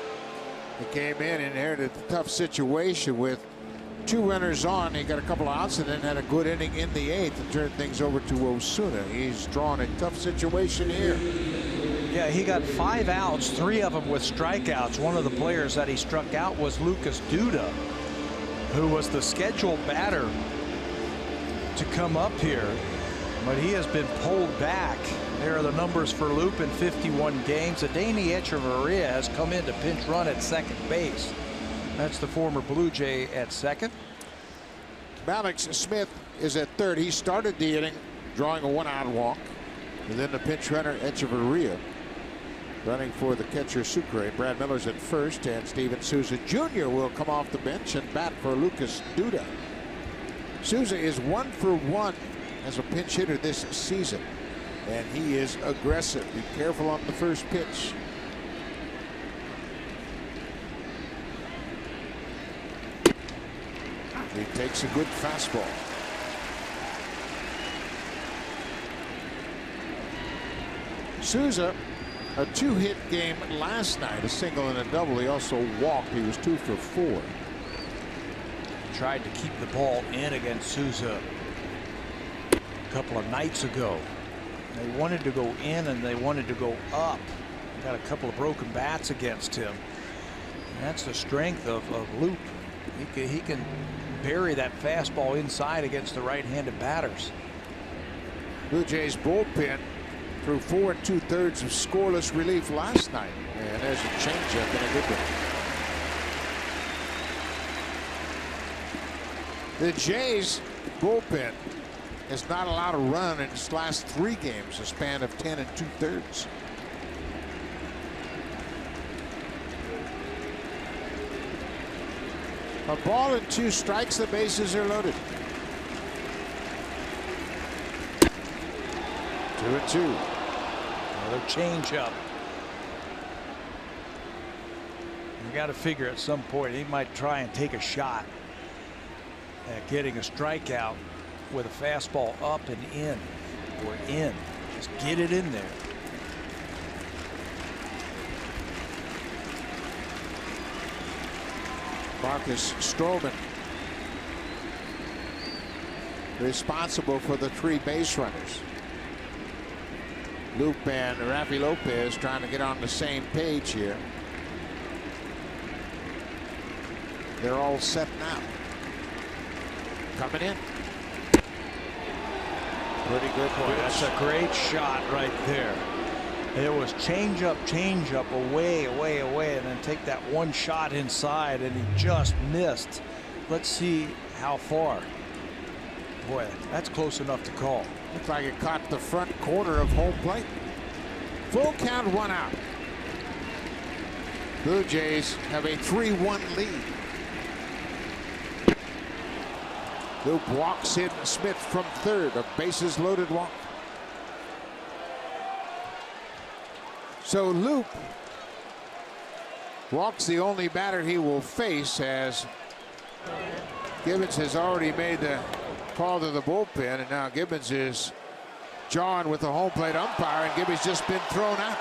He came in and inherited a tough situation with 2 runners on. He got a couple of outs and then had a good inning in the 8th and turned things over to Osuna. He's drawn a tough situation here. Yeah, he got 5 outs, 3 of them with strikeouts. One of the players that he struck out was Lucas Duda, who was the scheduled batter to come up here. But he has been pulled back. There are the numbers for Loop in 51 games. Adeiny Echeverria has come in to pinch run at second base. That's the former Blue Jay at second. Alex Smith is at third. He started the inning drawing a 1-out walk. And then the pinch runner Echeverria running for the catcher Sucre. Brad Miller's at first, and Steven Souza Jr. will come off the bench and bat for Lucas Duda. Souza is 1 for 1 as a pinch hitter this season, and he is aggressive. Be careful on the first pitch. He takes a good fastball. Souza, a 2-hit game last night, a single and a double. He also walked. He was 2 for 4. Tried to keep the ball in against Souza a couple of nights ago. They wanted to go in and they wanted to go up. Got a couple of broken bats against him. And that's the strength of Loop. He can bury that fastball inside against the right-handed batters. Blue Jays bullpen through 4 2/3 of scoreless relief last night, and there's a changeup and a good one. The Jays bullpen has not allowed a run in its last 3 games, a span of 10 2/3. A ball and 2 strikes. The bases are loaded. 2-2. Another changeup. You got to figure at some point he might try and take a shot at getting a strikeout with a fastball up and in or in. Just get it in there. Marcus Stroman responsible for the 3 base runners. Loop and Rafi Lopez trying to get on the same page here. They're all set now. Coming in. Pretty good Boy, that's a great shot right there. It was change up, away, and then take that one shot inside, and he just missed. Let's see how far. Boy, that's close enough to call. Looks like it caught the front corner of home plate. Full count, 1 out. Blue Jays have a 3-1 lead. Loop walks in Smith from third, a bases loaded walk. So Loop walks the only batter he will face, as Gibbons has already made the call to the bullpen, and now Gibbons is jawing with the home plate umpire, and Gibbons just been thrown out.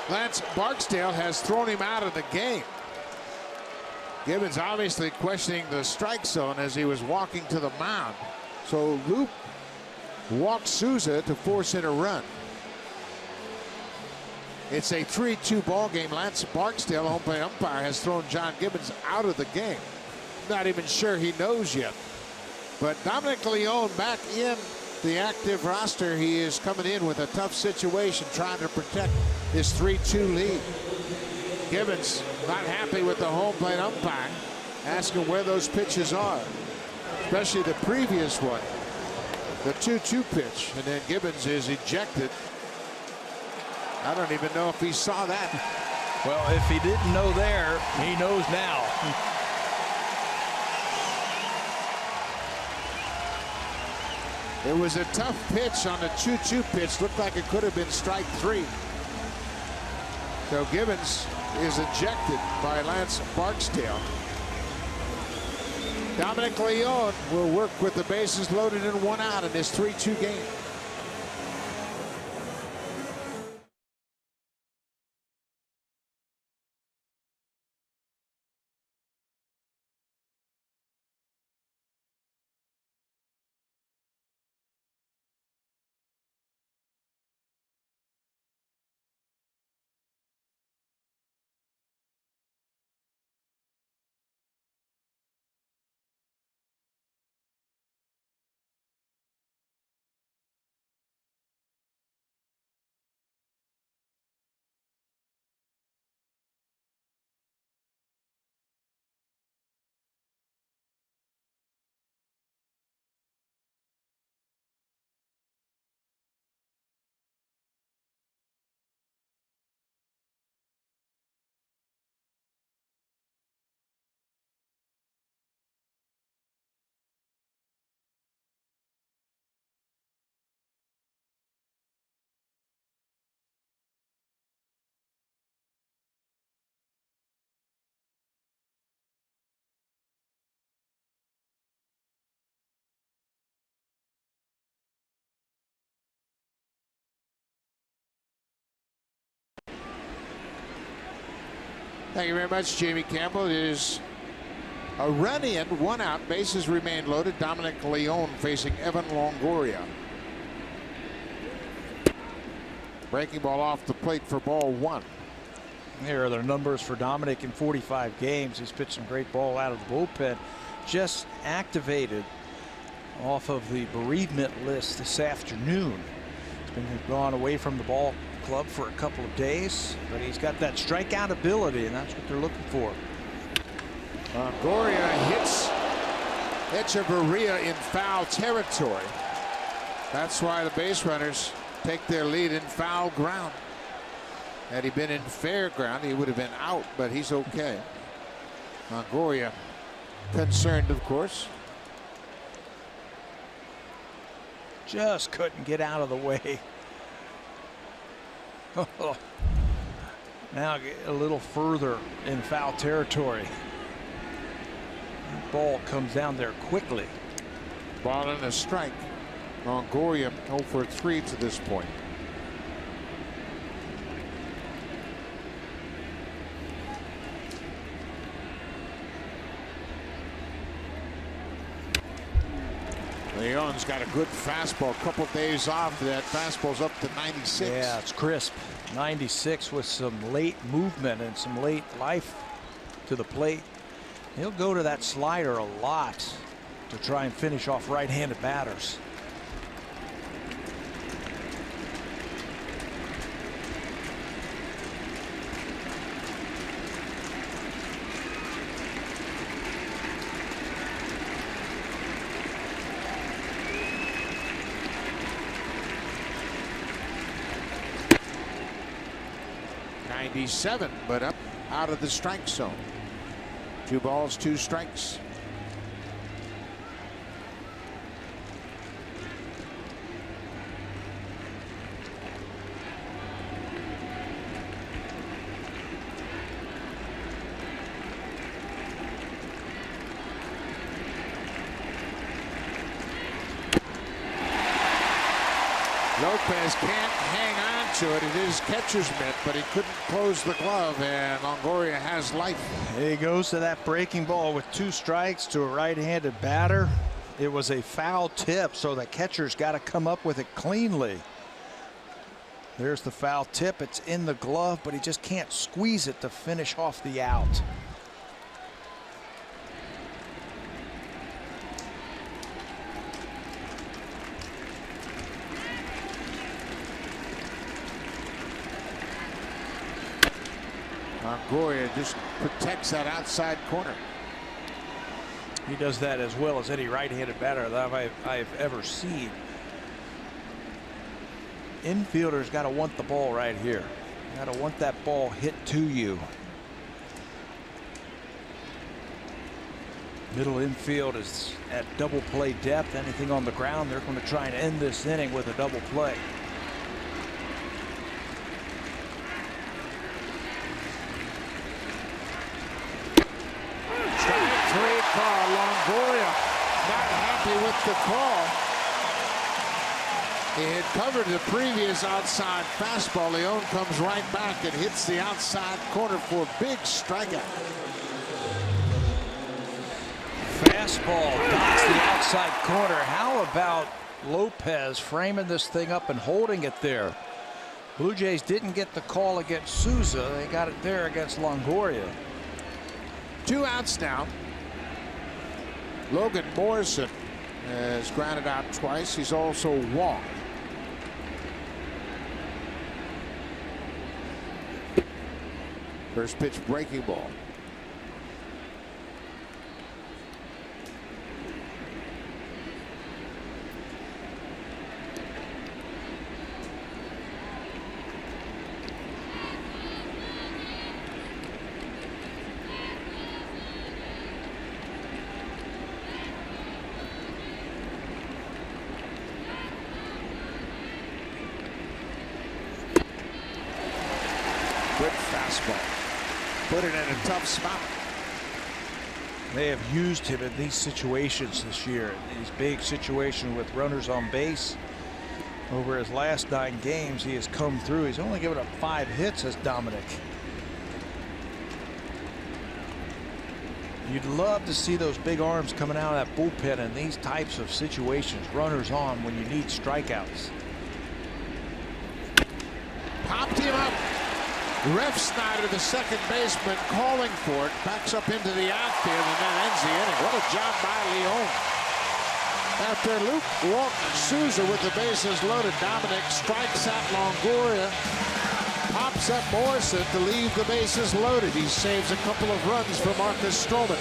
Lance Barksdale has thrown him out of the game. Gibbons obviously questioning the strike zone as he was walking to the mound. So Loop walked Souza to force in a run. It's a 3-2 ball game. Lance Barksdale, home plate umpire, has thrown John Gibbons out of the game. Not even sure he knows yet. But Dominic Leone back in the active roster. He is coming in with a tough situation, trying to protect his 3-2 lead. Gibbons not happy with the home plate umpire, asking where those pitches are, especially the previous one, the 2-2 pitch, and then Gibbons is ejected. I don't even know if he saw that. Well, if he didn't know there, he knows now. It was a tough pitch on the 2-2 pitch. Looked like it could have been strike 3. So Gibbons is ejected by Lance Barksdale. Dominic Leone will work with the bases loaded and 1 out in this 3-2 game. Thank you very much, Jamie Campbell. It is a run in, 1 out, bases remain loaded. Dominic Leone facing Evan Longoria. Breaking ball off the plate for ball 1. Here are the numbers for Dominic in 45 games. He's pitched some great ball out of the bullpen. Just activated off of the bereavement list this afternoon. He's been gone away from the ball club for a couple of days, but he's got that strikeout ability, and that's what they're looking for. Longoria hits Echeverria in foul territory. That's why the base runners take their lead in foul ground. Had he been in fair ground, he would have been out, but he's okay. Longoria concerned, of course. Just couldn't get out of the way. Now get a little further in foul territory. The ball comes down there quickly. Ball and a strike. Longoria 0 for 3 to this point. Leone's got a good fastball. A couple days off. That fastball's up to 96. Yeah, it's crisp. 96 with some late movement and some late life to the plate. He'll go to that slider a lot to try and finish off right-handed batters. But up out of the strike zone. 2 balls, 2 strikes. Lopez can't hang on to it. It is catcher's mitt, but he couldn't close the glove, and Longoria has life. He goes to that breaking ball with 2 strikes to a right-handed batter. It was a foul tip, so the catcher's got to come up with it cleanly. There's the foul tip. It's in the glove, but he just can't squeeze it to finish off the out. Longoria just protects that outside corner. He does that as well as any right-handed batter that I've ever seen. Infielders got to want the ball right here. Got to want that ball hit to you. Middle infield is at double play depth. Anything on the ground, they're going to try and end this inning with a double play. Call. Longoria not happy with the call. He had covered the previous outside fastball. Leone comes right back and hits the outside corner for a big strikeout. Fastball dots the outside corner. How about Lopez framing this thing up and holding it there? Blue Jays didn't get the call against Souza. They got it there against Longoria. 2 outs now. Logan Morrison has grounded out twice. He's also walked. First pitch breaking ball. Good fastball. Put it in a tough spot. They have used him in these situations this year. These big situations with runners on base. Over his last 9 games, he has come through. He's only given up 5 hits as Dominic. You'd love to see those big arms coming out of that bullpen in these types of situations. Runners on when you need strikeouts. Popped him up. Ref Snyder, the second baseman, calling for it. Backs up into the outfield and then ends the inning. What a job by Leon. After Luke walked Souza with the bases loaded, Dominic strikes out Longoria. Pops up Morrison to leave the bases loaded. He saves a couple of runs for Marcus Stroman.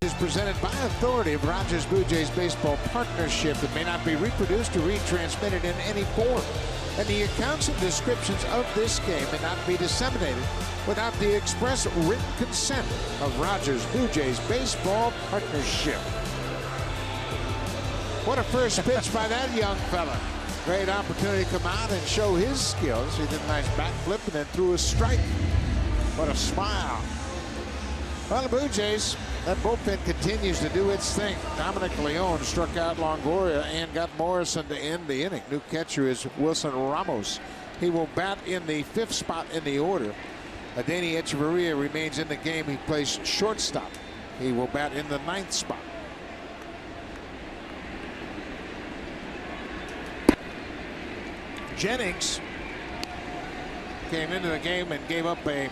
Is presented by authority of Rogers Blue Jays Baseball Partnership that may not be reproduced or retransmitted in any form. And the accounts and descriptions of this game may not be disseminated without the express written consent of Rogers Blue Jays Baseball Partnership. What a first pitch by that young fella. Great opportunity to come out and show his skills. He did a nice backflip and then threw a strike. What a smile. Well, the Blue Jays, that bullpen continues to do its thing. Dominic Leon struck out Longoria and got Morrison to end the inning. New catcher is Wilson Ramos. He will bat in the 5th spot in the order. Adeiny Echeverria remains in the game. He plays shortstop. He will bat in the 9th spot. Jennings came into the game and gave up a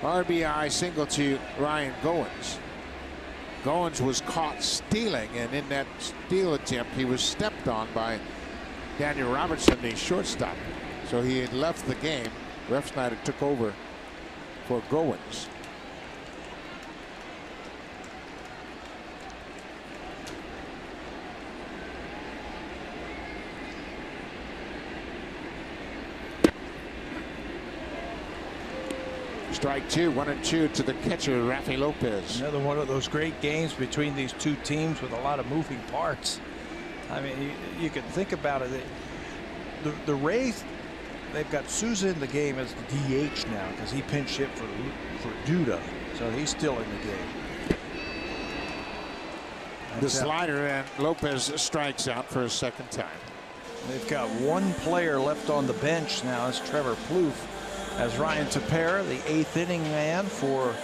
RBI single to Ryan Goins. Goins was caught stealing, and in that steal attempt, he was stepped on by Daniel Robertson, the shortstop. So he had left the game. Ref Snyder took over for Goins. Strike two, 1-2 to the catcher, Rafi Lopez. Another one of those great games between these two teams with a lot of moving parts. I mean, you can think about it. The Rays, they've got Souza in the game as the DH now because he pinch hit for Duda, so he's still in the game. The slider, and Lopez strikes out for a second time. They've got one player left on the bench now. It's Trevor Plouffe. As Ryan Tepera, the 8th inning man for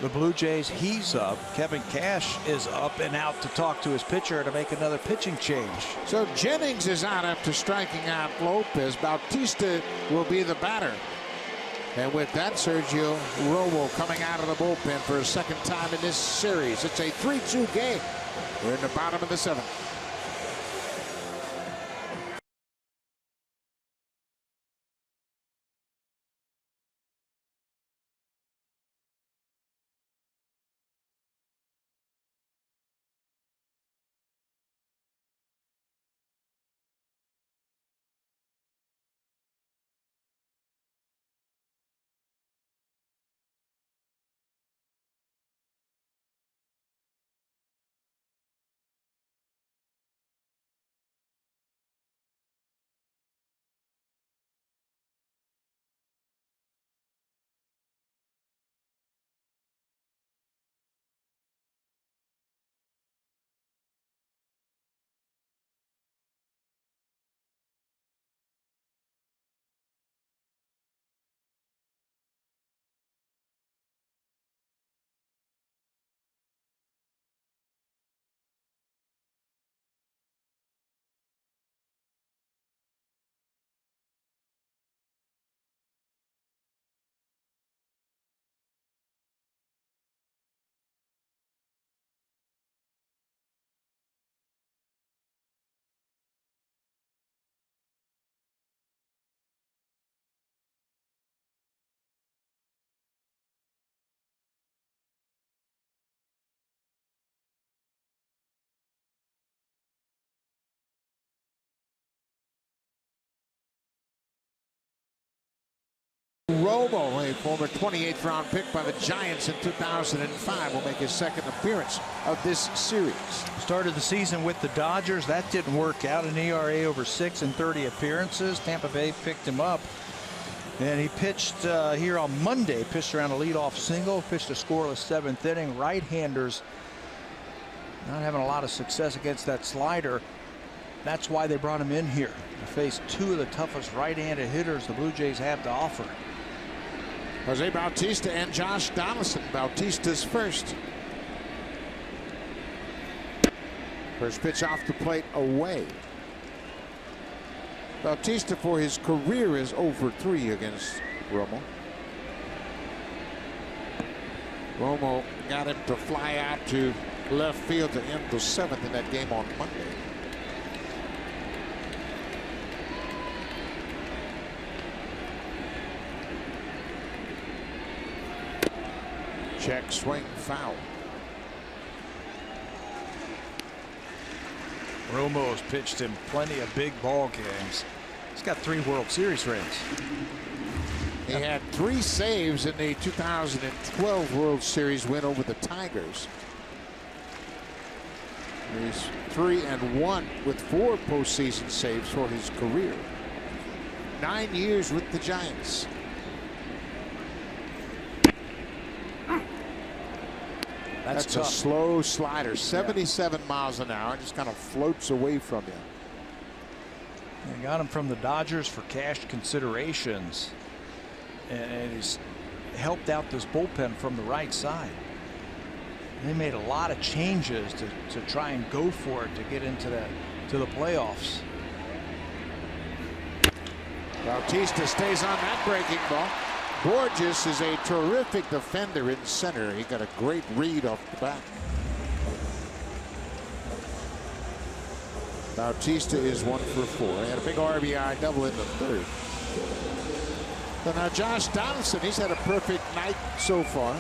the Blue Jays, he's up. Kevin Cash is up and out to talk to his pitcher to make another pitching change. So Jennings is out after striking out Lopez. Bautista will be the batter. And with that, Sergio Romo coming out of the bullpen for a second time in this series. It's a 3-2 game. We're in the bottom of the 7th. Romo, a former 28th round pick by the Giants in 2005, will make his second appearance of this series. Started the season with the Dodgers. That didn't work out. An ERA over 6 in 30 appearances. Tampa Bay picked him up. And he pitched here on Monday, pitched around a leadoff single, pitched a scoreless 7th inning. Right-handers not having a lot of success against that slider. That's why they brought him in here to face two of the toughest right-handed hitters the Blue Jays have to offer. Jose Bautista and Josh Donaldson. Bautista's first. First pitch off the plate away. Bautista for his career is over 3 against Romo. Romo got him to fly out to left field to end the 7th in that game on Monday. Check swing foul. Romo's pitched in plenty of big ball games. He's got 3 World Series rings. He had 3 saves in the 2012 World Series win over the Tigers. He's 3-1 with 4 postseason saves for his career. 9 years with the Giants. That's a slow slider, 77 miles an hour, just kind of floats away from you. They got him from the Dodgers for cash considerations, and he's helped out this bullpen from the right side. They made a lot of changes to try and go for it to get into the playoffs. Bautista stays on that breaking ball. Borges is a terrific defender in center. He got a great read off the bat. Bautista is 1 for 4. He had a big RBI double in the 3rd. So now Josh Donaldson, he's had a perfect night so far.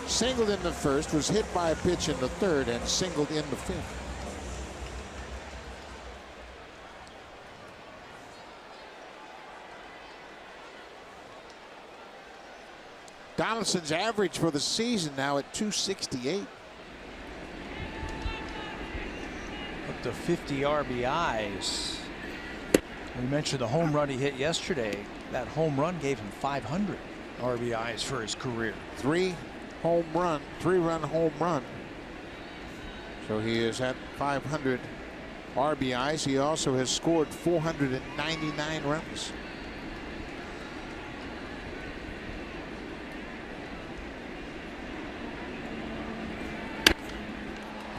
Singled in the 1st, was hit by a pitch in the 3rd, and singled in the 5th. Donaldson's average for the season now at 268. Up to 50 RBIs. We mentioned the home run he hit yesterday. That home run gave him 500 RBIs for his career. 3-run home run. So he is at 500 RBIs. He also has scored 499 runs.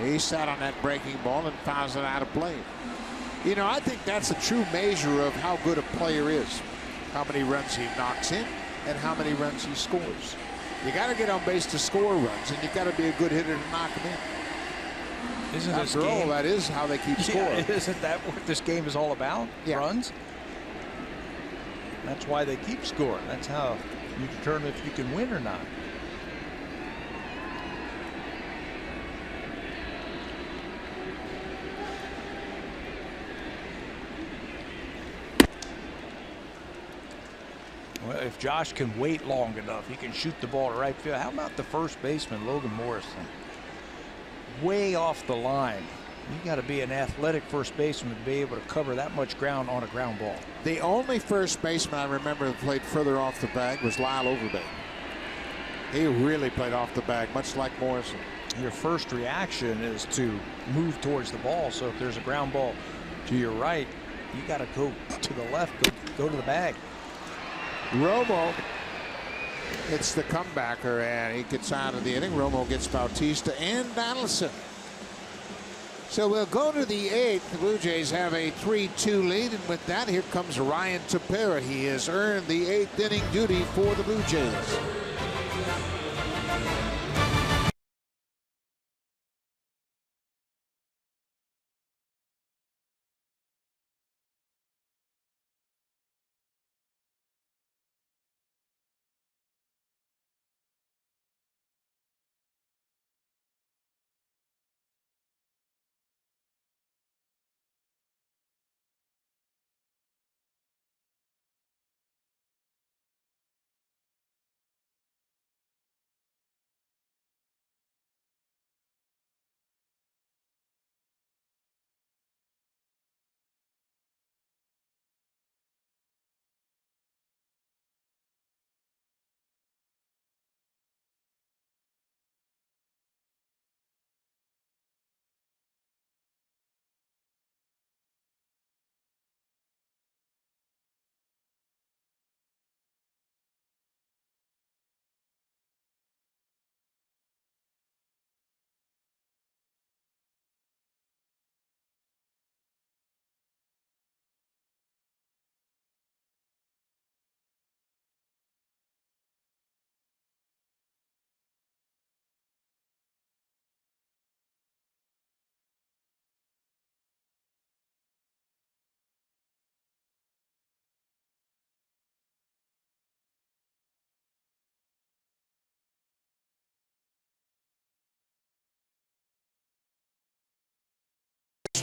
He sat on that breaking ball and fouls it out of play. You know, I think that's a true measure of how good a player is. How many runs he knocks in and how many runs he scores. You got to get on base to score runs, and you got to be a good hitter to knock them in. Isn't this After all, game, that is how they keep scoring. Isn't that what this game is all about? Yeah. Runs. That's why they keep scoring. That's how you determine if you can win or not. Well, if Josh can wait long enough, he can shoot the ball to right field. How about the first baseman, Logan Morrison? Way off the line. You got to be an athletic first baseman to be able to cover that much ground on a ground ball. The only first baseman I remember that played further off the bag was Lyle Overbay. He really played off the bag, much like Morrison. Your first reaction is to move towards the ball. So if there's a ground ball to your right, you got to go to the left, go to the bag. Romo, it's the comebacker, and he gets out of the inning. Romo gets Bautista and Donaldson. So we'll go to the 8th. The Blue Jays have a 3-2 lead, and with that, here comes Ryan Tepera. He has earned the 8th inning duty for the Blue Jays.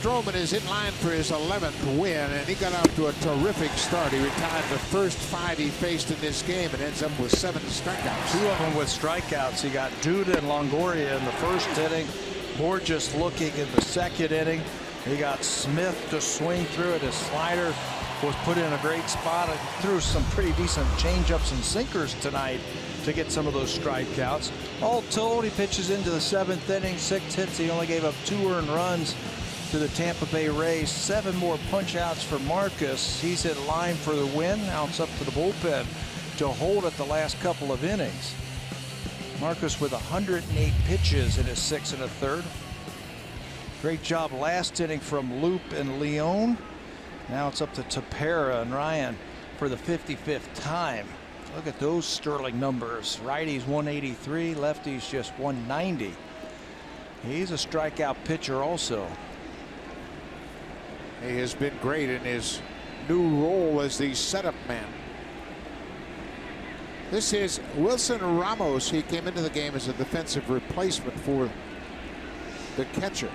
Stroman is in line for his 11th win, and he got out to a terrific start. He retired the first 5 he faced in this game and ends up with 7 strikeouts. 2 of them with strikeouts. He got Duda and Longoria in the first inning. Borges looking in the second inning. He got Smith to swing through it. His slider was put in a great spot and threw some pretty decent changeups and sinkers tonight to get some of those strikeouts. All told, he pitches into the 7th inning, 6 hits. He only gave up 2 earned runs to the Tampa Bay Rays. 7 more punch outs for Marcus. He's in line for the win. Now it's up to the bullpen to hold it the last couple of innings. Marcus with 108 pitches in his 6 1/3. Great job last inning from Loop and Leone. Now it's up to Tepera and Ryan for the 55th time. Look at those sterling numbers. Righties 183, lefties just 190. He's a strikeout pitcher also. He has been great in his new role as the setup man. This is Wilson Ramos. He came into the game as a defensive replacement for the catcher.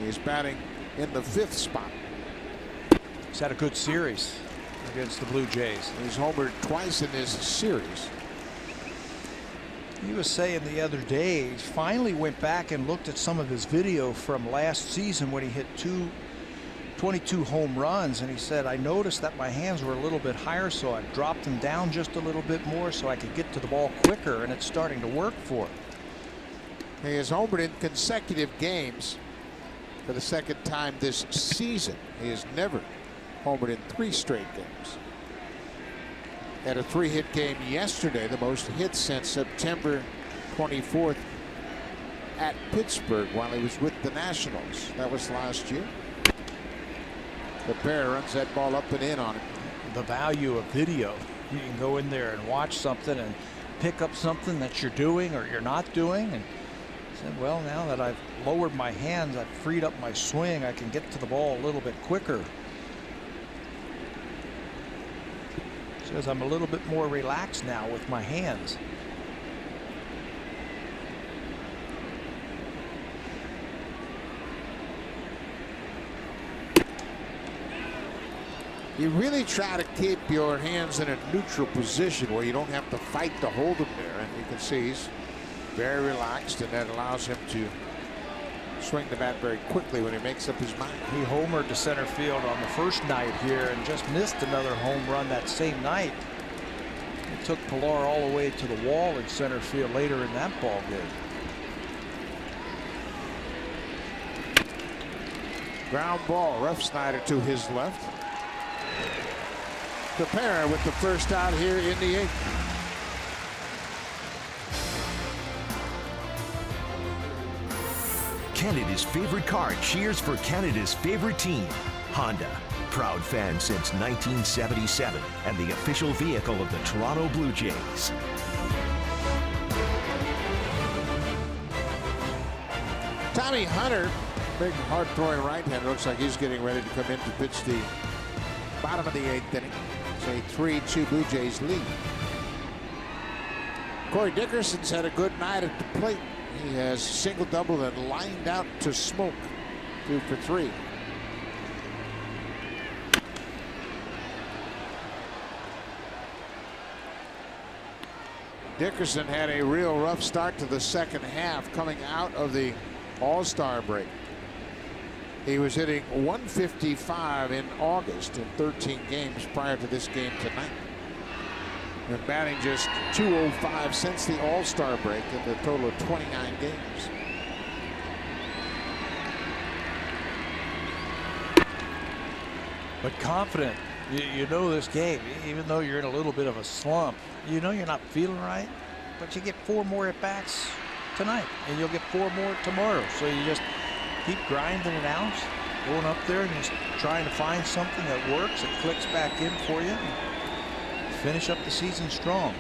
He's batting in the 5th spot. He's had a good series against the Blue Jays. He's homered twice in this series. He was saying the other day, he finally went back and looked at some of his video from last season when he hit 22 home runs, and he said, I noticed that my hands were a little bit higher, so I dropped them down just a little bit more so I could get to the ball quicker, and it's starting to work for him. He has homered in consecutive games for the 2nd time this season. He has never homered in 3 straight games. Had a 3-hit game yesterday, the most hits since September 24th at Pittsburgh while he was with the Nationals. That was last year. The pair runs that ball up and in on him. The value of video. You can go in there and watch something and pick up something that you're doing or you're not doing, and said, well, now that I've lowered my hands, I've freed up my swing, I can get to the ball a little bit quicker. Says I'm a little bit more relaxed now with my hands. You really try to keep your hands in a neutral position where you don't have to fight to hold them there, and you can see he's very relaxed, and that allows him to swing the bat very quickly when he makes up his mind. He homered to center field on the first night here and just missed another home run that same night. It took Pilar all the way to the wall in center field later in that ball game. Ground ball, Rough Snyder to his left. Tepera with the first out here in the 8th. Canada's favorite car cheers for Canada's favorite team, Honda. Proud fan since 1977 and the official vehicle of the Toronto Blue Jays. Tommy Hunter, big hard-throwing right-hander, looks like he's getting ready to come in to pitch the bottom of the 8th inning. It's a 3-2 Blue Jays lead. Corey Dickerson's had a good night at the plate. He has single-doubled and lined out to smoke. 2 for 3. Dickerson had a real rough start to the 2nd half coming out of the All-Star break. He was hitting 155 in August in 13 games prior to this game tonight. And batting just 205 since the All-Star break in the total of 29 games. But confident. You know this game, even though you're in a little bit of a slump, you know you're not feeling right, but you get 4 more at-bats tonight, and you'll get 4 more tomorrow. So you just keep grinding it out, going up there and just trying to find something that works, that clicks back in for you, and finish up the season strong.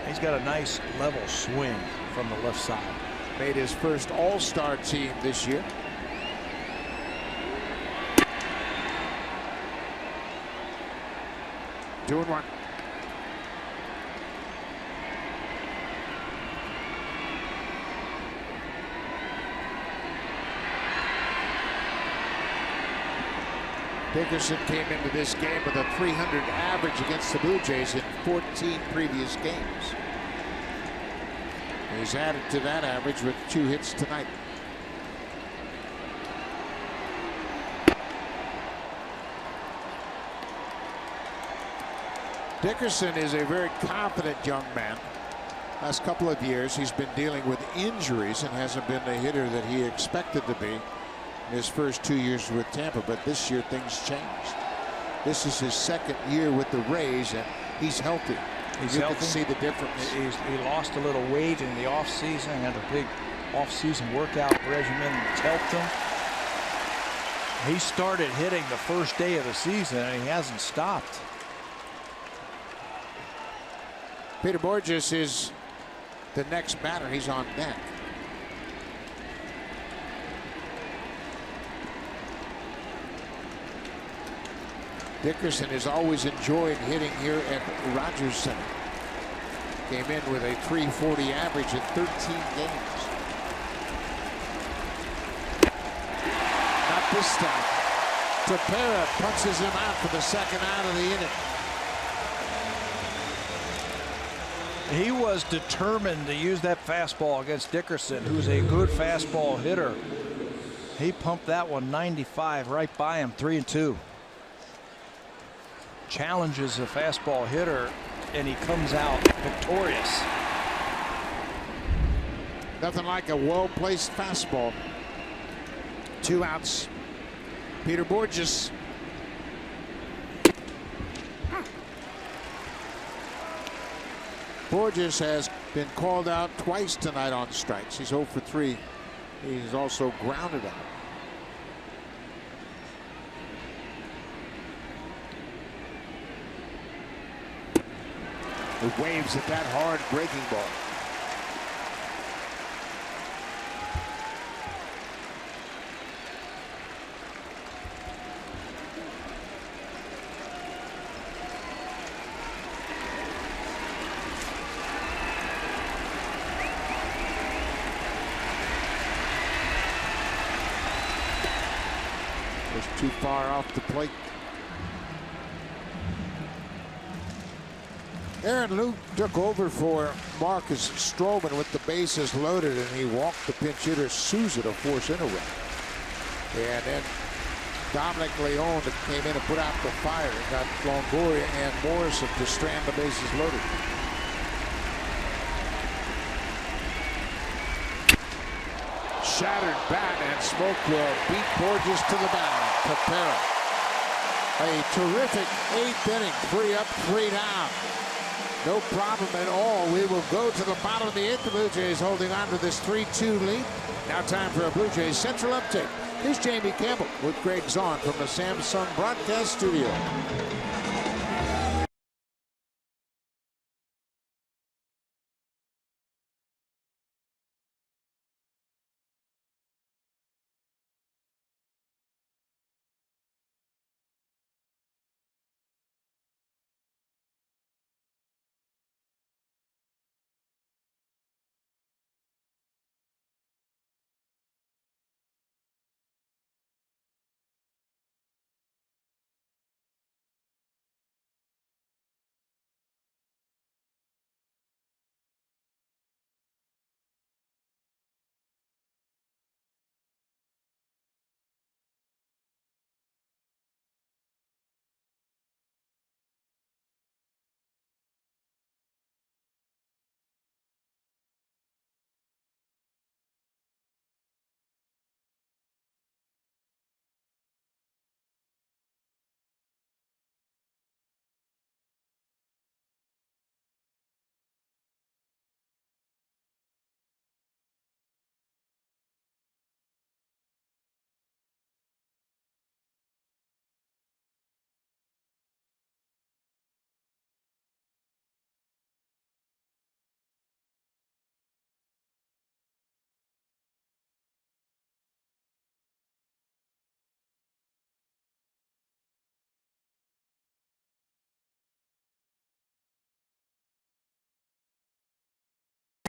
He's got a nice level swing from the left side. Made his first All-Star team this year. Doing one. Dickerson came into this game with a .300 average against the Blue Jays in 14 previous games. He's added to that average with 2 hits tonight. Dickerson is a very confident young man. Last couple of years he's been dealing with injuries and hasn't been the hitter that he expected to be in his first 2 years with Tampa, but this year things changed. This is his second year with the Rays and he's healthy. You can see the difference. He lost a little weight in the offseason, had a big offseason workout regimen that's helped him. He started hitting the first day of the season and he hasn't stopped. Peter Borges is the next batter. He's on deck. Dickerson has always enjoyed hitting here at Rogers Center. Came in with a .340 average in 13 games. Not this time. Tepera punches him out for the second out of the inning. He was determined to use that fastball against Dickerson, who's a good fastball hitter. He pumped that one 95 right by him, 3-2. Challenges a fastball hitter, and he comes out victorious. Nothing like a well-placed fastball. 2 outs. Peter Borges. Borges has been called out twice tonight on strikes. He's 0 for 3. He's also grounded out. He waves at that hard breaking ball. Too far off the plate. Aaron Luke took over for Marcus Stroman with the bases loaded, and he walked the pinch hitter Souza to force in a run. And then Dominic Leone came in and put out the fire and got Longoria and Morrison to strand the bases loaded. Shattered bat, and Smoke will beat Borges to the mound. Tepera. A terrific 8th inning. 3 up, 3 down. No problem at all. We will go to the bottom of the 8th. The Blue Jays holding on to this 3-2 lead. Now time for a Blue Jays Central update. Here's Jamie Campbell with Greg Zahn from the Samsung Broadcast Studio.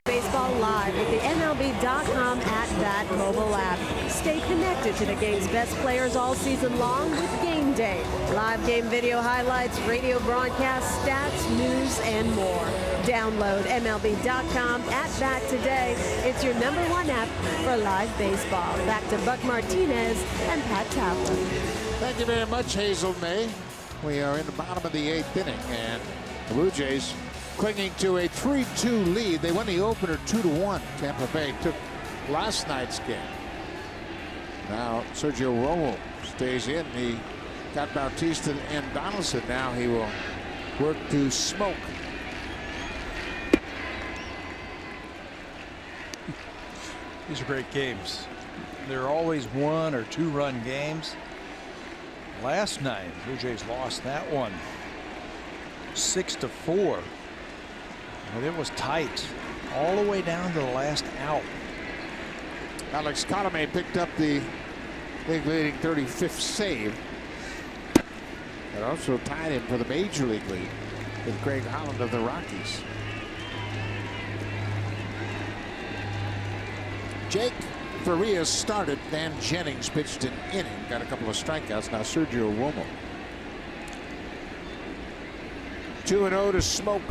Baseball live with the MLB.com at-bat mobile app. Stay connected to the game's best players all season long with game Day. Live game video highlights, radio broadcast, stats, news, and more. Download MLB.com at Bat Today. It's your #1 app for live baseball. Back to Buck Martinez and Pat Tapper. Thank you very much, Hazel May. We are in the bottom of the 8th inning, and the Blue Jays clinging to a 3-2 lead. They won the opener 2-1. Tampa Bay took last night's game. Now Sergio Romo stays in. He got Bautista and Donaldson. Now he will work to smoke. These are great games. They're always 1 or 2 run games. Last night, Blue Jays lost that one 6-4. But it was tight all the way down to the last out. Alex Colomé picked up the league-leading 35th save. It also tied him for the Major League lead with Greg Holland of the Rockies. Jake Farias started. Dan Jennings pitched an inning, got a couple of strikeouts. Now Sergio Romo. 2-0 to Smoke.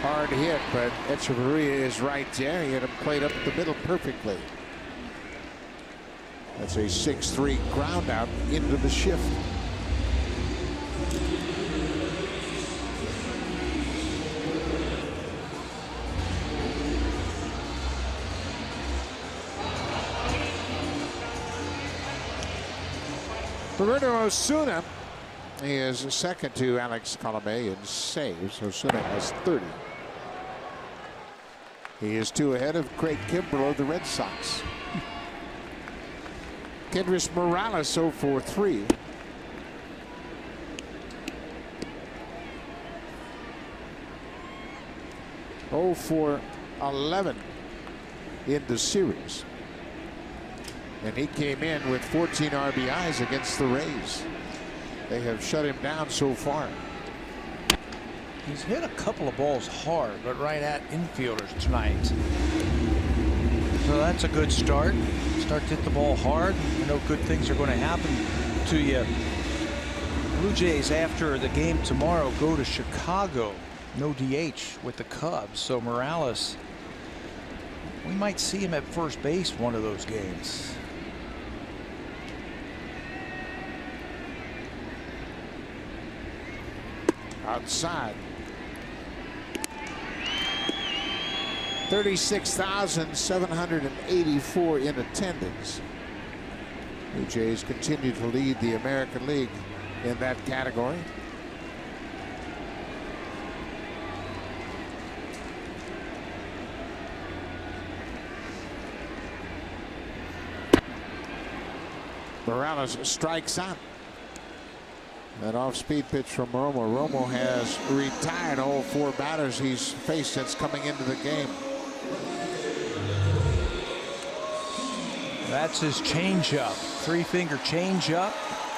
Hard hit, but Echeverria is right there. He had him played up the middle perfectly. That's a 6-3 ground out into the shift. Roberto Osuna, he is second to Alex Colomé in saves. Osuna has 30. He is 2 ahead of Craig Kimbrell of the Red Sox. Kendrys Morales 0 for 3. Oh for 11 in the series. And he came in with 14 RBIs against the Rays. They have shut him down so far. He's hit a couple of balls hard, but right at infielders tonight. So that's a good start. Start to hit the ball hard. You know good things are going to happen to you. Blue Jays, after the game tomorrow, go to Chicago. No DH with the Cubs. So Morales, we might see him at first base one of those games. Outside. 36,784 in attendance. Blue Jays continue to lead the American League in that category. Morales strikes out. That off-speed pitch from Romo. Romo has retired all 4 batters he's faced since coming into the game. That's his changeup. 3-finger changeup.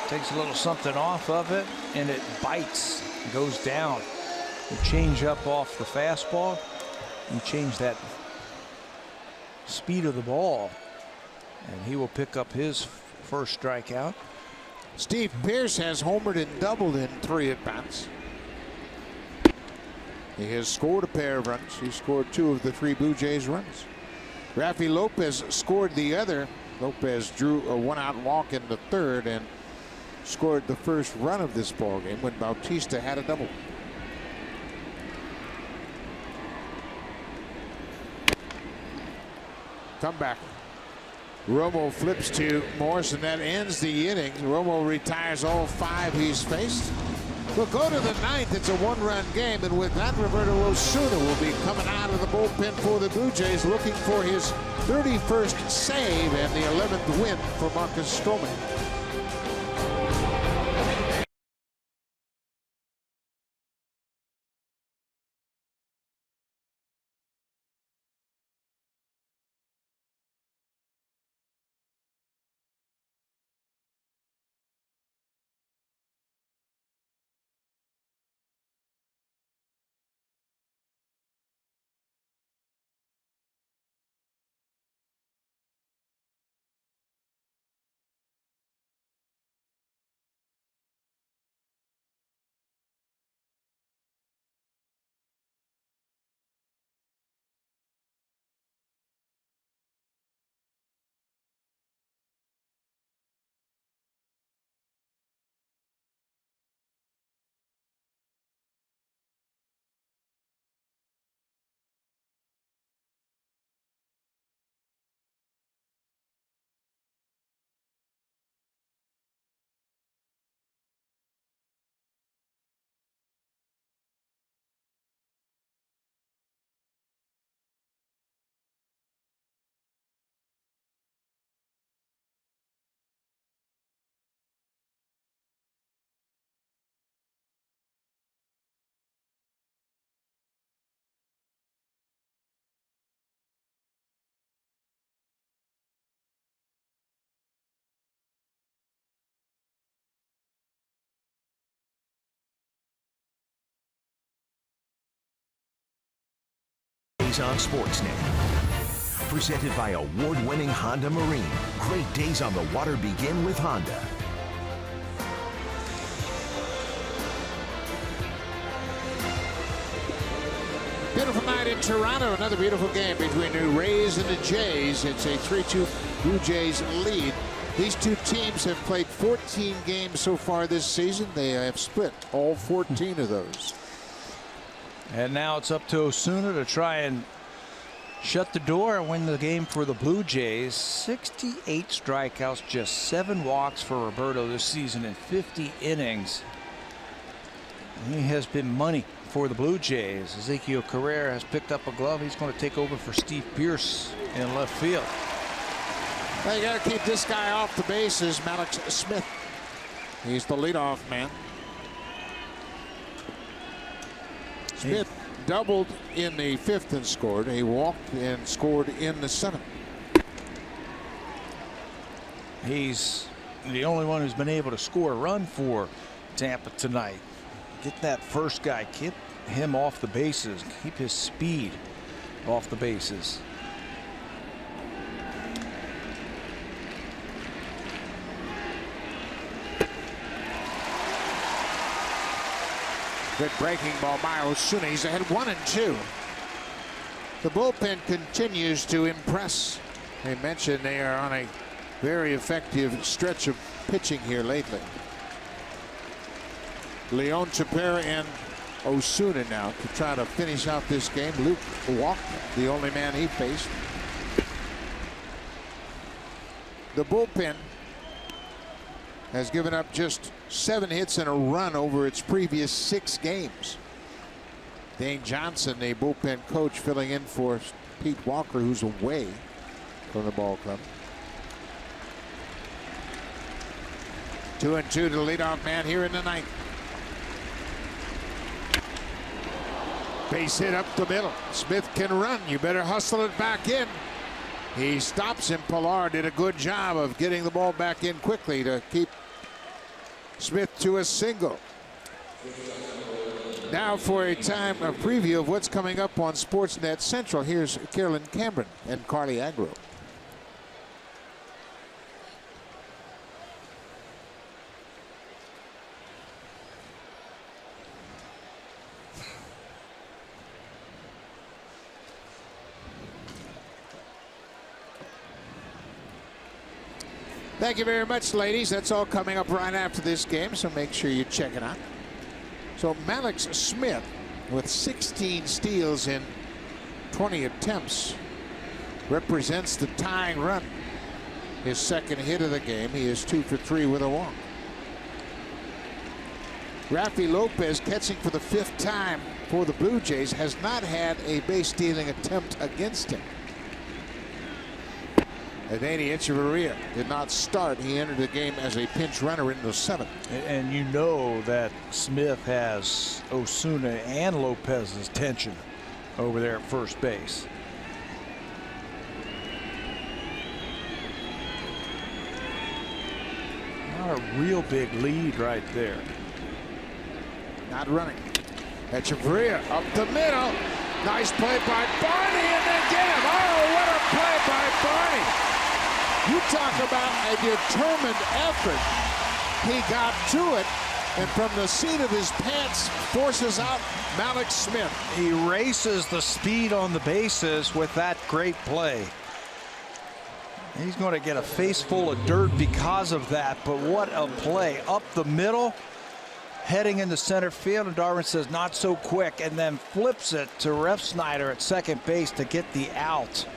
Takes a little something off of it, and it bites. Goes down. You change up off the fastball. You change that speed of the ball, and he will pick up his first strikeout. Steve Pearce has homered and doubled in 3 at-bats. He has scored a pair of runs. He scored 2 of the 3 Blue Jays runs. Rafi Lopez scored the other. Lopez drew a 1-out walk in the 3rd and scored the first run of this ball game when Bautista had a double. Comeback. Romo flips to Morse, and that ends the inning. Romo retires all 5 he's faced. We'll go to the 9th. It's a 1-run game, and with that, Roberto Osuna will be coming out of the bullpen for the Blue Jays, looking for his 31st save and the 11th win for Marcus Stroman. Days on Sportsnet. Presented by award-winning Honda Marine. Great days on the water begin with Honda. Beautiful night in Toronto. Another beautiful game between the Rays and the Jays. It's a 3-2 Blue Jays lead. These two teams have played 14 games so far this season. They have split all 14 of those. And now it's up to Osuna to try and shut the door and win the game for the Blue Jays. 68 strikeouts, just 7 walks for Roberto this season in 50 innings. He has been money for the Blue Jays. Ezekiel Carrera has picked up a glove. He's going to take over for Steve Pearce in left field. Well, you got to keep this guy off the bases, Alex Smith. He's the leadoff man. Smith doubled in the 5th and scored. He walked and scored in the 7th. He's the only one who's been able to score a run for Tampa tonight. Get that first guy, keep him off the bases, keep his speed off the bases. Good breaking ball by Osuna. He's ahead 1-2. The bullpen continues to impress. They mentioned they are on a very effective stretch of pitching here lately. Leon Chapera and Osuna now to try to finish out this game. Luke walked, the only man he faced. The bullpen has given up just 7 hits and a run over its previous 6 games. Dane Johnson, the bullpen coach, filling in for Pete Walker, who's away from the ball club. 2-2 to the leadoff man here in the 9th. Base hit up the middle. Smith can run. You better hustle it back in. He stops him. Pilar did a good job of getting the ball back in quickly to keep Smith to a single. Now for a preview of what's coming up on Sportsnet Central. Here's Carolyn Cameron and Carly Agro. Thank you very much, ladies. That's all coming up right after this game, so make sure you check it out. So Alex Smith with 16 steals in 20 attempts represents the tying run. His second hit of the game. He is 2 for 3 with a walk. Rafi Lopez, catching for the 5th time for the Blue Jays, has not had a base stealing attempt against him. Adeiny Echeverria did not start. He entered the game as a pinch runner in the 7th. And you know that Smith has Osuna and Lopez's attention over there at first base. Not a real big lead right there. Not running. Echeverria up the middle. Nice play by Barney, and they get him. Oh, what a play by Barney. You talk about a determined effort. He got to it, and from the seat of his pants forces out Alex Smith. He races the speed on the bases with that great play. He's going to get a face full of dirt because of that, but what a play. Up the middle, heading into center field, and Darwin says not so quick, and then flips it to Refsnyder at second base to get the out.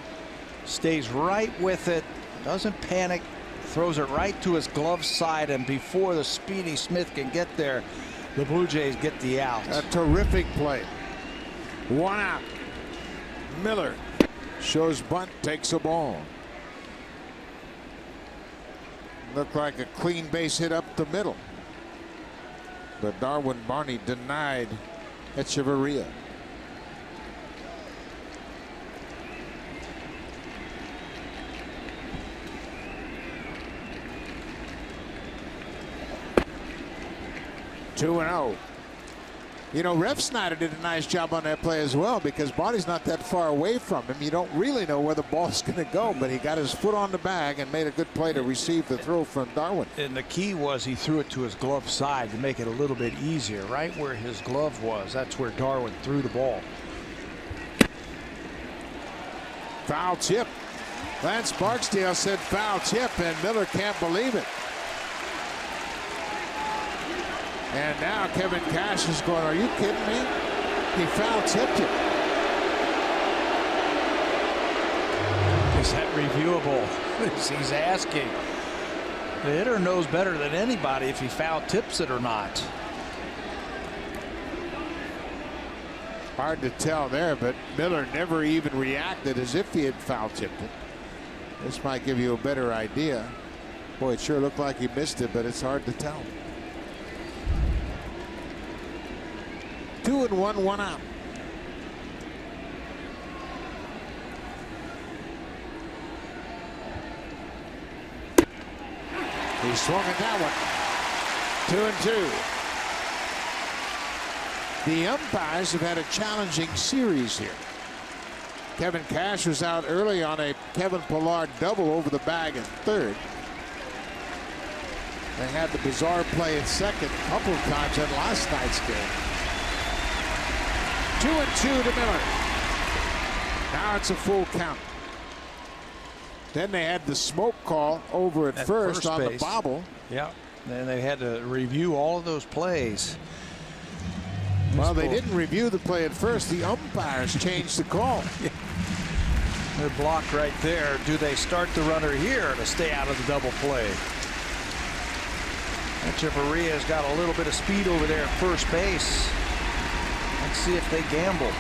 Stays right with it. Doesn't panic, throws it right to his glove side, and before the speedy Smith can get there, the Blue Jays get the out. A terrific play. 1 out. Miller shows bunt, takes a ball. Looked like a clean base hit up the middle, but Darwin Barney denied Echeverria. Two and 0. You know, Ref Snyder did a nice job on that play as well, because Barty's not that far away from him. You don't really know where the ball's going to go, but he got his foot on the bag and made a good play to receive the throw from Darwin. And the key was he threw it to his glove side to make it a little bit easier. Right where his glove was, that's where Darwin threw the ball. Foul tip. Lance Barksdale said foul tip, and Miller can't believe it. And now Kevin Cash is going, are you kidding me? He foul tipped it. Is that reviewable? He's asking. The hitter knows better than anybody if he foul tips it or not. Hard to tell there, but Miller never even reacted as if he had foul tipped it. This might give you a better idea. Boy, it sure looked like he missed it, but it's hard to tell. 2-1, 1 out. He swung at that one. 2-2. The umpires have had a challenging series here. Kevin Cash was out early on a Kevin Pillar double over the bag in third. They had the bizarre play at second a couple of times in last night's game. 2-2 to Miller. Now it's a full count. Then they had the smoke call over at first on the bobble. Yeah. Then they had to review all of those plays. Well, they didn't review the play at first. The umpires changed the call. They're blocked right there. Do they start the runner here to stay out of the double play? Echeverria's got a little bit of speed over there at first base. Let's see if they gamble.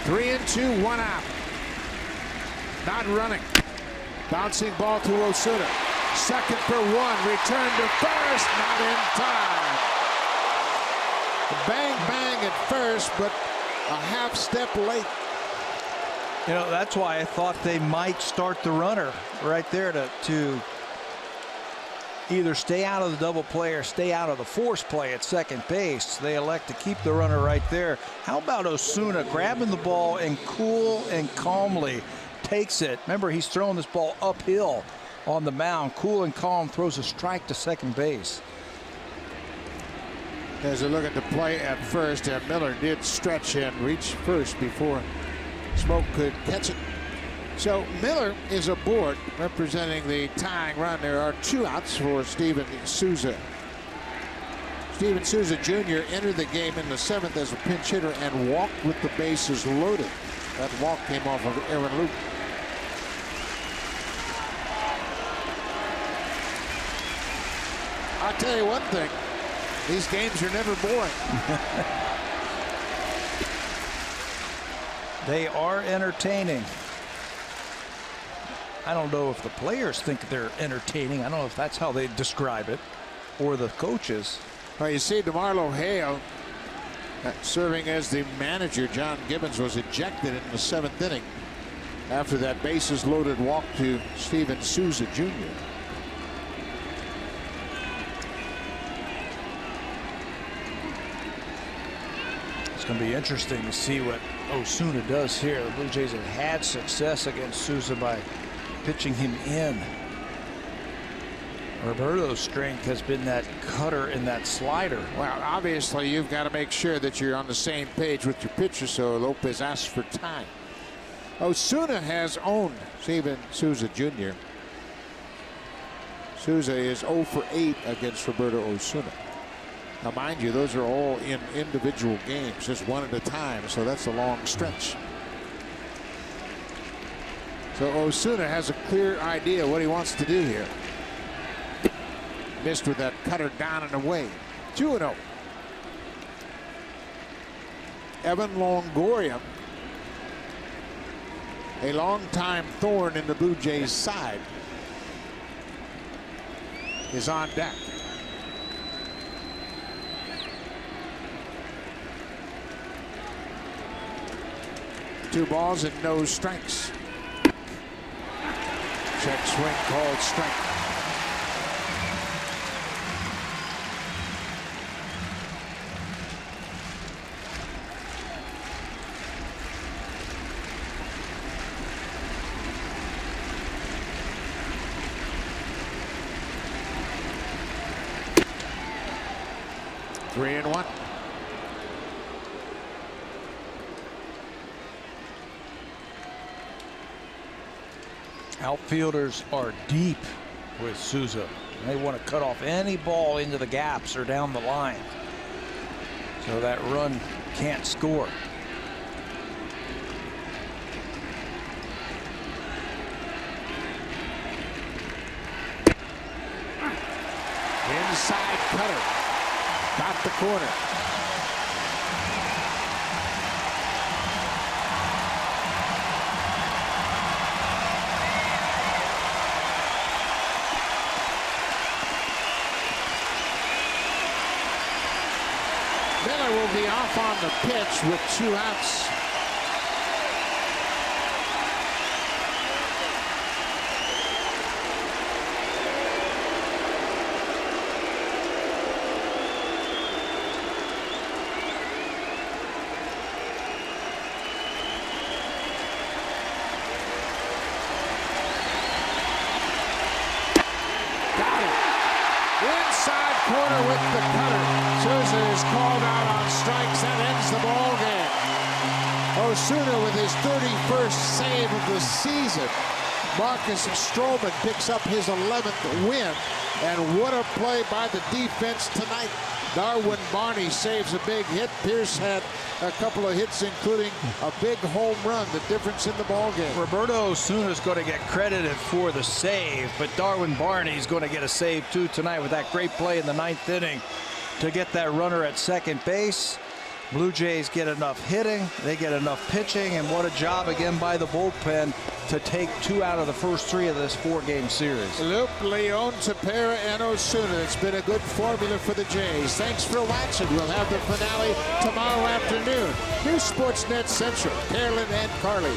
3-2, 1 out. Not running. Bouncing ball to Osuna. Second for one. Return to first. Not in time. Bang, bang at first, but a half step late. You know, that's why I thought they might start the runner right there to either stay out of the double play or stay out of the force play at second base. They elect to keep the runner right there. How about Osuna grabbing the ball and cool and calmly takes it? Remember, he's throwing this ball uphill on the mound. Cool and calm, throws a strike to second base. As a look at the play at first, and Miller did stretch and reach first before Smoke could catch it. So Miller is aboard, representing the tying run. There are 2 outs for Steven Souza. Steven Souza Jr. entered the game in the 7th as a pinch hitter and walked with the bases loaded. That walk came off of Aaron Luke. I'll tell you one thing. These games are never boring. They are entertaining. I don't know if the players think they're entertaining. I don't know if that's how they describe it, or the coaches. Well, you see, DeMarlo Hale, serving as the manager, John Gibbons, was ejected in the 7th inning after that bases loaded walk to Steven Souza Jr. It's going to be interesting to see what Osuna does here. The Blue Jays have had success against Souza by pitching him in. Roberto's strength has been that cutter and that slider. Well, obviously you've got to make sure that you're on the same page with your pitcher, so Lopez asks for time. Osuna has owned Steven Souza Jr. Souza is 0 for 8 against Roberto Osuna. Now, mind you, those are all in individual games, just one at a time, so that's a long stretch. So Osuna has a clear idea what he wants to do here. Missed with that cutter down and away. 2-0. Evan Longoria, a longtime thorn in the Blue Jays' side, is on deck. Two balls and no strikes. Check swing called strike. 3-1. Outfielders are deep with Souza. They want to cut off any ball into the gaps or down the line, so that run can't score. Inside cutter. Got the corner. Miller will be off on the pitch with 2 outs. Inside corner with the cutter. Souza is called out on strikes. That ends the ball game. Osuna with his 31st save of the season. Marcus Stroman picks up his 11th win. And what a play by the defense tonight. Darwin Barney saves a big hit. Pierce had a couple of hits, including a big home run, the difference in the ball game. Roberto Osuna is going to get credited for the save, but Darwin Barney is going to get a save too tonight with that great play in the 9th inning to get that runner at second base. Blue Jays get enough hitting, they get enough pitching, and what a job again by the bullpen to take 2 out of the first 3 of this 4-game series. Luke, Leon, Tepera, and Osuna. It's been a good formula for the Jays. Thanks for watching. We'll have the finale tomorrow afternoon. New Sportsnet Central, Carolyn and Carly.